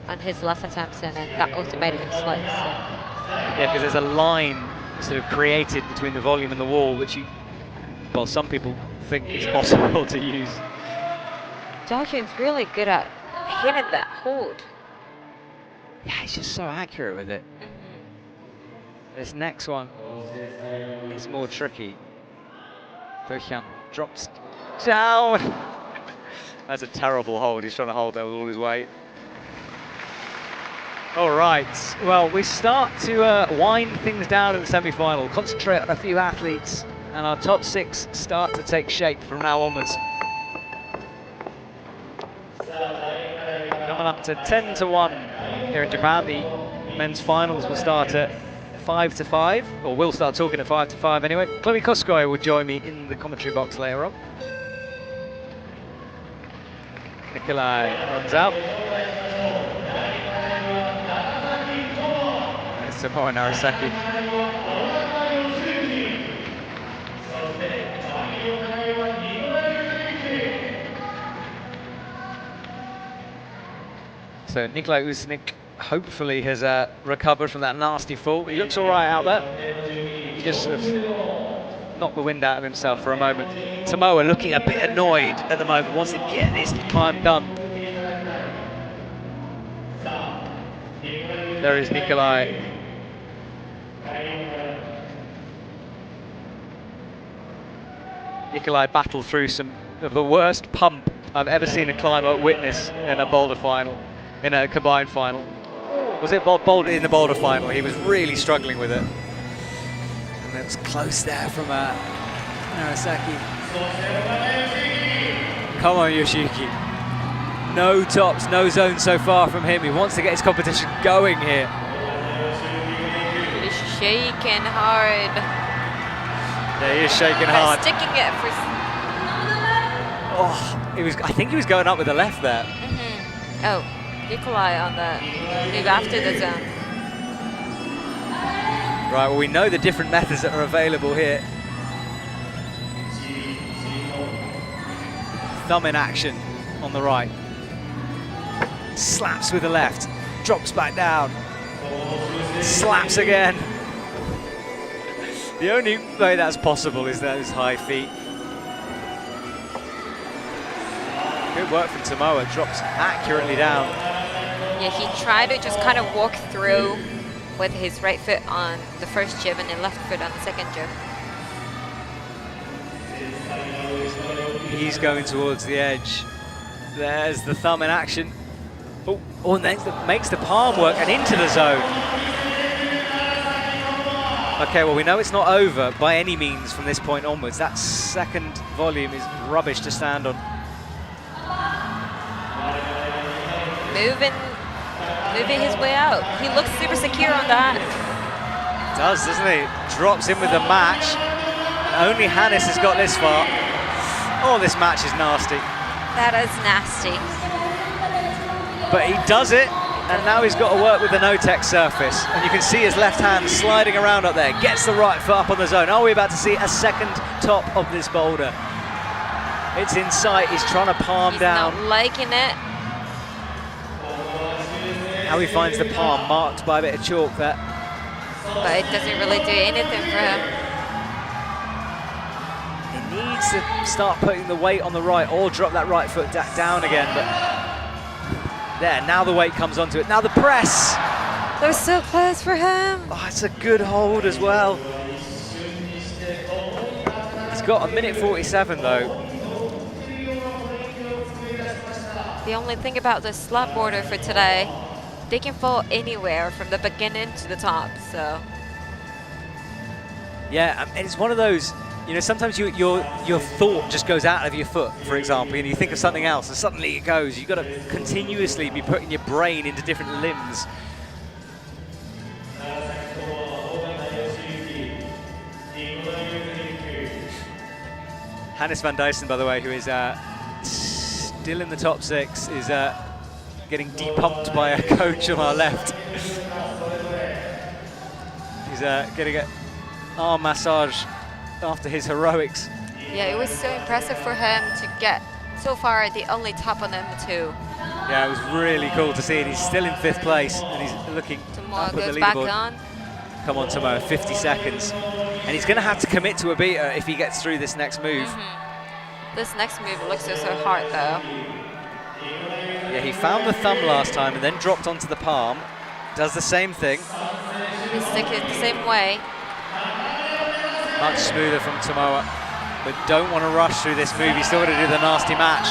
Speaker 3: on his last attempt, and that also made him slice.
Speaker 2: Yeah, because there's a line sort of created between the volume and the wall, which some people think is possible to use.
Speaker 3: Dakian's really good at hitting that hold.
Speaker 2: Yeah, he's just so accurate with it. This next one is more tricky. Dakian drops down. That's a terrible hold. He's trying to hold there with all his weight. All right, well, we start to wind things down in the semi-final, concentrate on a few athletes, and our top 6 start to take shape from now onwards. Coming up to 10-1 here in Japan. The men's finals will start at 5-5, or we'll start talking at 5-5 anyway. Chloe Koskoye will join me in the commentary box later on. Nikolai runs out. Tomoya Narasaki. So Nikolai Usnik hopefully has recovered from that nasty fall. He looks all right out there. He just sort of knock the wind out of himself for a moment. Tomoya looking a bit annoyed at the moment, wants to get this climb done. There is Nikolai. Nikolai battled through some of the worst pump I've ever seen a climber witness in a Boulder final, in a combined final. Was it Boulder in the Boulder final? He was really struggling with it. And it was close there from Narasaki. Come on, Yoshiyuki. No tops, no zone so far from him. He wants to get his competition going here.
Speaker 3: He's shaking hard.
Speaker 2: Yeah, he is shaking hard.
Speaker 3: Sticking it for...
Speaker 2: Oh, I think he was going up with the left there.
Speaker 3: Oh, Nikolai on the move after the zone.
Speaker 2: Right, well, we know the different methods that are available here. Thumb in action on the right. Slaps with the left, drops back down, slaps again. The only way that's possible is those high feet. Good work from Tomoya, drops accurately down.
Speaker 3: Yeah, he tried to just kind of walk through with his right foot on the first jib and then left foot on the second jib.
Speaker 2: He's going towards the edge. There's the thumb in action. Oh, and then makes the palm work and into the zone. Okay, well, we know it's not over by any means from this point onwards. That second volume is rubbish to stand on.
Speaker 3: Moving his way out. He looks super secure on that.
Speaker 2: Does, doesn't he? Drops in with the match. Only Hannes has got this far. Oh, this match is nasty.
Speaker 3: That is nasty.
Speaker 2: But he does it, and now he's got to work with the no-tech surface. And you can see his left hand sliding around up there. Gets the right foot up on the zone. Are we about to see a second top of this boulder? It's in sight. He's trying to palm down.
Speaker 3: He's not liking it.
Speaker 2: How he finds the palm marked by a bit of chalk there.
Speaker 3: But it doesn't really do anything for him.
Speaker 2: He needs to start putting the weight on the right or drop that right foot down again. But there, now the weight comes onto it. Now the press.
Speaker 3: They're so close for him.
Speaker 2: Oh, it's a good hold as well. He's got a minute 47 though.
Speaker 3: The only thing about the slab border for today, they can fall anywhere from the beginning to the top, so.
Speaker 2: Yeah, and it's one of those, you know, sometimes your thought just goes out of your foot, for example, and you think of something else and suddenly it goes. You've got to continuously be putting your brain into different limbs. Hannes van Duysen, by the way, who is still in the top 6, is getting depumped by a coach on our left. He's getting an arm massage after his heroics.
Speaker 3: Yeah, it was so impressive for him to get so far at the only top on number 2.
Speaker 2: Yeah, it was really cool to see it. He's still in 5th place and he's looking
Speaker 3: Tomoya
Speaker 2: up at the
Speaker 3: goes back
Speaker 2: leaderboard.
Speaker 3: on.
Speaker 2: Come on, Tomoya, 50 seconds. And he's going to have to commit to a beater if he gets through this next move.
Speaker 3: This next move looks so hard though.
Speaker 2: Yeah, he found the thumb last time and then dropped onto the palm. Does the same thing.
Speaker 3: He sticks it the same way.
Speaker 2: Much smoother from Tomoya, but don't want to rush through this move. He's still got to do the nasty match.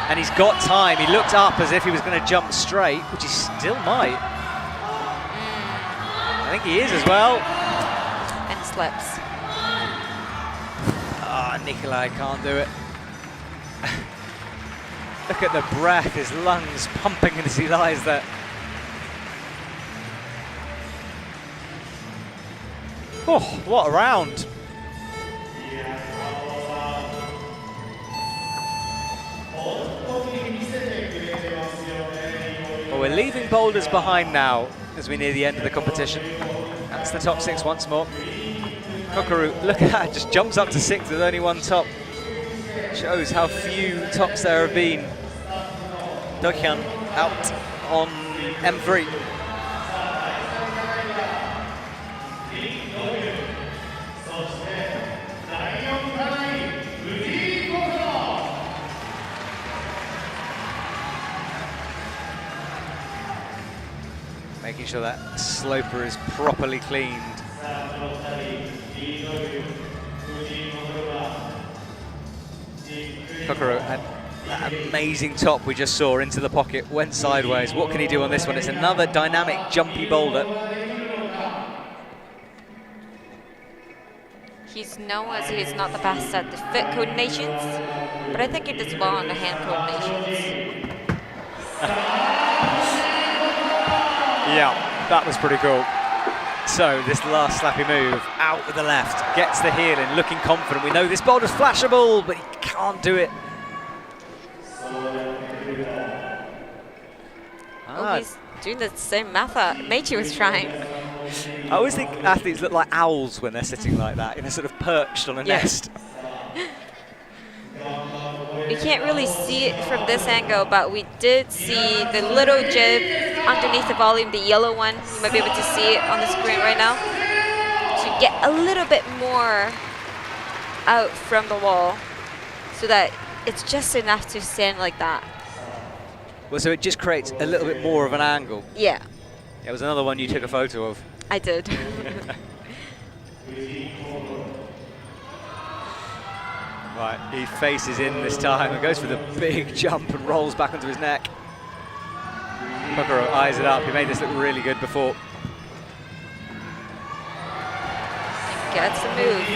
Speaker 2: And he's got time. He looked up as if he was going to jump straight, which he still might. I think he is as well.
Speaker 3: And slips.
Speaker 2: Ah, Nikolai can't do it. Look at the breath, his lungs pumping as he lies there. Oh, what a round. Well, we're leaving boulders behind now as we near the end of the competition. That's the top 6 once more. Kokoru, look at that, just jumps up to 6th with only one top. Shows how few tops there have been. Dokyan out on M3. making sure that sloper is properly cleaned. Kokoro had that amazing top we just saw into the pocket, went sideways. What can he do on this one? It's another dynamic, jumpy boulder.
Speaker 3: He's known as he's not the best at the foot coordinations, but I think he does well on the hand coordinations.
Speaker 2: Yeah, that was pretty cool. So this last slappy move, out with the left, gets the heel in, looking confident. We know this boulder's flashable, but he can't do it.
Speaker 3: Oh, he's doing the same method Meiji was trying.
Speaker 2: I always think athletes look like owls when they're sitting like that, you know, sort of perched on a nest.
Speaker 3: We can't really see it from this angle, but we did see the little jib underneath the volume, the yellow one. You might be able to see it on the screen right now. To get a little bit more out from the wall so that it's just enough to stand like that.
Speaker 2: Well, so it just creates a little bit more of an angle.
Speaker 3: Yeah.
Speaker 2: It was another one you took a photo of.
Speaker 3: I did.
Speaker 2: Right, he faces in this time and goes for the big jump and rolls back onto his neck. Kokoro eyes it up. He made this look really good before.
Speaker 3: Gets the move.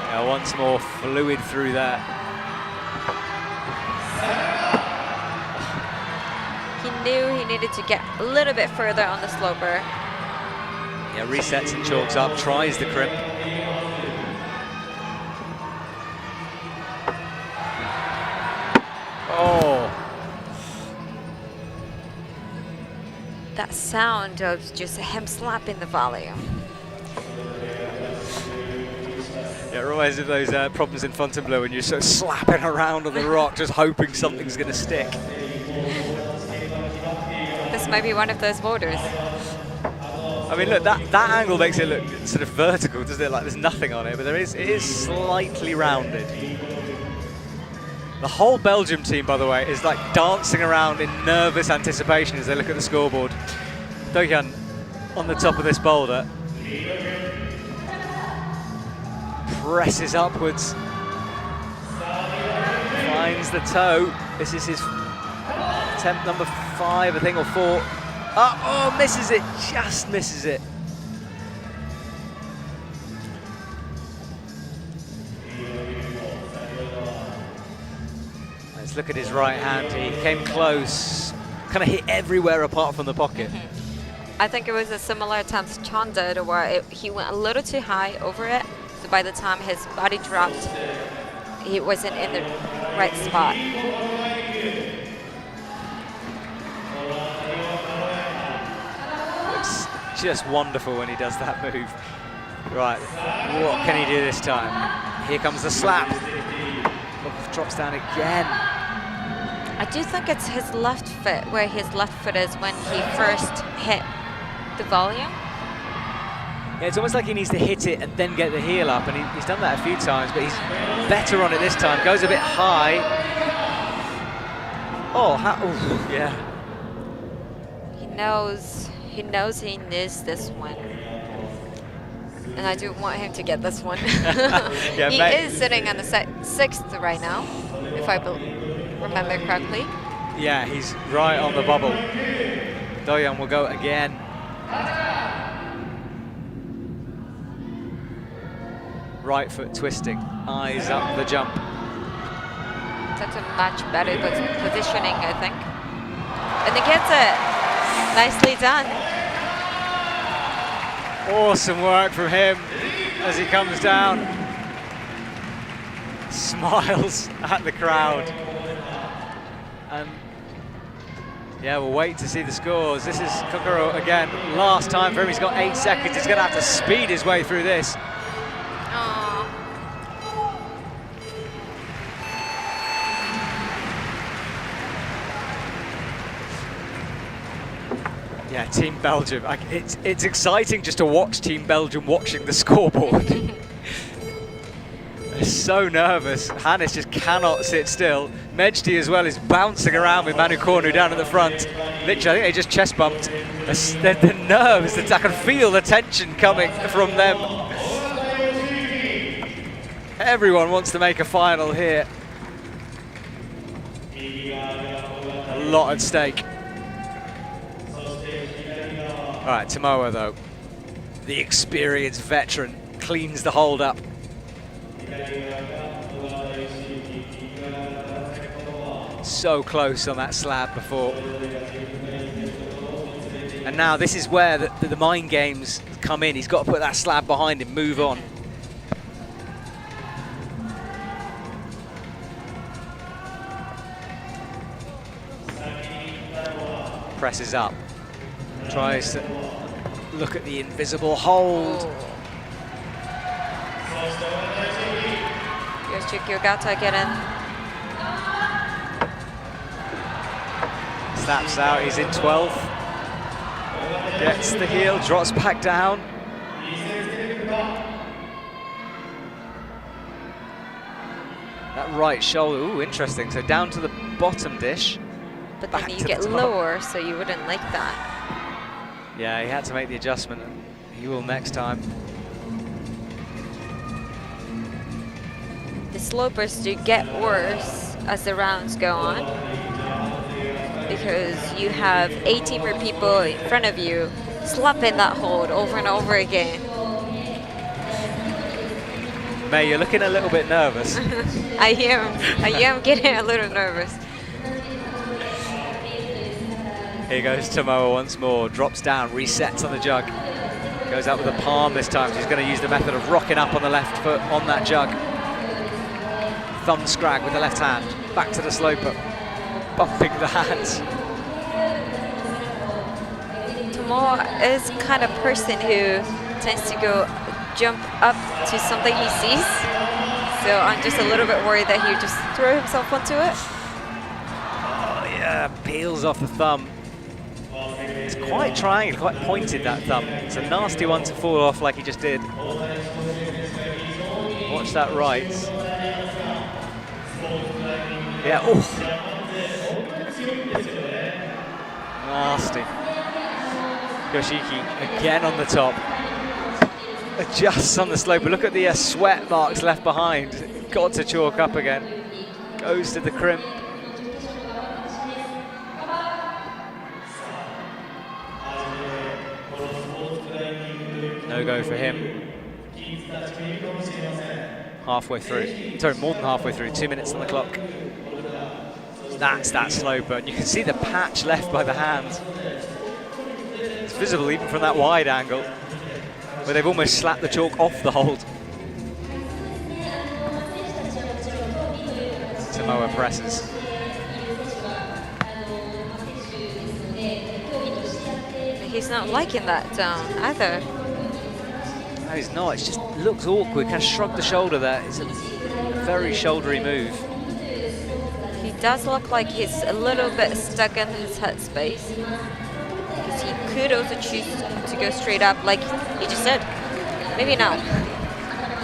Speaker 2: Now once more fluid through there.
Speaker 3: He knew he needed to get a little bit further on the sloper.
Speaker 2: Yeah, resets and chalks up, tries the crimp. Oh.
Speaker 3: That sound of just him slapping the volume.
Speaker 2: Yeah, it reminds me of those problems in Fontainebleau when you're sort of slapping around on the rock, just hoping something's going to stick.
Speaker 3: This might be one of those boulders.
Speaker 2: I mean, look, that angle makes it look sort of vertical, doesn't it? Like there's nothing on it, but it is slightly rounded. The whole Belgium team, by the way, is like dancing around in nervous anticipation as they look at the scoreboard. Duysen on the top of this boulder. Presses upwards. Finds the toe. This is his attempt number 5, I think, or 4. Oh, misses it, just misses it. Let's look at his right hand. He came close, kind of hit everywhere apart from the pocket.
Speaker 3: I think it was a similar attempt Chan did, where he went a little too high over it. So by the time his body dropped, he wasn't in the right spot.
Speaker 2: Looks just wonderful when he does that move. Right, what can he do this time? Here comes the slap. Oh, drops down again.
Speaker 3: I do think it's his left foot, where his left foot is when he first hit the volume.
Speaker 2: Yeah, it's almost like he needs to hit it and then get the heel up, and he's done that a few times, but he's better on it this time. Goes a bit high. Oh, yeah.
Speaker 3: He knows he needs this one. And I do want him to get this one.
Speaker 2: Yeah,
Speaker 3: he is sitting on the 6th right now, if I remember correctly.
Speaker 2: Yeah, he's right on the bubble. Duysen will go again. Right foot twisting, eyes up the jump.
Speaker 3: That's a much better positioning, I think. And he gets it. Nicely done.
Speaker 2: Awesome work from him as he comes down. Smiles at the crowd. And yeah, we'll wait to see the scores. This is Kokoro again. Last time for him, he's got 8 seconds. He's going to have to speed his way through this. Yeah, Team Belgium. It's exciting just to watch Team Belgium watching the scoreboard. They're so nervous. Hannes just cannot sit still. Mejdi as well is bouncing around with Manu Kornu down at the front. Literally, I think they just chest bumped. The nerves, I can feel the tension coming from them. Everyone wants to make a final here. A lot at stake. All right, Tomoya though, the experienced veteran, cleans the hold up. So close on that slab before. And now this is where the mind games come in. He's got to put that slab behind him, move on. Presses up. Tries to look at the invisible hold.
Speaker 3: Yoshiyuki Ogata get in.
Speaker 2: Snaps out, he's in 12th. Gets the heel, drops back down. That right shoulder, ooh, interesting. So down to the bottom dish.
Speaker 3: But then you get lower, so you wouldn't like that.
Speaker 2: Yeah, he had to make the adjustment, and he will next time.
Speaker 3: The slopers do get worse as the rounds go on, because you have 18 more people in front of you slapping that hold over and over again.
Speaker 2: May, you're looking a little bit nervous.
Speaker 3: I am getting a little nervous.
Speaker 2: Here goes Tomoya once more, drops down, resets on the jug. Goes out with a palm this time, so he's going to use the method of rocking up on the left foot on that jug. Thumb scrag with the left hand, back to the sloper, bumping the hands.
Speaker 3: Tomoya is kind of person who tends to go jump up to something he sees. So I'm just a little bit worried that he would just throw himself onto it.
Speaker 2: Oh yeah, peels off the thumb. It's quite triangular, quite pointed, that thumb. It's a nasty one to fall off like he just did. Watch that right. Yeah, oh. Nasty. Yoshiyuki again on the top. Adjusts on the slope, but look at the sweat marks left behind. Got to chalk up again. Goes to the crimp. No go for him. Halfway through. Sorry, more than halfway through. 2 minutes on the clock. That's that sloper. And you can see the patch left by the hand. It's visible even from that wide angle, where they've almost slapped the chalk off the hold. Tomoya presses.
Speaker 3: He's not liking that either.
Speaker 2: No, he's not. It just looks awkward. Kind of shrugged the shoulder there. It's a very shouldery move.
Speaker 3: He does look like he's a little bit stuck in his headspace. Because he could also choose to go straight up, like he just said. Maybe not.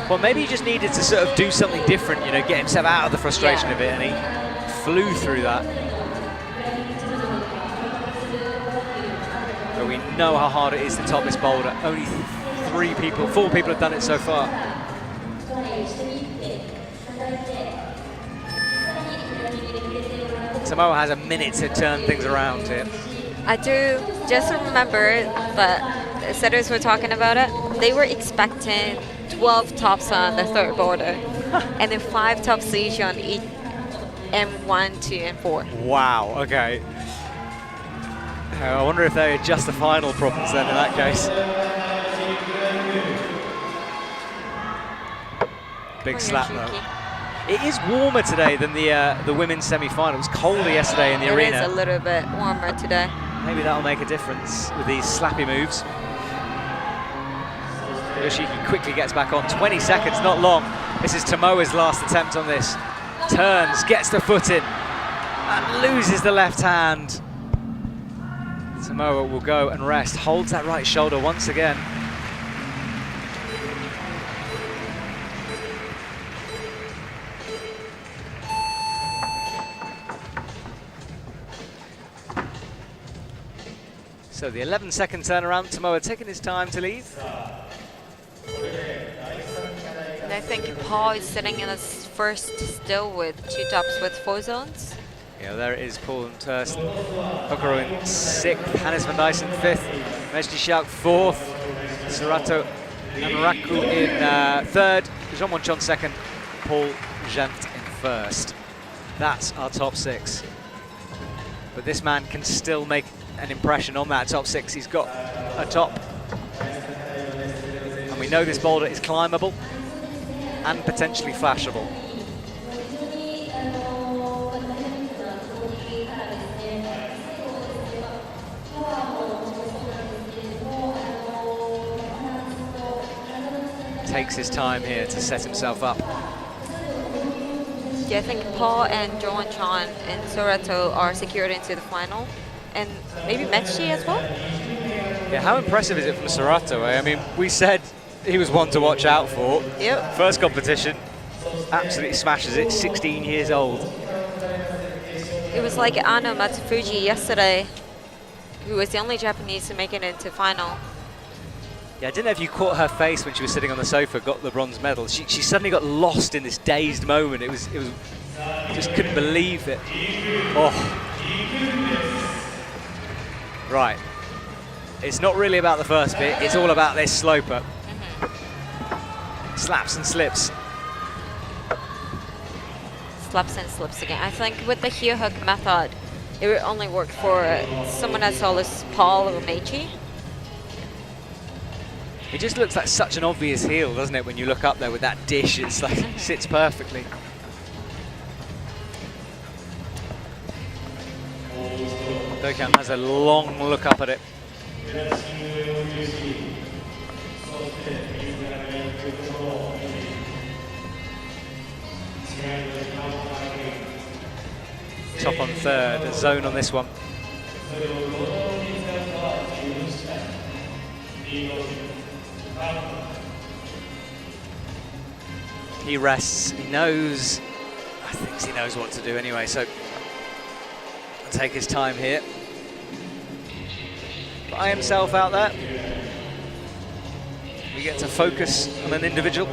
Speaker 2: Well, maybe he just needed to sort of do something different, you know, get himself out of the frustration of it, and he flew through that. But we know how hard it is to top this boulder. Only 4 people have done it so far. Tomoya has a minute to turn things around here.
Speaker 3: I do just remember that the setters were talking about it. They were expecting 12 tops on the third boulder, and then 5 tops each on each M1, 2, and 4. Wow,
Speaker 2: okay. I wonder if they adjust the final problems then in that case. Big slap though. It is warmer today than the women's semi-final. It was colder yesterday in the arena.
Speaker 3: It is a little bit warmer today.
Speaker 2: Maybe that'll make a difference with these slappy moves. Yoshiyuki quickly gets back on. 20 seconds, not long. This is Tomoya's last attempt on this. Turns, gets the foot in, and loses the left hand. Tomoya will go and rest. Holds that right shoulder once again. So the 11-second turnaround, Tomoya taking his time to lead.
Speaker 3: And I think Paul is sitting in his first still with 2 tops with 4 zones.
Speaker 2: Yeah, there it is, Paul in first, Kokoro in 6th, Hannes van Duysen 5th, Mejdi Schauk 4th, Surato Namaraku in 3rd, Jean Monchon 2nd, Paul jenft in 1st. That's our top 6. But this man can still make an impression on that top 6. He's got a top. And we know this boulder is climbable and potentially flashable. Takes his time here to set himself up.
Speaker 3: Yeah, I think Paul and Joan and Sorato are secured into the final. And maybe Mejdi as well?
Speaker 2: Yeah, how impressive is it from Sorato? I mean, we said he was one to watch out for.
Speaker 3: Yep.
Speaker 2: First competition, absolutely smashes it, 16 years old.
Speaker 3: It was like Ano Matsufuji yesterday, who was the only Japanese to make it into final.
Speaker 2: Yeah, I didn't know if you caught her face when she was sitting on the sofa, got the bronze medal. She suddenly got lost in this dazed moment. It was just couldn't believe it. Oh. Right. It's not really about the first bit, it's all about this sloper. Slaps and slips.
Speaker 3: Slaps and slips again. I think with the heel hook method, it would only work for someone as tall as Paul or Meiji.
Speaker 2: It just looks like such an obvious heel, doesn't it, when you look up there with that dish, it's like, it sits perfectly. Dokkan has a long look up at it. Top on 3rd, a zone on this one. He rests, he knows, I think he knows what to do anyway, so he'll take his time here. By himself out there. We get to focus on an individual.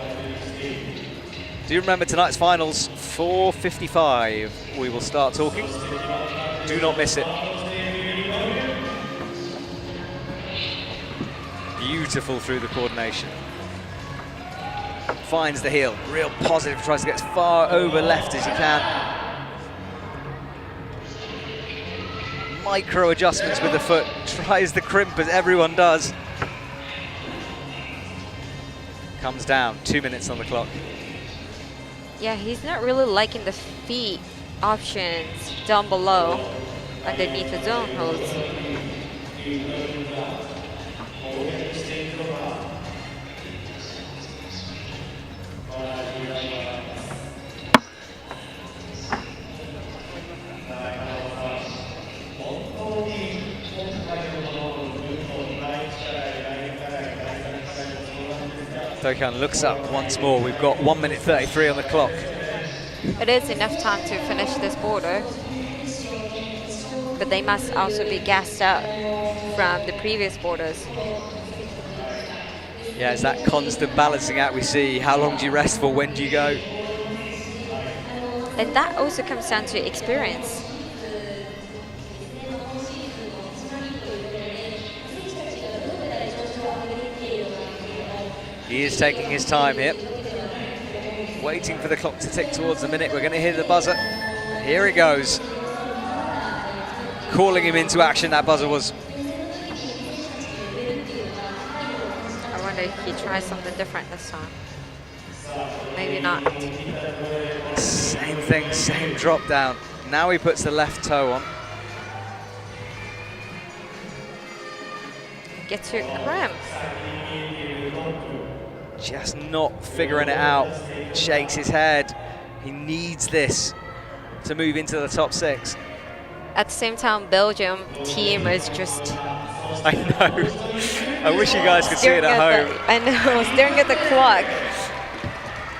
Speaker 2: Do you remember tonight's finals? 4:55. We will start talking. Do not miss it. Beautiful through the coordination. Finds the heel, real positive, tries to get as far over left as he can. Micro adjustments with the foot, tries the crimp as everyone does. Comes down, 2 minutes on the clock.
Speaker 3: Yeah, he's not really liking the feet options down below underneath the zone holds.
Speaker 2: Dokkan looks up once more. We've got 1 minute 33 on the clock.
Speaker 3: It is enough time to finish this border, but they must also be gassed out from the previous borders.
Speaker 2: Yeah, it's that constant balancing out we see. How long do you rest for? When do you go?
Speaker 3: And that also comes down to experience.
Speaker 2: He is taking his time here. Waiting for the clock to tick towards the minute. We're going to hear the buzzer. Here he goes. Calling him into action, that buzzer was.
Speaker 3: I wonder if he tries something different this time. Maybe not.
Speaker 2: Same thing, same drop down. Now he puts the left toe on.
Speaker 3: Gets your cramp.
Speaker 2: Just not figuring it out. Shakes his head. He needs this to move into the top 6.
Speaker 3: At the same time, Belgium team is just...
Speaker 2: I know. I wish you guys could see it at home.
Speaker 3: I know, staring at the clock.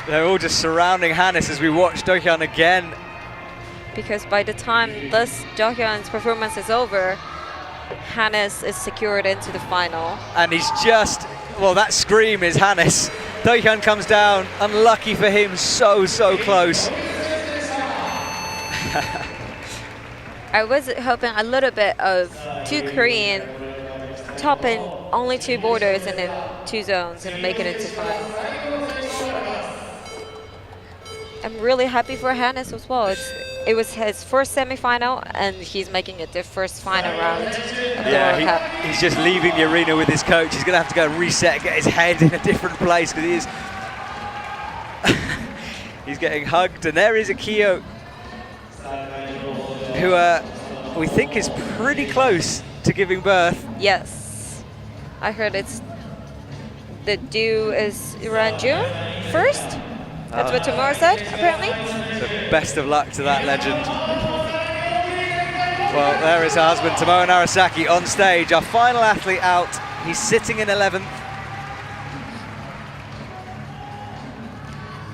Speaker 2: They're all just surrounding Hannes as we watch Dokkan again.
Speaker 3: Because by the time this Dokkan's performance is over, Hannes is secured into the final.
Speaker 2: And he's just, well, that scream is Hannes. Duysen comes down, unlucky for him, so close.
Speaker 3: I was hoping a little bit of 2 Korean topping only 2 borders and then 2 zones and make it into final. I'm really happy for Hannes as well. It was his first semi-final, and he's making it the first final round of the World Cup.
Speaker 2: He's just leaving the arena with his coach. He's going to have to go and reset, get his head in a different place, because he is he's getting hugged. And there is Akio, who we think is pretty close to giving birth.
Speaker 3: Yes, I heard the due is around June 1st. That's what Tomoya said, apparently.
Speaker 2: So best of luck to that legend. Well, there is her husband, Tomoya Narasaki, on stage. Our final athlete out. He's sitting in 11th.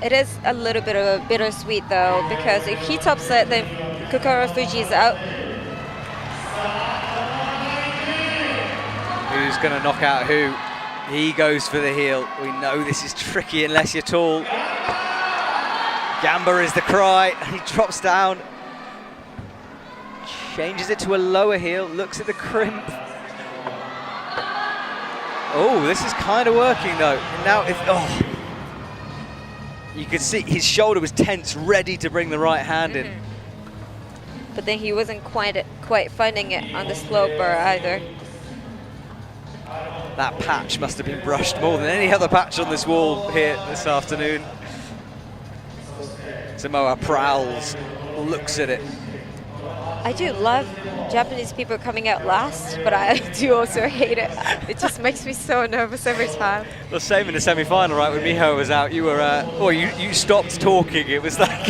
Speaker 3: It is a little bit of a bittersweet, though, because if he tops it, then Kokoro Fuji is out.
Speaker 2: Who's going to knock out who? He goes for the heel. We know this is tricky unless you're tall. Gamba is the cry. He drops down. Changes it to a lower heel. Looks at the crimp. Oh, this is kind of working though. And now, you could see his shoulder was tense, ready to bring the right hand in.
Speaker 3: But then he wasn't quite finding it on the slope bar either.
Speaker 2: That patch must have been brushed more than any other patch on this wall here this afternoon. Tomoya prowls, looks at it.
Speaker 3: I do love Japanese people coming out last, but I do also hate it. It just makes me so nervous every time.
Speaker 2: Well, same in the semi-final, right? When Miho was out, you were, you stopped talking. It was like,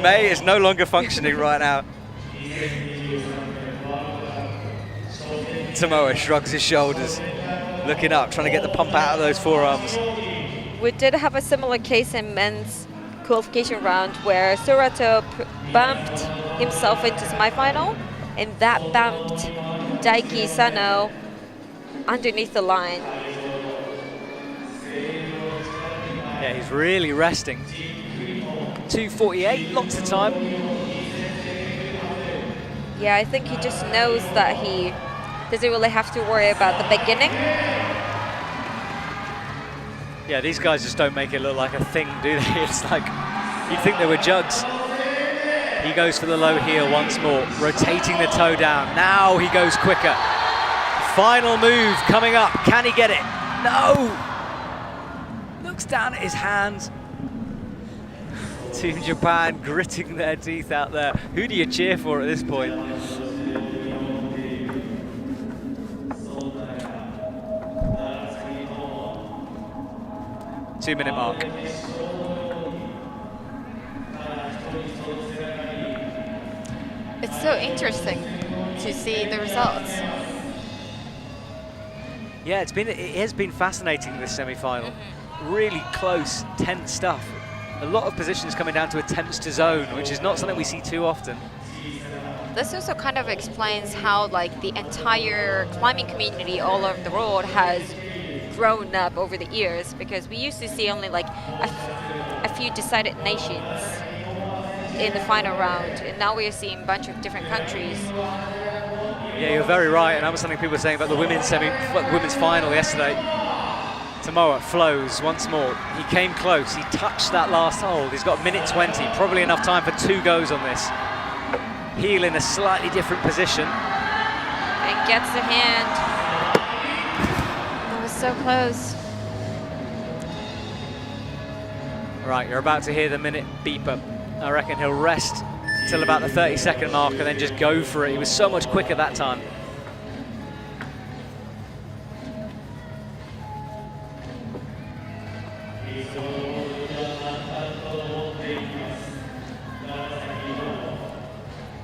Speaker 2: May is no longer functioning right now. Tomoya shrugs his shoulders, looking up, trying to get the pump out of those forearms.
Speaker 3: We did have a similar case in men's qualification round where Surato bumped himself into semi-final, and that bumped Daiki Sano underneath the line.
Speaker 2: Yeah, he's really resting. 2:48, lots of time.
Speaker 3: Yeah, I think he just knows that he doesn't really have to worry about the beginning.
Speaker 2: Yeah, these guys just don't make it look like a thing, do they? It's like, you'd think they were jugs. He goes for the low heel once more, rotating the toe down. Now he goes quicker. Final move coming up. Can he get it? No! Looks down at his hands. Team Japan gritting their teeth out there. Who do you cheer for at this point? Two-minute mark.
Speaker 4: It's so interesting to see the results.
Speaker 2: Yeah, it has been fascinating, this semi-final. Really close, tense stuff. A lot of positions coming down to attempts to zone, which is not something we see too often.
Speaker 4: This also kind of explains how like the entire climbing community all over the world has grown up over the years, because we used to see only like a few decided nations in the final round, and now we are seeing a bunch of different countries.
Speaker 2: Yeah, you're very right, and that was something people were saying about the women's final yesterday. Tomoya flows once more. He came close, he touched that last hold. He's got a minute 20, probably enough time for 2 goes on this. Heel in a slightly different position.
Speaker 3: And gets the hand.
Speaker 4: That was so close.
Speaker 2: Right, you're about to hear the minute beeper. I reckon he'll rest till about the 30-second mark and then just go for it. He was so much quicker that time.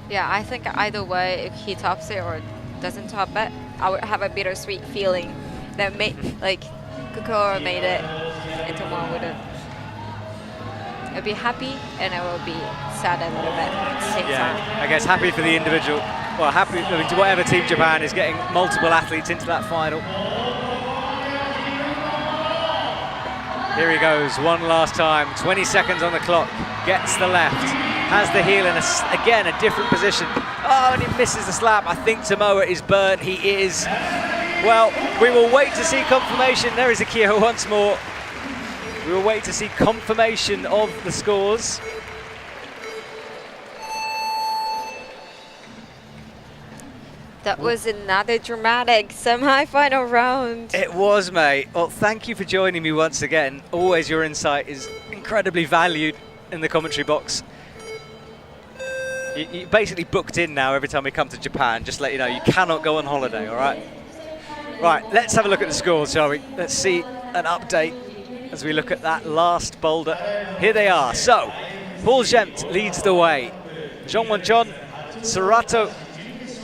Speaker 3: Yeah, I think either way, if he tops it or doesn't top it, I would have a bittersweet feeling that Kokoro made it and Tomoya wouldn't. I'd be happy and I will be sad a little bit at the same time.
Speaker 2: I guess happy for the individual. well, happy to whatever team Japan is getting multiple athletes into that final. Here he goes, one last time, 20 seconds on the clock, gets the left, has the heel in, again, a different position. Oh, and he misses the slap. I think Tomoya is burnt, he is. Well, we will wait to see confirmation. There is Akio once more. We will wait to see confirmation of the scores.
Speaker 4: That was another dramatic semi-final round.
Speaker 2: It was, mate. Well, thank you for joining me once again. Always your insight is incredibly valued in the commentary box. You basically booked in now every time we come to Japan. Just to let you know, you cannot go on holiday, all right? Right, let's have a look at the scores, shall we? Let's see an update as we look at that last boulder. Here they are. So, Paul Jenft leads the way. Jongwon-chon, Sarato,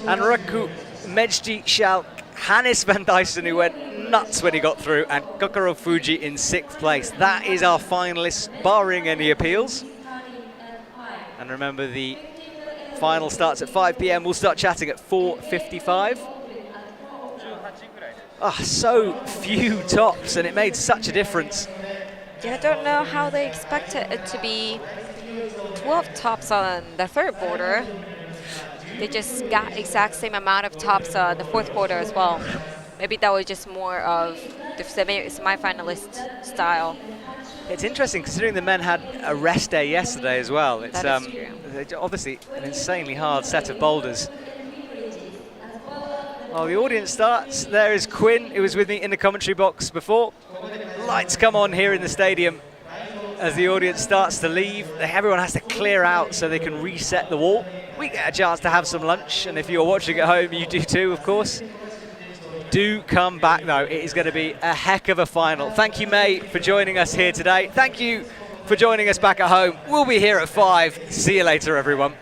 Speaker 2: Anraku, Mejji Shal, Hannes van Duysen, who went nuts when he got through, and Kokoro Fuji in 6th place. That is our finalists, barring any appeals. And remember, the final starts at 5 p.m. We'll start chatting at 4:55. Ah, so few tops, and it made such a difference.
Speaker 4: Yeah, I don't know how they expected it to be 12 tops on the 3rd border. They just got exact same amount of tops on the 4th quarter as well. Maybe that was just more of the semi-finalist style.
Speaker 2: It's interesting considering the men had a rest day yesterday as well. It's
Speaker 4: That is true.
Speaker 2: Obviously an insanely hard set of boulders. Well, the audience starts. There is Quinn, who was with me in the commentary box before. Lights come on here in the stadium as the audience starts to leave. Everyone has to clear out so they can reset the wall. We get a chance to have some lunch, and if you're watching at home, you do too, of course. Do come back, though. It is going to be a heck of a final. Thank you, May, for joining us here today. Thank you for joining us back at home. We'll be here at 5. See you later, everyone.